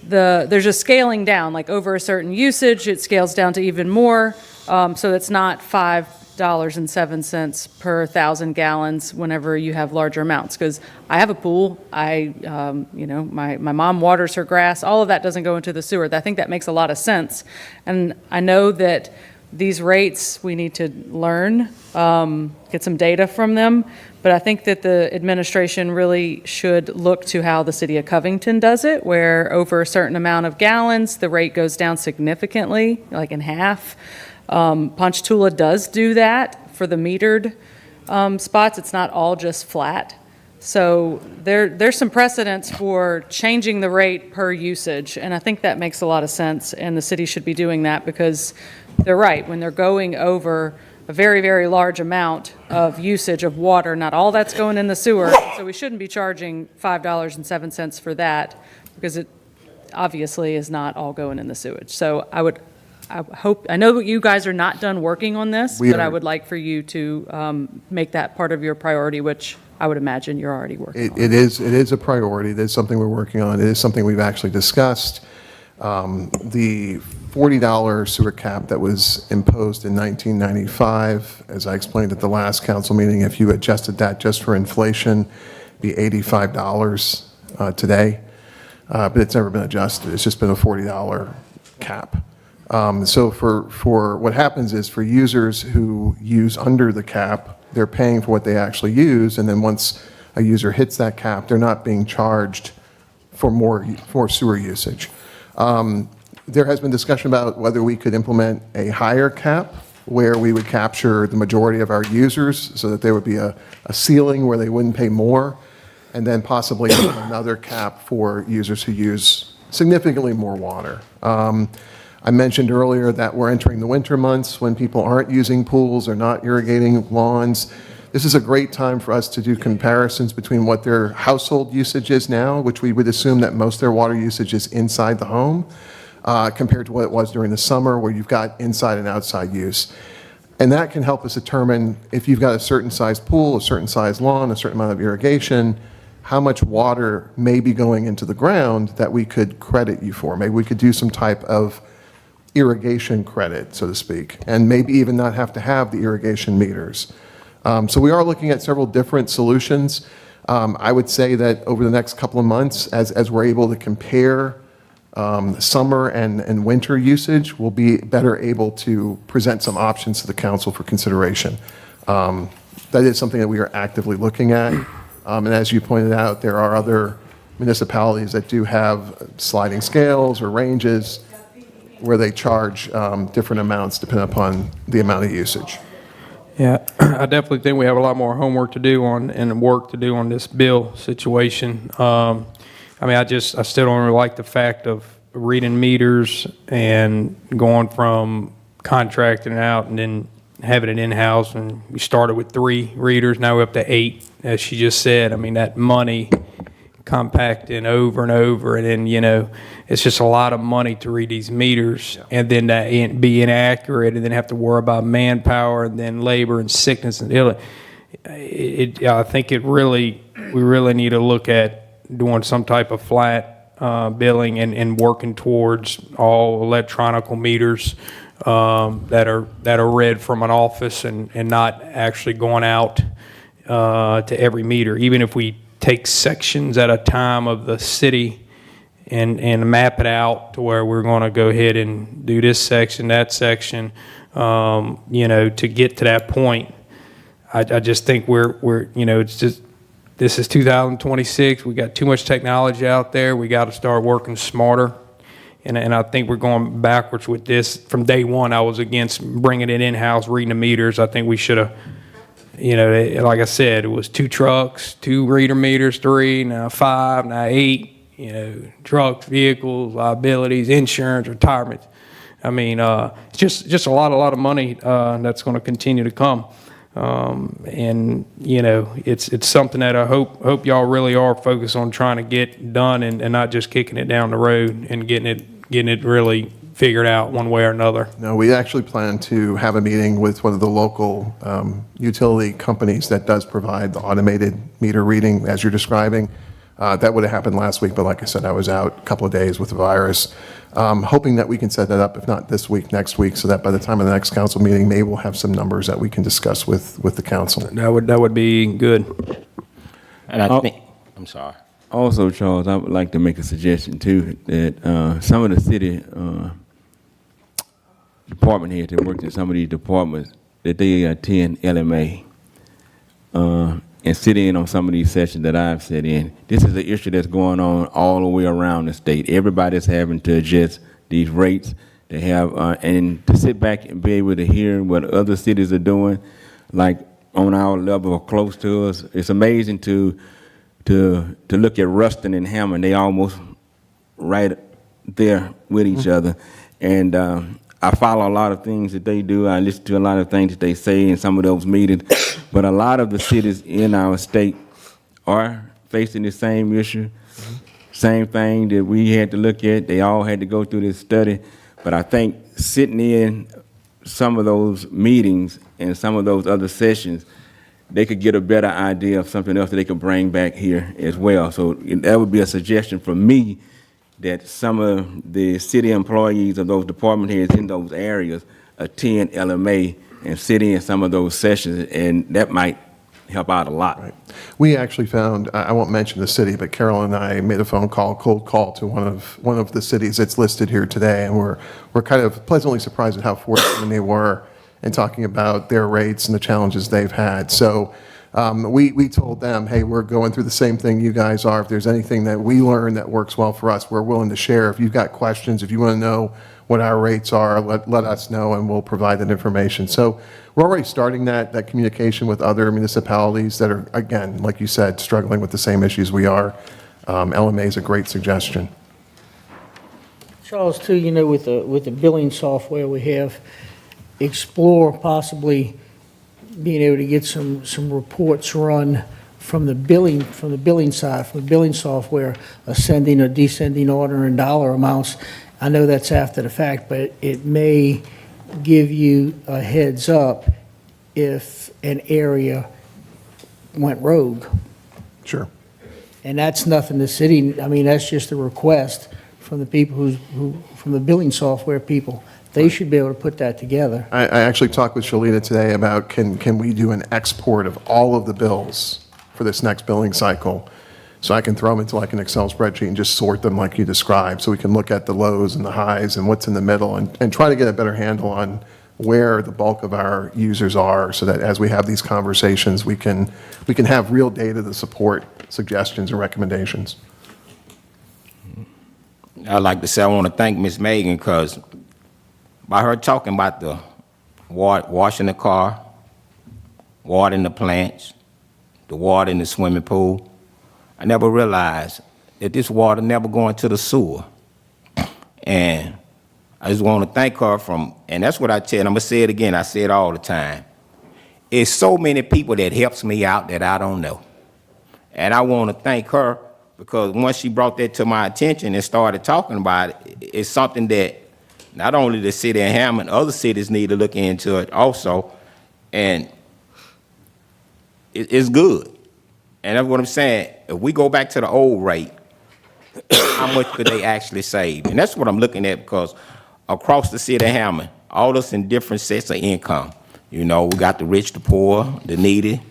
there's a scaling down. Like over a certain usage, it scales down to even more. So it's not $5.07 per 1,000 gallons whenever you have larger amounts. Because I have a pool, my mom waters her grass. All of that doesn't go into the sewer. I think that makes a lot of sense. And I know that these rates we need to learn, get some data from them. But I think that the administration really should look to how the city of Covington does it, where over a certain amount of gallons, the rate goes down significantly, like in half. Ponchatoula does do that for the metered spots. It's not all just flat. So there's some precedents for changing the rate per usage, and I think that makes a lot of sense, and the city should be doing that because they're right. When they're going over a very, very large amount of usage of water, not all that's going in the sewer, so we shouldn't be charging $5.07 for that because it obviously is not all going in the sewage. So I know that you guys are not done working on this, but I would like for you to make that part of your priority, which I would imagine you're already working on. It is a priority. It is something we're working on. It is something we've actually discussed. The $40 sewer cap that was imposed in 1995, as I explained at the last council meeting, if you adjusted that just for inflation, be $85 today. But it's never been adjusted. It's just been a $40 cap. So for what happens is for users who use under the cap, they're paying for what they actually use, and then once a user hits that cap, they're not being charged for more sewer usage. There has been discussion about whether we could implement a higher cap where we would capture the majority of our users so that there would be a ceiling where they wouldn't pay more, and then possibly another cap for users who use significantly more water. I mentioned earlier that we're entering the winter months when people aren't using pools or not irrigating lawns. This is a great time for us to do comparisons between what their household usage is now, which we would assume that most of their water usage is inside the home, compared to what it was during the summer where you've got inside and outside use. And that can help us determine if you've got a certain size pool, a certain size lawn, a certain amount of irrigation, how much water may be going into the ground that we could credit you for. Maybe we could do some type of irrigation credit, so to speak, and maybe even not have to have the irrigation meters. So we are looking at several different solutions. I would say that over the next couple of months, as we're able to compare summer and winter usage, we'll be better able to present some options to the council for consideration. That is something that we are actively looking at. And as you pointed out, there are other municipalities that do have sliding scales or ranges where they charge different amounts depending upon the amount of usage. Yeah, I definitely think we have a lot more homework to do on and work to do on this bill situation. I mean, I still don't really like the fact of reading meters and going from contracting it out and then having it in-house. And we started with 3 readers, now we're up to 8, as she just said. I mean, that money compacting over and over, and then, you know, it's just a lot of money to read these meters, and then that be inaccurate, and then have to worry about manpower, and then labor and sickness and ill. I think we really need to look at doing some type of flat billing and working towards all electronical meters that are read from an office and not actually going out to every meter, even if we take sections at a time of the city and map it out to where we're going to go ahead and do this section, that section, you know, to get to that point. I just think we're you know, it's just, this is 2026. We got too much technology out there. We got to start working smarter. And I think we're going backwards with this. From day one, I was against bringing it in-house, reading the meters. I think we should have, you know, like I said, it was 2 trucks, 2 reader meters, 3, now 5, now 8, you know, trucks, vehicles, liabilities, insurance, retirement. I mean, it's just a lot of money that's going to continue to come. And, you know, it's something that I hope y'all really are focused on trying to get done and not just kicking it down the road and getting it really figured out one way or another. No, we actually plan to have a meeting with one of the local utility companies that does provide the automated meter reading, as you're describing. That would have happened last week, but like I said, I was out a couple of days with the virus. Hoping that we can set that up, if not this week, next week, so that by the time of the next council meeting, maybe we'll have some numbers that we can discuss with the council. That would be good. And I think, I'm sorry. Also, Charles, I would like to make a suggestion too, that some of the city department heads that work in some of these departments, that they attend LMA and sit in on some of these sessions that I've sat in. This is an issue that's going on all the way around the state. Everybody's having to adjust these rates. They have, and to sit back and be able to hear what other cities are doing, like on our level or close to us. It's amazing to look at Ruston and Hammond. They almost right there with each other. And I follow a lot of things that they do. I listen to a lot of things that they say in some of those meetings. But a lot of the cities in our state are facing the same issue, same thing that we had to look at. They all had to go through this study. But I think sitting in some of those meetings and some of those other sessions, they could get a better idea of something else that they could bring back here as well. So that would be a suggestion from me, that some of the city employees of those department heads in those areas attend LMA and sit in some of those sessions, and that might help out a lot. Right. We actually found, I won't mention the city, but Carol and I made a cold call to one of the cities that's listed here today, and we're kind of pleasantly surprised at how forthcoming they were in talking about their rates and the challenges they've had. So we told them, hey, we're going through the same thing you guys are. If there's anything that we learn that works well for us, we're willing to share. If you've got questions, if you want to know what our rates are, let us know, and we'll provide that information. So we're already starting that communication with other municipalities that are, again, like you said, struggling with the same issues we are. LMA is a great suggestion. Charles, too, you know, with the billing software we have, explore possibly being able to get some reports run from the billing side, from the billing software, ascending or descending order and dollar amounts. I know that's after the fact, but it may give you a heads up if an area went rogue. Sure. And that's nothing the city, I mean, that's just a request from the people from the billing software people. They should be able to put that together. I actually talked with Shalita today about can we do an export of all of the bills for this next billing cycle, so I can throw them into like an Excel spreadsheet and just sort them like you described, so we can look at the lows and the highs and what's in the middle, and try to get a better handle on where the bulk of our users are, so that as we have these conversations, we can have real data to support suggestions and recommendations. I'd like to say I want to thank Ms. Megan, because by her talking about the washing the car, watering the plants, the water in the swimming pool, I never realized that this water never going to the sewer. And I just want to thank her and that's what I tell, and I'm going to say it again, I say it all the time. It's so many people that helps me out that I don't know. And I want to thank her, because once she brought that to my attention and started talking about it, it's something that not only the city of Hammond, other cities need to look into it also, and it's good. And that's what I'm saying. If we go back to the old rate, how much could they actually save? And that's what I'm looking at, because across the city of Hammond, all us in different sets of income. You know, we got the rich, the poor, the needy,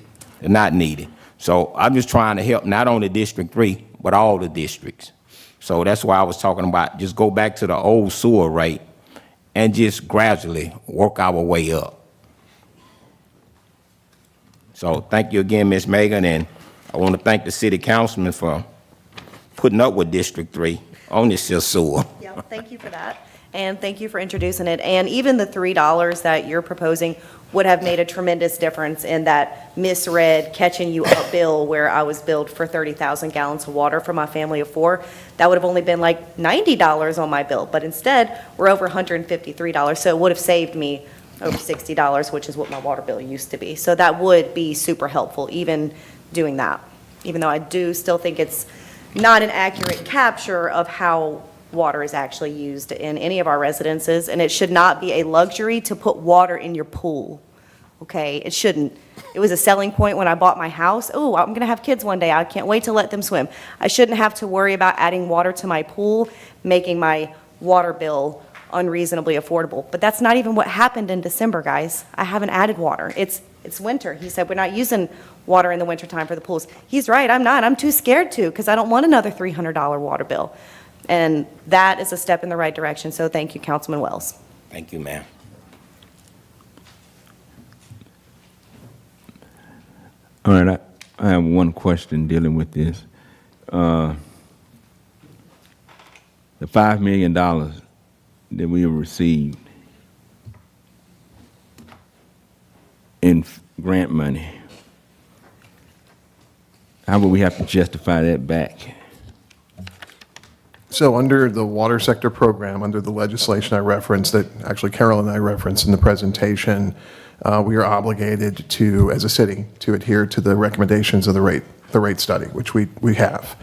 the not needy. So I'm just trying to help not only District 3, but all the districts. So that's why I was talking about just go back to the old sewer rate and just gradually work our way up. So thank you again, Ms. Megan, and I want to thank the city councilman for putting up with District 3 on this here sewer. Yeah, thank you for that, and thank you for introducing it. And even the $3 that you're proposing would have made a tremendous difference in that misread catching you up bill, where I was billed for 30,000 gallons of water for my family of 4. That would have only been like $90 on my bill, but instead we're over $153, so it would have saved me over $60, which is what my water bill used to be. So that would be super helpful, even doing that, even though I do still think it's not an accurate capture of how water is actually used in any of our residences, and it should not be a luxury to put water in your pool, okay? It shouldn't. It was a selling point when I bought my house. Oh, I'm gonna have kids one day. I can't wait to let them swim. I shouldn't have to worry about adding water to my pool, making my water bill unreasonably affordable. But that's not even what happened in December, guys. I haven't added water. It's winter. He said we're not using water in the wintertime for the pools. He's right, I'm not. I'm too scared to, because I don't want another $300 water bill. And that is a step in the right direction, so thank you, Councilman Wells. Thank you, ma'am. All right, I have one question dealing with this. The $5 million that we have received in grant money, how would we have to justify that back? So under the water sector program, under the legislation I referenced, that actually Carol and I referenced in the presentation, we are obligated to, as a city, to adhere to the recommendations of the rate study, which we have.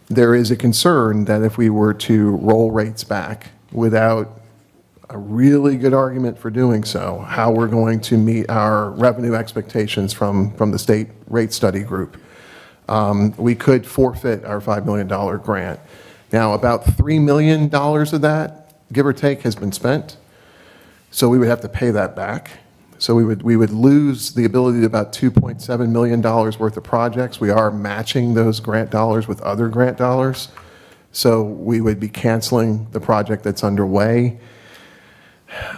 There is a concern that if we were to roll rates back without a really good argument for doing so, how we're going to meet our revenue expectations from the state rate study group. We could forfeit our $5 million grant. Now, about $3 million of that, give or take, has been spent. So we would have to pay that back. So we would lose the ability to about $2.7 million worth of projects. We are matching those grant dollars with other grant dollars. So we would be canceling the project that's underway.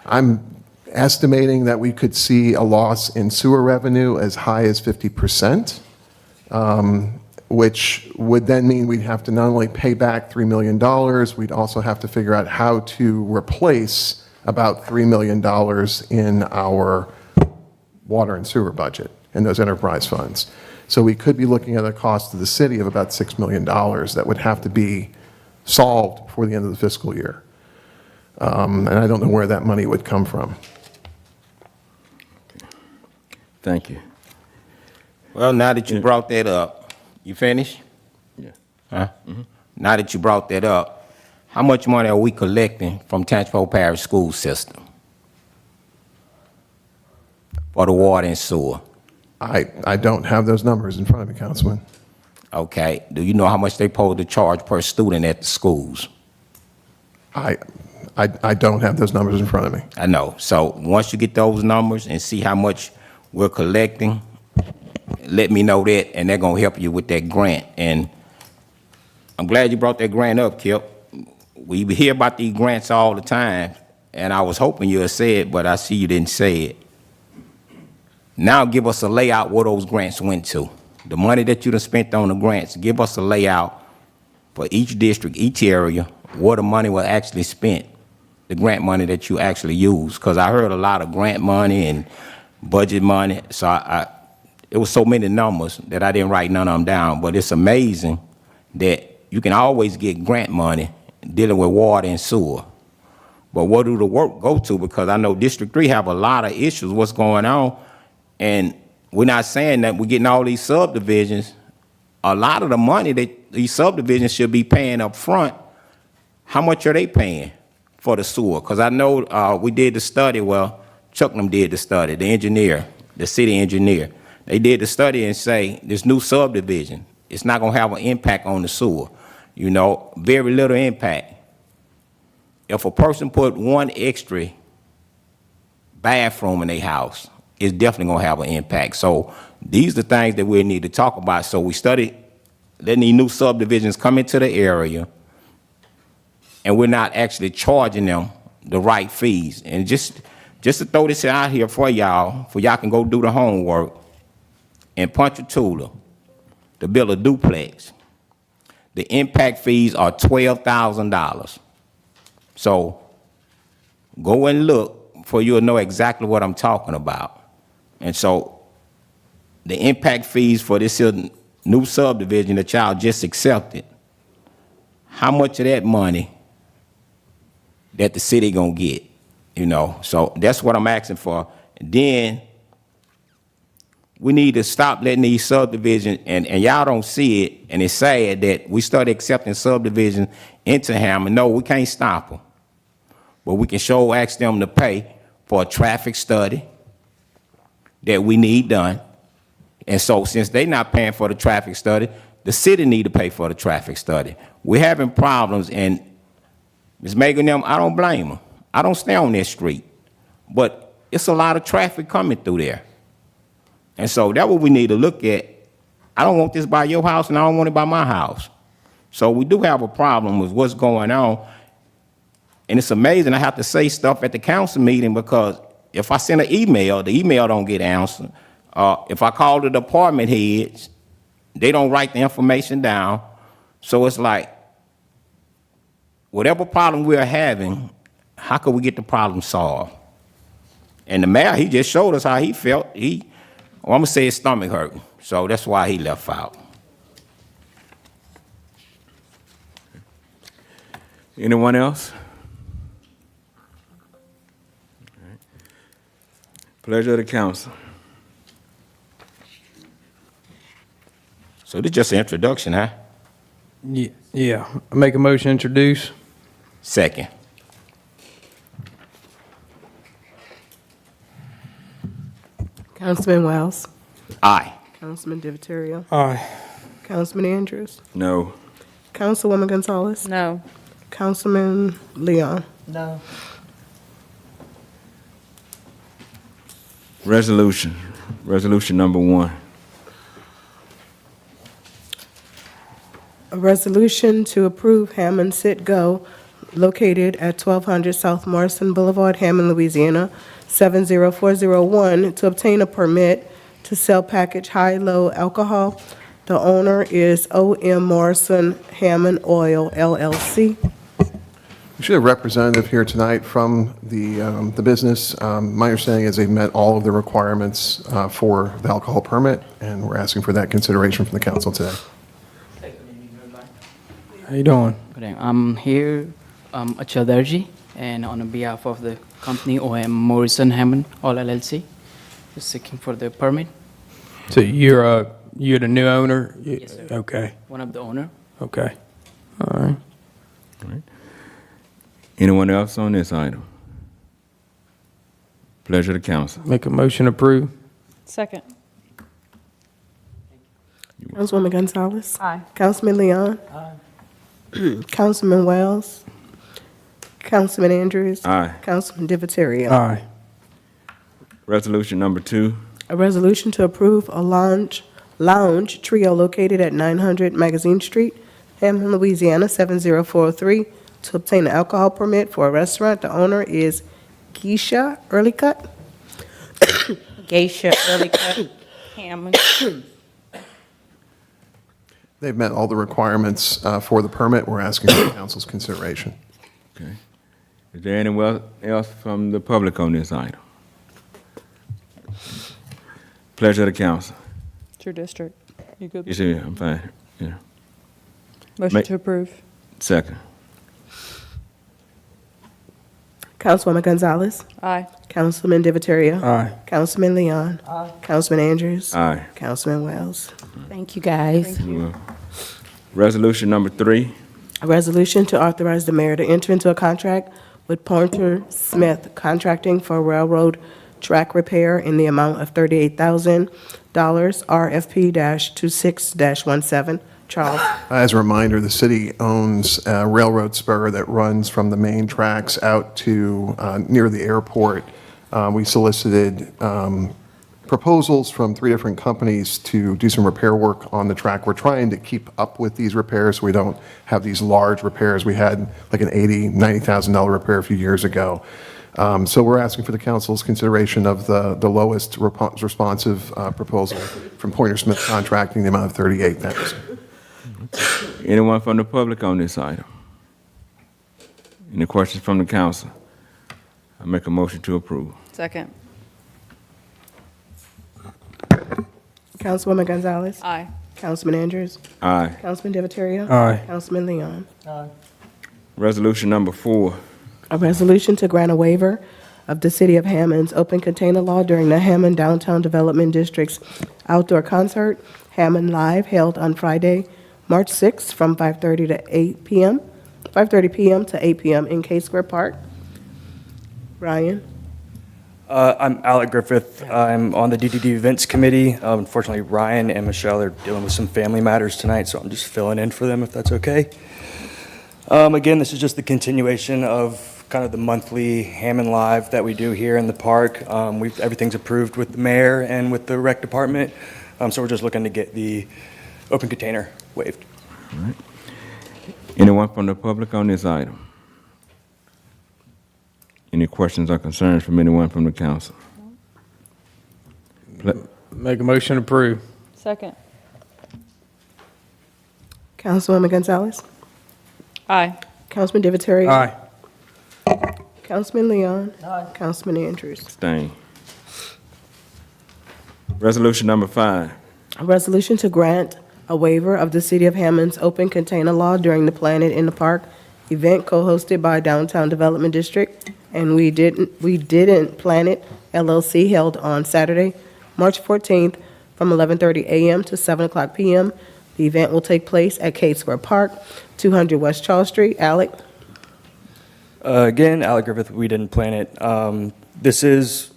I'm estimating that we could see a loss in sewer revenue as high as 50%, which would then mean we'd have to not only pay back $3 million, we'd also have to figure out how to replace about $3 million in our water and sewer budget in those enterprise funds. So we could be looking at a cost to the city of about $6 million that would have to be solved before the end of the fiscal year. And I don't know where that money would come from. Thank you. Well, now that you brought that up, you finished? Yeah. Huh? Now that you brought that up, how much money are we collecting from Tangipahoa Parish School System for the water and sewer? I don't have those numbers in front of me, Councilman. Okay. Do you know how much they supposed to charge per student at the schools? I don't have those numbers in front of me. I know. So once you get those numbers and see how much we're collecting, let me know that, and they're gonna help you with that grant. And I'm glad you brought that grant up, Kip. We hear about these grants all the time, and I was hoping you would say it, but I see you didn't say it. Now give us a layout where those grants went to. The money that you done spent on the grants, give us a layout for each district, each area, where the money was actually spent, the grant money that you actually used. Because I heard a lot of grant money and budget money, so it was so many numbers that I didn't write none of them down. But it's amazing that you can always get grant money dealing with water and sewer. But where do the work go to? Because I know District 3 have a lot of issues, what's going on, and we're not saying that we're getting all these subdivisions. A lot of the money that these subdivisions should be paying up front, how much are they paying for the sewer? Because I know we did the study, well, Chucknam did the study, the engineer, the city engineer. They did the study and say this new subdivision, it's not going to have an impact on the sewer. You know, very little impact. If a person put one extra bathroom in their house, it's definitely going to have an impact. So these are the things that we need to talk about. So we study letting these new subdivisions come into the area, and we're not actually charging them the right fees. And just to throw this out here for y'all can go do the homework, in Ponchatoula, to build a duplex, the impact fees are $12,000. So go and look for you'll know exactly what I'm talking about. And so the impact fees for this new subdivision that y'all just accepted, how much of that money that the city gonna get, you know? So that's what I'm asking for. And then we need to stop letting these subdivisions, and y'all don't see it, and it's sad that we started accepting subdivisions into Hammond. No, we can't stop them. But we can ask them to pay for a traffic study that we need done. And so since they're not paying for the traffic study, the city need to pay for the traffic study. We're having problems, and Ms. Megan, them, I don't blame them. I don't stay on that street. But it's a lot of traffic coming through there. And so that's what we need to look at. I don't want this by your house, and I don't want it by my house. So we do have a problem with what's going on. And it's amazing I have to say stuff at the council meeting, because if I send an email, the email don't get answered. If I call the department heads, they don't write the information down. So it's like, whatever problem we're having, how can we get the problem solved? And the mayor, he just showed us how he felt. I'm going to say his stomach hurt. So that's why he left out. Anyone else? All right. Pleasure of the council. So this is just an introduction, huh? Yeah. I make a motion to introduce. Second. Councilman Wells. Aye. Councilman Divatario. Aye. Councilman Andrews. No. Councilwoman Gonzalez. No. Councilman Leon. No. Resolution number 1. A resolution to approve Hammond Sit Go located at 1200 South Morrison Boulevard, Hammond, Louisiana, 70401, to obtain a permit to sell packaged high-low alcohol. The owner is O.M. Morrison Hammond Oil, LLC. We should have a representative here tonight from the business. My understanding is they've met all of the requirements for the alcohol permit, and we're asking for that consideration from the council today. How you doing? Good day. I'm here, Achal Darji, and on behalf of the company OM Morrison Hammond All LLC, just seeking for the permit. So you're the new owner? Yes, sir. Okay, One of the owner. okay. All right. Anyone else on this item? Pleasure to council. Make a motion approved. Second. Councilwoman Gonzalez. Aye. Councilman Leon. Councilman Wells. Councilman Andrews. Aye. Councilman Divatario. Aye. Resolution number 2. A resolution to approve a lounge trio located at 900 Magazine Street, Hammond, Louisiana, 70403, to obtain an alcohol permit for a restaurant. The owner is Geisha Early Cut. Geisha Early Cut, Hammond. They've met all the requirements for the permit. We're asking for the council's consideration. Okay. Is there anyone else from the public on this item? Pleasure to council. It's your district. You good? Yes, sir, I'm fine. Yeah. Motion to approve. Second. Councilwoman Gonzalez. Aye. Councilman Divatario. Aye. Councilman Leon. Aye. Councilman Andrews. Aye. Councilman Wells. Thank you, guys. Well, resolution number 3. A resolution to authorize the mayor to enter into a contract with Pointer Smith Contracting for railroad track repair in the amount of $38,000, RFP-26-17. Charles. As a reminder, the city owns a railroad spur that runs from the main tracks out to near the airport. We solicited proposals from 3 different companies to do some repair work on the track. We're trying to keep up with these repairs so we don't have these large repairs. We had like an $80,000, $90,000 repair a few years ago. So we're asking for the council's consideration of the lowest responsive proposal from Pointer Smith Contracting, the amount of $38,000. Anyone from the public on this item? Any questions from the council? I make a motion to approve. Second. Councilwoman Gonzalez. Aye. Councilman Andrews. Aye. Councilman Divatario. Aye. Councilman Leon. Aye. Resolution number 4. A resolution to grant a waiver of the City of Hammond's open container law during the Hammond Downtown Development District's outdoor concert, Hammond Live, held on Friday, March 6th from 5:30 to 8 p.m., 5:30 p.m. to 8 p.m. in K Square Park. Ryan? I'm Alec Griffith. I'm on the DDD Events Committee. Unfortunately, Ryan and Michelle are dealing with some family matters tonight, so I'm just filling in for them if that's okay. Again, this is just the continuation of kind of the monthly Hammond Live that we do here in the park. Everything's approved with the mayor and with the rec department, so we're just looking to get the open container waived. All right. Anyone from the public on this item? Any questions or concerns from anyone from the council? Make a motion approved. Second. Councilwoman Gonzalez? Aye. Councilman Divatario. Aye. Councilman Leon. Councilman Andrews. Abstain. Resolution number 5. A resolution to grant a waiver of the City of Hammond's open container law during the Planet in the Park event co-hosted by Downtown Development District and We Didn't Planet LLC, held on Saturday, March 14th from 11:30 a.m. to 7 o'clock p.m. The event will take place at K Square Park, 200 West Charles Street. Alec? Again, Alec Griffith, We Didn't Plan It. This is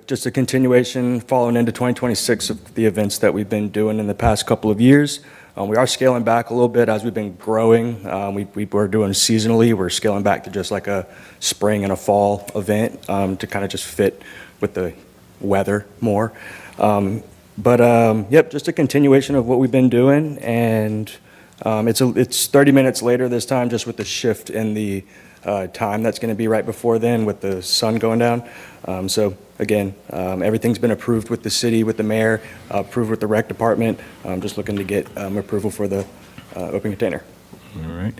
just a continuation following into 2026 of the events that we've been doing in the past couple of years. We are scaling back a little bit as we've been growing. We were doing seasonally. We're scaling back to just like a spring and a fall event to kind of just fit with the weather more. Yep, just a continuation of what we've been doing, and it's 30 minutes later this time, just with the shift in the time that's going to be right before then with the sun going down. So again, everything's been approved with the city, with the mayor, approved with the rec department. Just looking to get approval for the open container. All right.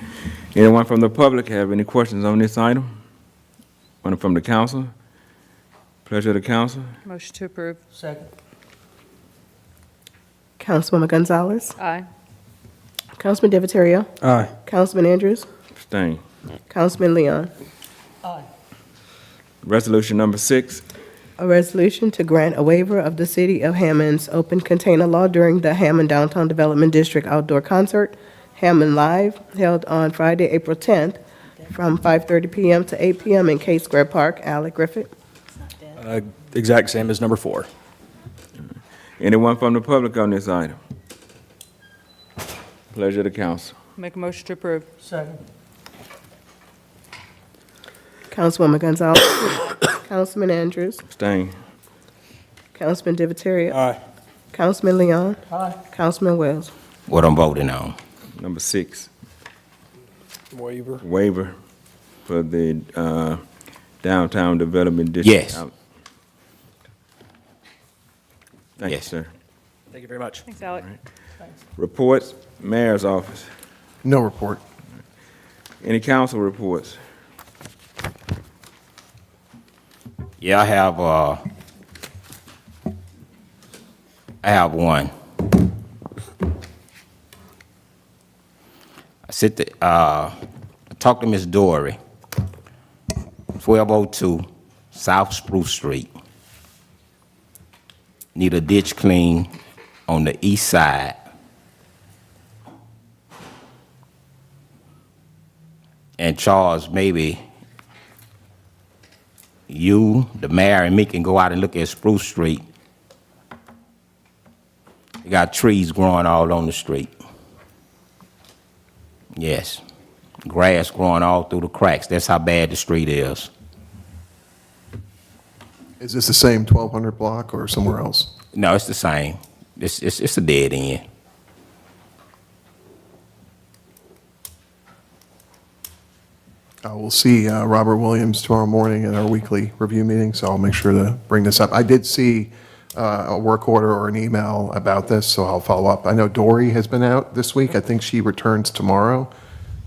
Anyone from the public have any questions on this item? One from the council? Pleasure of the council. Motion to approve. Second. Councilwoman Gonzalez? Aye. Councilman Divatario? Aye. Councilman Andrews? Abstain. Councilman Leon? Aye. Resolution number 6. A resolution to grant a waiver of the City of Hammond's open container law during the Hammond Downtown Development District Outdoor Concert, Hammond Live, held on Friday, April 10th, from 5:30 p.m. to 8 p.m. in K Square Park. Alec Griffith. Exact same as number 4. Anyone from the public on this item? Pleasure of the council. Make a motion to approve. Second. Councilwoman Gonzalez. Councilman Andrews. Abstain. Councilman Divatario. Aye. Councilman Leon. Aye. Councilman Wells. What I'm voting on. Number 6. Waiver. Waiver for the downtown development district. Yes. Thank you, Yes. sir. Thank you very much. Thanks, Alec. Reports, mayor's office. No report. Any council reports? Yeah, I have one. I talked to Miss Dory, 1202 South Spruce Street. Need a ditch clean on the east side. And Charles, maybe you, the mayor, and me can go out and look at Spruce Street. You got trees growing all on the street. Yes. Grass growing all through the cracks. That's how bad the street is. Is this the same 1200 block or somewhere else? No, it's the same. It's a dead end. We'll see Robert Williams tomorrow morning at our weekly review meeting, so I'll make sure to bring this up. I did see a work order or an email about this, so I'll follow up. I know Dory has been out this week. I think she returns tomorrow,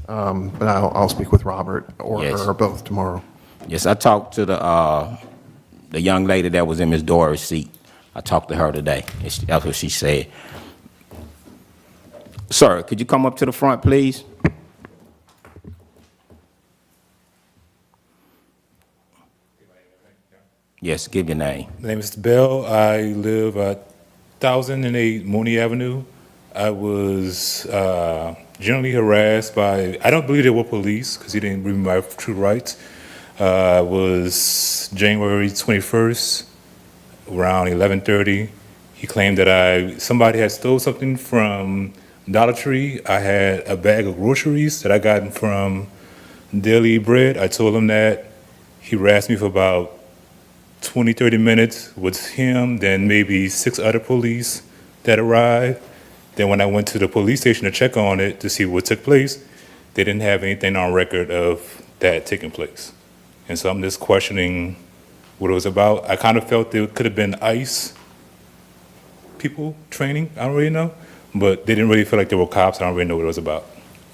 but I'll speak with Robert or Yes. her or both tomorrow. Yes, I talked to the young lady that was in Miss Dory's seat. I talked to her today. That's what she said. Sir, could you come up to the front, please? Yes, give your name. My name is Bell. I live at 1008 Mooney Avenue. I was generally harassed by, I don't believe they were police because he didn't read my true rights. It was January 21st, around 11:30. He claimed that somebody had stole something from Dollar Tree. I had a bag of groceries that I gotten from Daily Bread. I told him that. He harassed me for about 20, 30 minutes with him, then maybe 6 other police that arrived. Then when I went to the police station to check on it to see what took place, they didn't have anything on record of that taking place. And so I'm just questioning what it was about. I kind of felt there could have been ICE people training, I don't really know, but they didn't really feel like they were cops. I don't really know what it was about.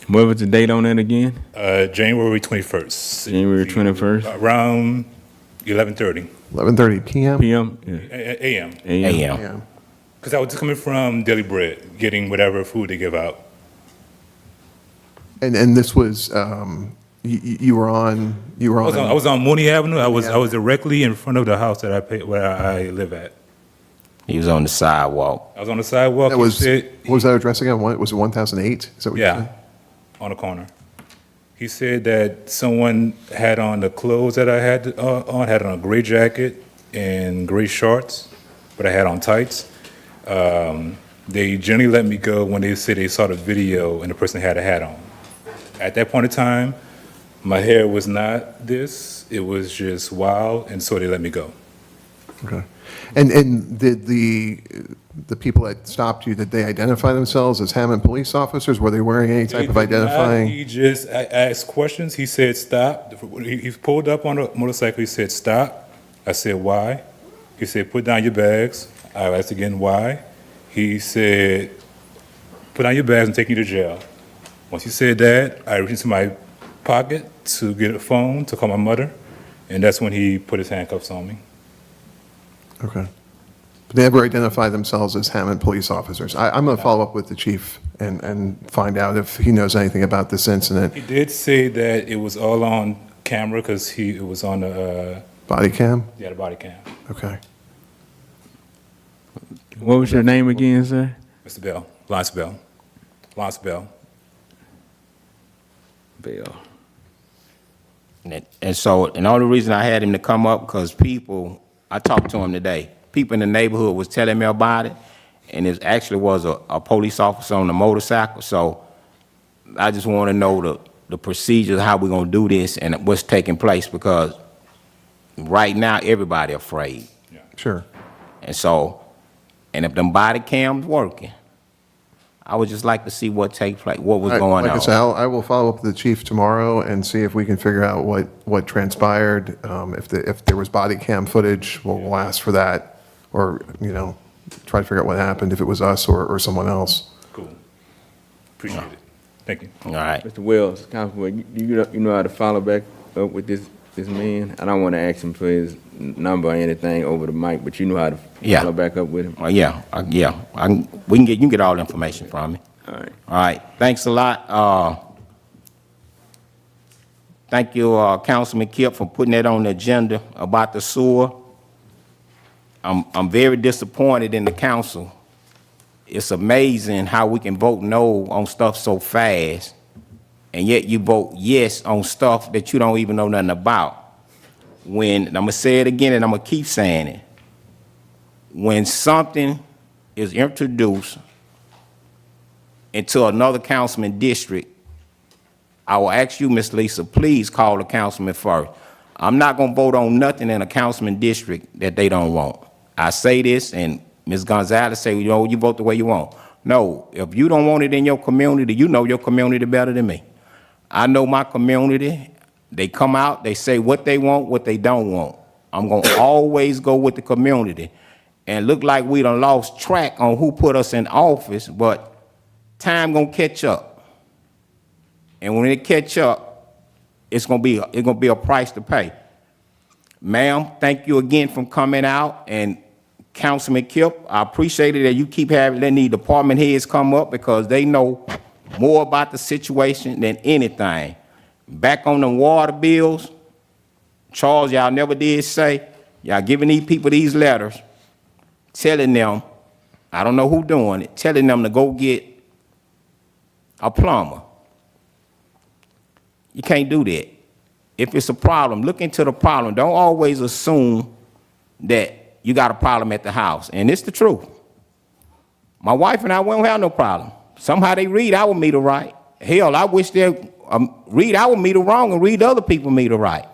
What was the date on that again? January 21st. January 21st? Around 11:30. 11:30 p.m.? PM? Yeah. A.M. AM. Because I was just coming from Daily Bread, getting whatever food they give out. And this was, you were on. I was on Mooney Avenue. I was directly in front of the house that where I live at. He was on the sidewalk. I was on the sidewalk. What was that address again? Was it 1008? Is that what you Yeah, said? on the corner. He said that someone had on the clothes that I had on, had on a gray jacket and gray shorts, but I had on tights. They generally let me go when they say they saw the video and the person had a hat on. At that point in time, my hair was not this. It was just wild, and so they let me go. Okay. And did the people that stopped you, did they identify themselves as Hammond police officers? Were they wearing any type of He did not. identifying? He just asked questions. He said, stop. He pulled up on a motorcycle. He said, stop. I said, why? He said, put down your bags. I asked again, why? He said, put down your bags and take you to jail. Once he said that, I reached into my pocket to get a phone to call my mother, and that's when he put his handcuffs on me. Okay. But they never identify themselves as Hammond police officers. I'm going to follow up with the chief and find out if he knows anything about this incident. He did say that it was all on camera because it was on the Body cam? yeah, the body cam. Okay. What was your name again, sir? Mr. Bell, Lance Bell, Lance Bell. Bill. And so, and the only reason I had him to come up, because I talked to him today, people in the neighborhood was telling me about it, and it actually was a police officer on a motorcycle, so I just want to know the procedures, how we're going to do this, and what's taking place, because right now, everybody afraid. Sure. And so, and if them body cams working, I would just like to see what take place, what was going Like on. I said, I will follow up with the chief tomorrow and see if we can figure out what transpired. If there was body cam footage, we'll ask for that, or, try to figure out what happened, if it was us or someone else. Cool. Appreciate it. Thank you. All right. Mr. Wells, Councilman, you know how to follow back up with this man? I don't want to ask him for his number or anything over the mic, but you know how to follow back up with him? You can get all the information from me. All right. All right, thanks a lot. Thank you, Councilman Kip, for putting that on the agenda about the sewer. I'm very disappointed in the council. It's amazing how we can vote no on stuff so fast, and yet you vote yes on stuff that you don't even know nothing about. And I'm gonna say it again, and I'm gonna keep saying it. When something is introduced into another councilman district, I will ask you, Ms. Lisa, please call the councilman first. I'm not gonna vote on nothing in a councilman district that they don't want. I say this, and Ms. Gonzalez say, you vote the way you want. No, if you don't want it in your community, you know your community better than me. I know my community. They come out, they say what they want, what they don't want. I'm gonna always go with the community. And look like we done lost track on who put us in office, but time gonna catch up. And when it catch up, it's gonna be a price to pay. Ma'am, thank you again for coming out, and Councilman Kip, I appreciate it that you keep letting the department heads come up, because they know more about the situation than anything. Back on the water bills, Charles, y'all never did say, y'all giving these people these letters, telling them, I don't know who doing it, telling them to go get a plumber. You can't do that. If it's a problem, look into the problem. Don't always assume that you got a problem at the house. And it's the truth. My wife and I won't have no problem. Somehow they read our meter right. Hell, I wish they read our meter wrong and read other people's meter right.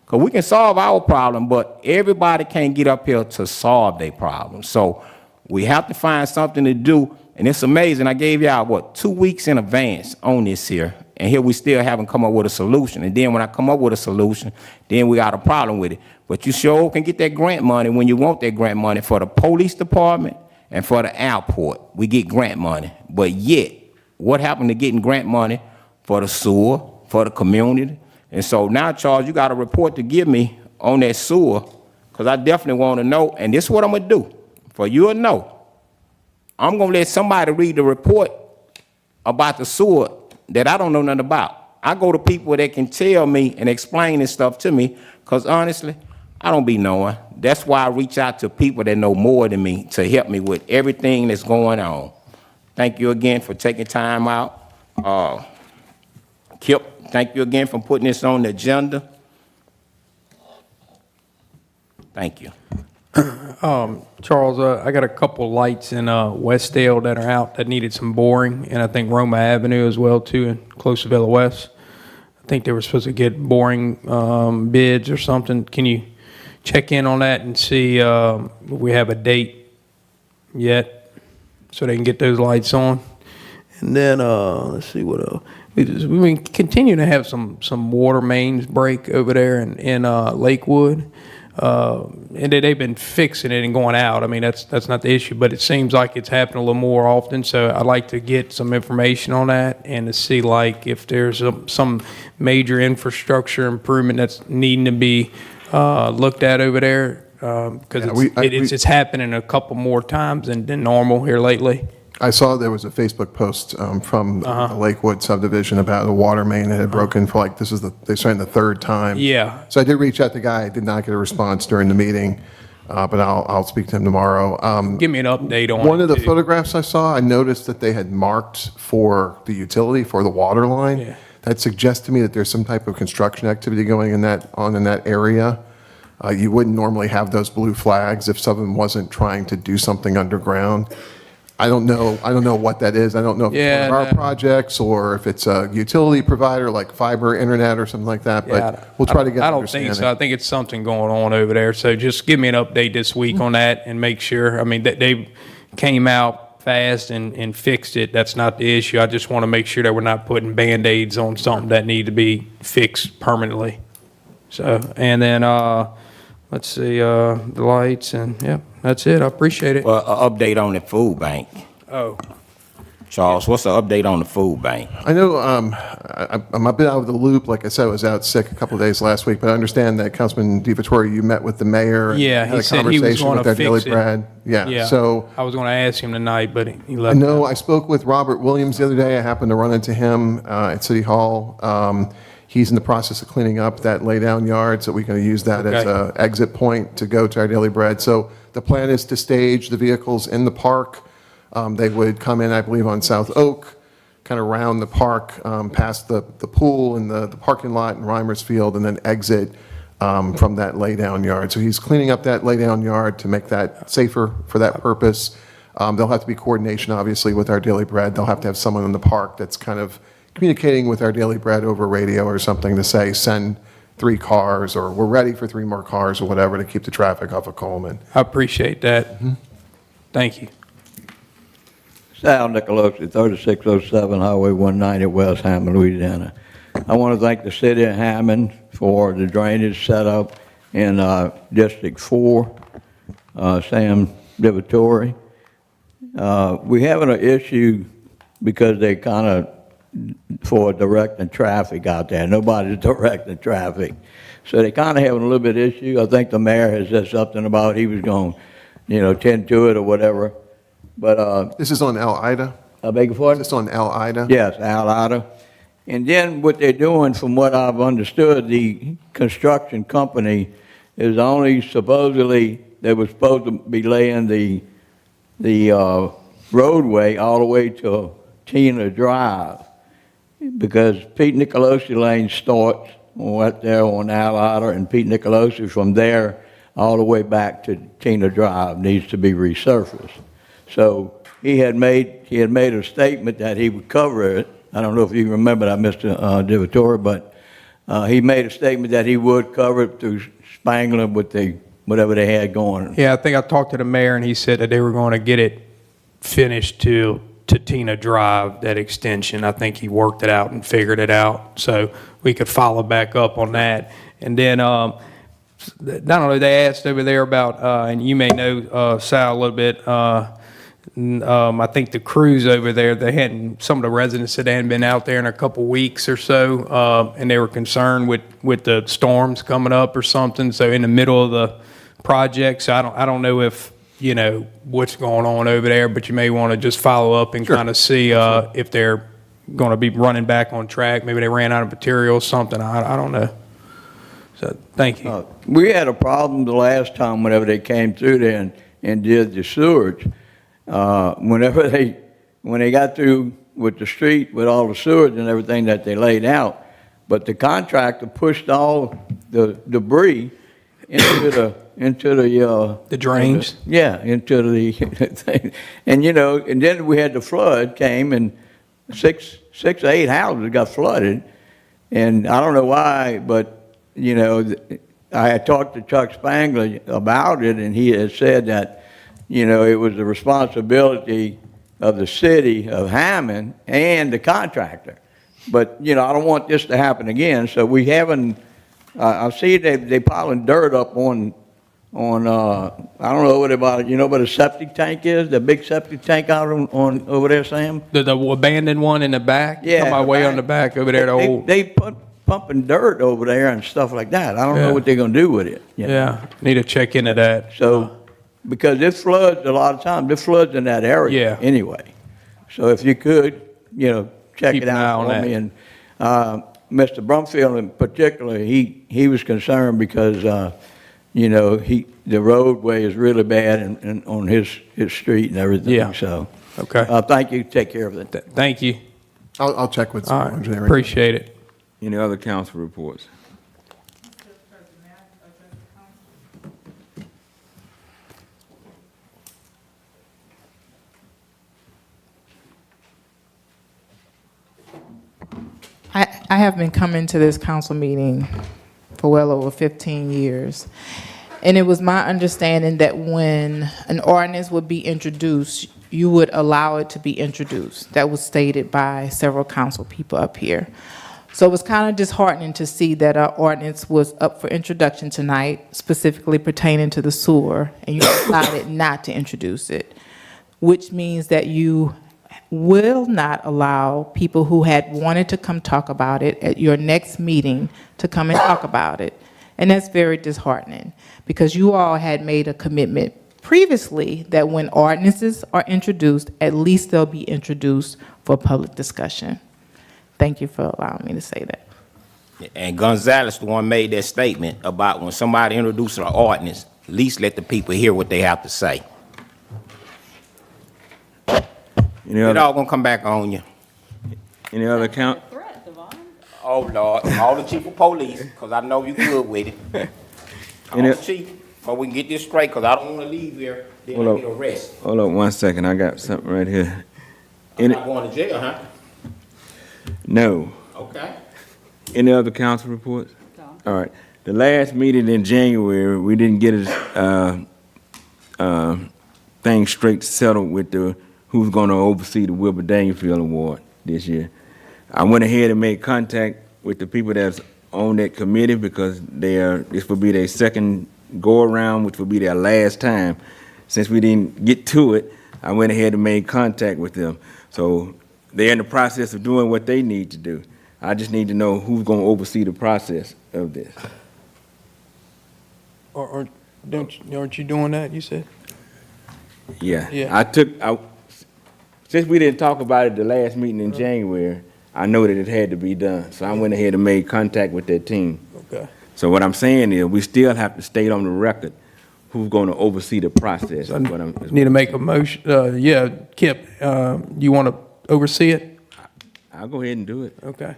Because we can solve our problem, but everybody can't get up here to solve their problem. So we have to find something to do. And it's amazing. I gave y'all, 2 weeks in advance on this here. And here we still haven't come up with a solution. And then when I come up with a solution, then we got a problem with it. But you sure can get that grant money when you want that grant money for the police department and for the airport. We get grant money. But yet, what happened to getting grant money for the sewer, for the community? And so now, Charles, you got a report to give me on that sewer, because I definitely want to know. And this is what I'm going to do. For you to know, I'm going to let somebody read the report about the sewer that I don't know nothing about. I go to people that can tell me and explain this stuff to me, because honestly, I don't be knowing. That's why I reach out to people that know more than me to help me with everything that's going on. Thank you again for taking time out. Kip, thank you again for putting this on the agenda. Thank you. Charles, I got a couple lights in Westdale that are out that needed some boring, and I think Roma Avenue as well too, and close to Villa West. I think they were supposed to get boring bids or something. Can you check in on that and see if we have a date yet so they can get those lights on. And then, let's see what else. We continue to have some water mains break over there in Lakewood. And they've been fixing it and going out. I mean, that's not the issue, but it seems like it's happening a little more often. So I'd like to get some information on that and to see like if there's some major infrastructure improvement that's needing to be looked at over there, because it's happening a couple more times than normal here lately. I saw there was a Facebook post from the Lakewood subdivision about a water main that had broken for like, they're saying the third time. Yeah. So I did reach out to the guy. I did not get a response during the meeting, but I'll speak to him tomorrow. Give me an update on one it, of the too. photographs I saw, I noticed that they had marked for the utility, for the water line. Yeah. That suggests to me that there's some type of construction activity going in that area. You wouldn't normally have those blue flags if someone wasn't trying to do something underground. I don't know what that is. I don't know if it's one of our projects or if it's a utility provider like fiber internet or something like that, but we'll try to get I an don't think so. understanding. I think it's something going on over there. So just give me an update this week on that and make sure. I mean, that they came out fast and fixed it. That's not the issue. I just want to make sure that we're not putting Band-Aids on something that need to be fixed permanently. So, and then, let's see, the lights and, yep, that's it. I appreciate it. Well, an update on the food bank. Oh. Charles, what's the update on the food bank? I know I'm a bit out of the loop. Like I said, I was out sick a couple of days last week, but I understand that Councilman DiVittorio, you met with the mayor. And Yeah, had he a said he was conversation going with to our Daily fix it. Brad. Yeah, so I was going to ask him tonight, but he I left. know I spoke with Robert Williams the other day. I happened to run into him at City Hall. He's in the process of cleaning up that laydown yard, so we're going to use that as Okay. an exit point to go to our Daily Bread. So the plan is to stage the vehicles in the park. They would come in, I believe, on South Oak, kind of round the park, past the pool and the parking lot in Reimers Field, and then exit from that laydown yard. So he's cleaning up that laydown yard to make that safer for that purpose. There'll have to be coordination, obviously, with our Daily Bread. They'll have to have someone in the park that's kind of communicating with our Daily Bread over radio or something to say, send 3 cars, or we're ready for 3 more cars, or whatever, to keep the traffic off of Coleman. I appreciate that. Thank you. Sal Nicolosi, 3607 Highway 190, West Hammond, Louisiana. I want to thank the city of Hammond for the drainage setup in District 4, Sam DiVittorio. We're having an issue because they kind of, for directing traffic out there. Nobody's directing traffic. So they kind of having a little bit of issue. I think the mayor has said something about he was going to, tend to it or whatever. But This is on El Ida? I beg your pardon? This is on El Ida? Yes, Al Ida. And then what they're doing, from what I've understood, the construction company is only supposedly, they were supposed to be laying the roadway all the way to Tina Drive, because Pete Nicolosi Lane starts right there on Al Ida, and Pete Nicolosi from there all the way back to Tina Drive needs to be resurfaced. So he had made a statement that he would cover it. I don't know if you remember that, Mr. DiVittorio, but he made a statement that he would cover it through Spangler with whatever they had going. Yeah, I think I talked to the mayor, and he said that they were going to get it finished to Tina Drive, that extension. I think he worked it out and figured it out, so we could follow back up on that. And then, I don't know, they asked over there about, and you may know Sal a little bit, I think the crews over there, some of the residents said they hadn't been out there in a couple weeks or so, and they were concerned with the storms coming up or something, so in the middle of the project. So I don't know if, what's going on over there, but you may want to just follow up and kind of see if they're going to be running back on track. Maybe they ran out of material or something. I don't know. So thank you. We had a problem the last time whenever they came through there and did the sewage. When they got through with the street, with all the sewage and everything that they laid out, but the contractor pushed all the debris into the drains. Into the thing. And then we had the flood came, and six or 8 houses got flooded, and I don't know why, but I had talked to Chuck Spangler about it, and he had said that, you know, it was the responsibility of the city of Hammond and the contractor. But, you know, I don't want this to happen again, so we haven't, I see they piling dirt up on, I don't know what about it, you know what a septic tank is? The big septic tank out on over there, Sam? The abandoned one in the back? Yeah, My the way back. on the back over there, the old. They pumping dirt over there and stuff like that. I don't know what they're gonna do with it. you know? Yeah, need to check into that. So, because it floods a lot of times, it floods in that area Yeah. anyway. So if you could, you know, check Keep it an eye out on for that. me. And Mr. Brumfield in particular, he was concerned because, you know, the roadway is really bad and on his street and everything. Yeah. So, Okay. thank you. Take care of it. Thank you. I'll check with All some right, engineering. appreciate it. Any other council reports? I have been coming to this council meeting for well over 15 years. And it was my understanding that when an ordinance would be introduced, you would allow it to be introduced. That was stated by several council people up here. So it was kind of disheartening to see that our ordinance was up for introduction tonight, specifically pertaining to the sewer, and you decided not to introduce it, which means that you will not allow people who had wanted to come talk about it at your next meeting to come and talk about it. And that's very disheartening, because you all had made a commitment previously that when ordinances are introduced, at least they'll be introduced for public discussion. Thank you for allowing me to say that. And Gonzalez, the one made that statement about when somebody introduces an ordinance, at least let the people hear what they have to say. It all gonna come back on you. Any other count? Oh, Lord, call the chief of police, because I know you good with it. Call the chief, so we can get this straight, because I don't want to leave here, then I get arrested. Hold up 1 second, I got something right here. I'm not going to jail, huh? No. Okay. Any other council reports? All right. The last meeting in January, we didn't get things straight settled with who's going to oversee the Wilbur Dangerfield Award this year. I went ahead and made contact with the people that's on that committee, because this will be their second go-around, which will be their last time. Since we didn't get to it, I went ahead and made contact with them. So they're in the process of doing what they need to do. I just need to know who's going to oversee the process of this. Aren't you doing that, you said? Yeah. Yeah. Since we didn't talk about it the last meeting in January, I know that it had to be done. So I went ahead and made contact with that team. Okay. So what I'm saying is, we still have to state on the record who's going to oversee the process. So need to make a motion, yeah, Kip, you want to oversee it? I'll go ahead and do it. Okay.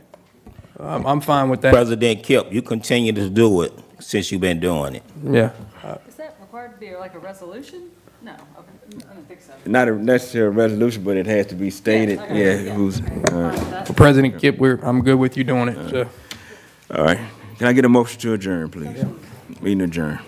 I'm fine with that. President Kip, you continue to do it since you've been doing it. Yeah. Is that required to be like a resolution? No, okay, I don't think so. Not a necessary resolution, but it has to be stated, who's, President Kip, I'm good with you doing it, so. all right. Can I get a motion to adjourn, please? Meeting adjourned.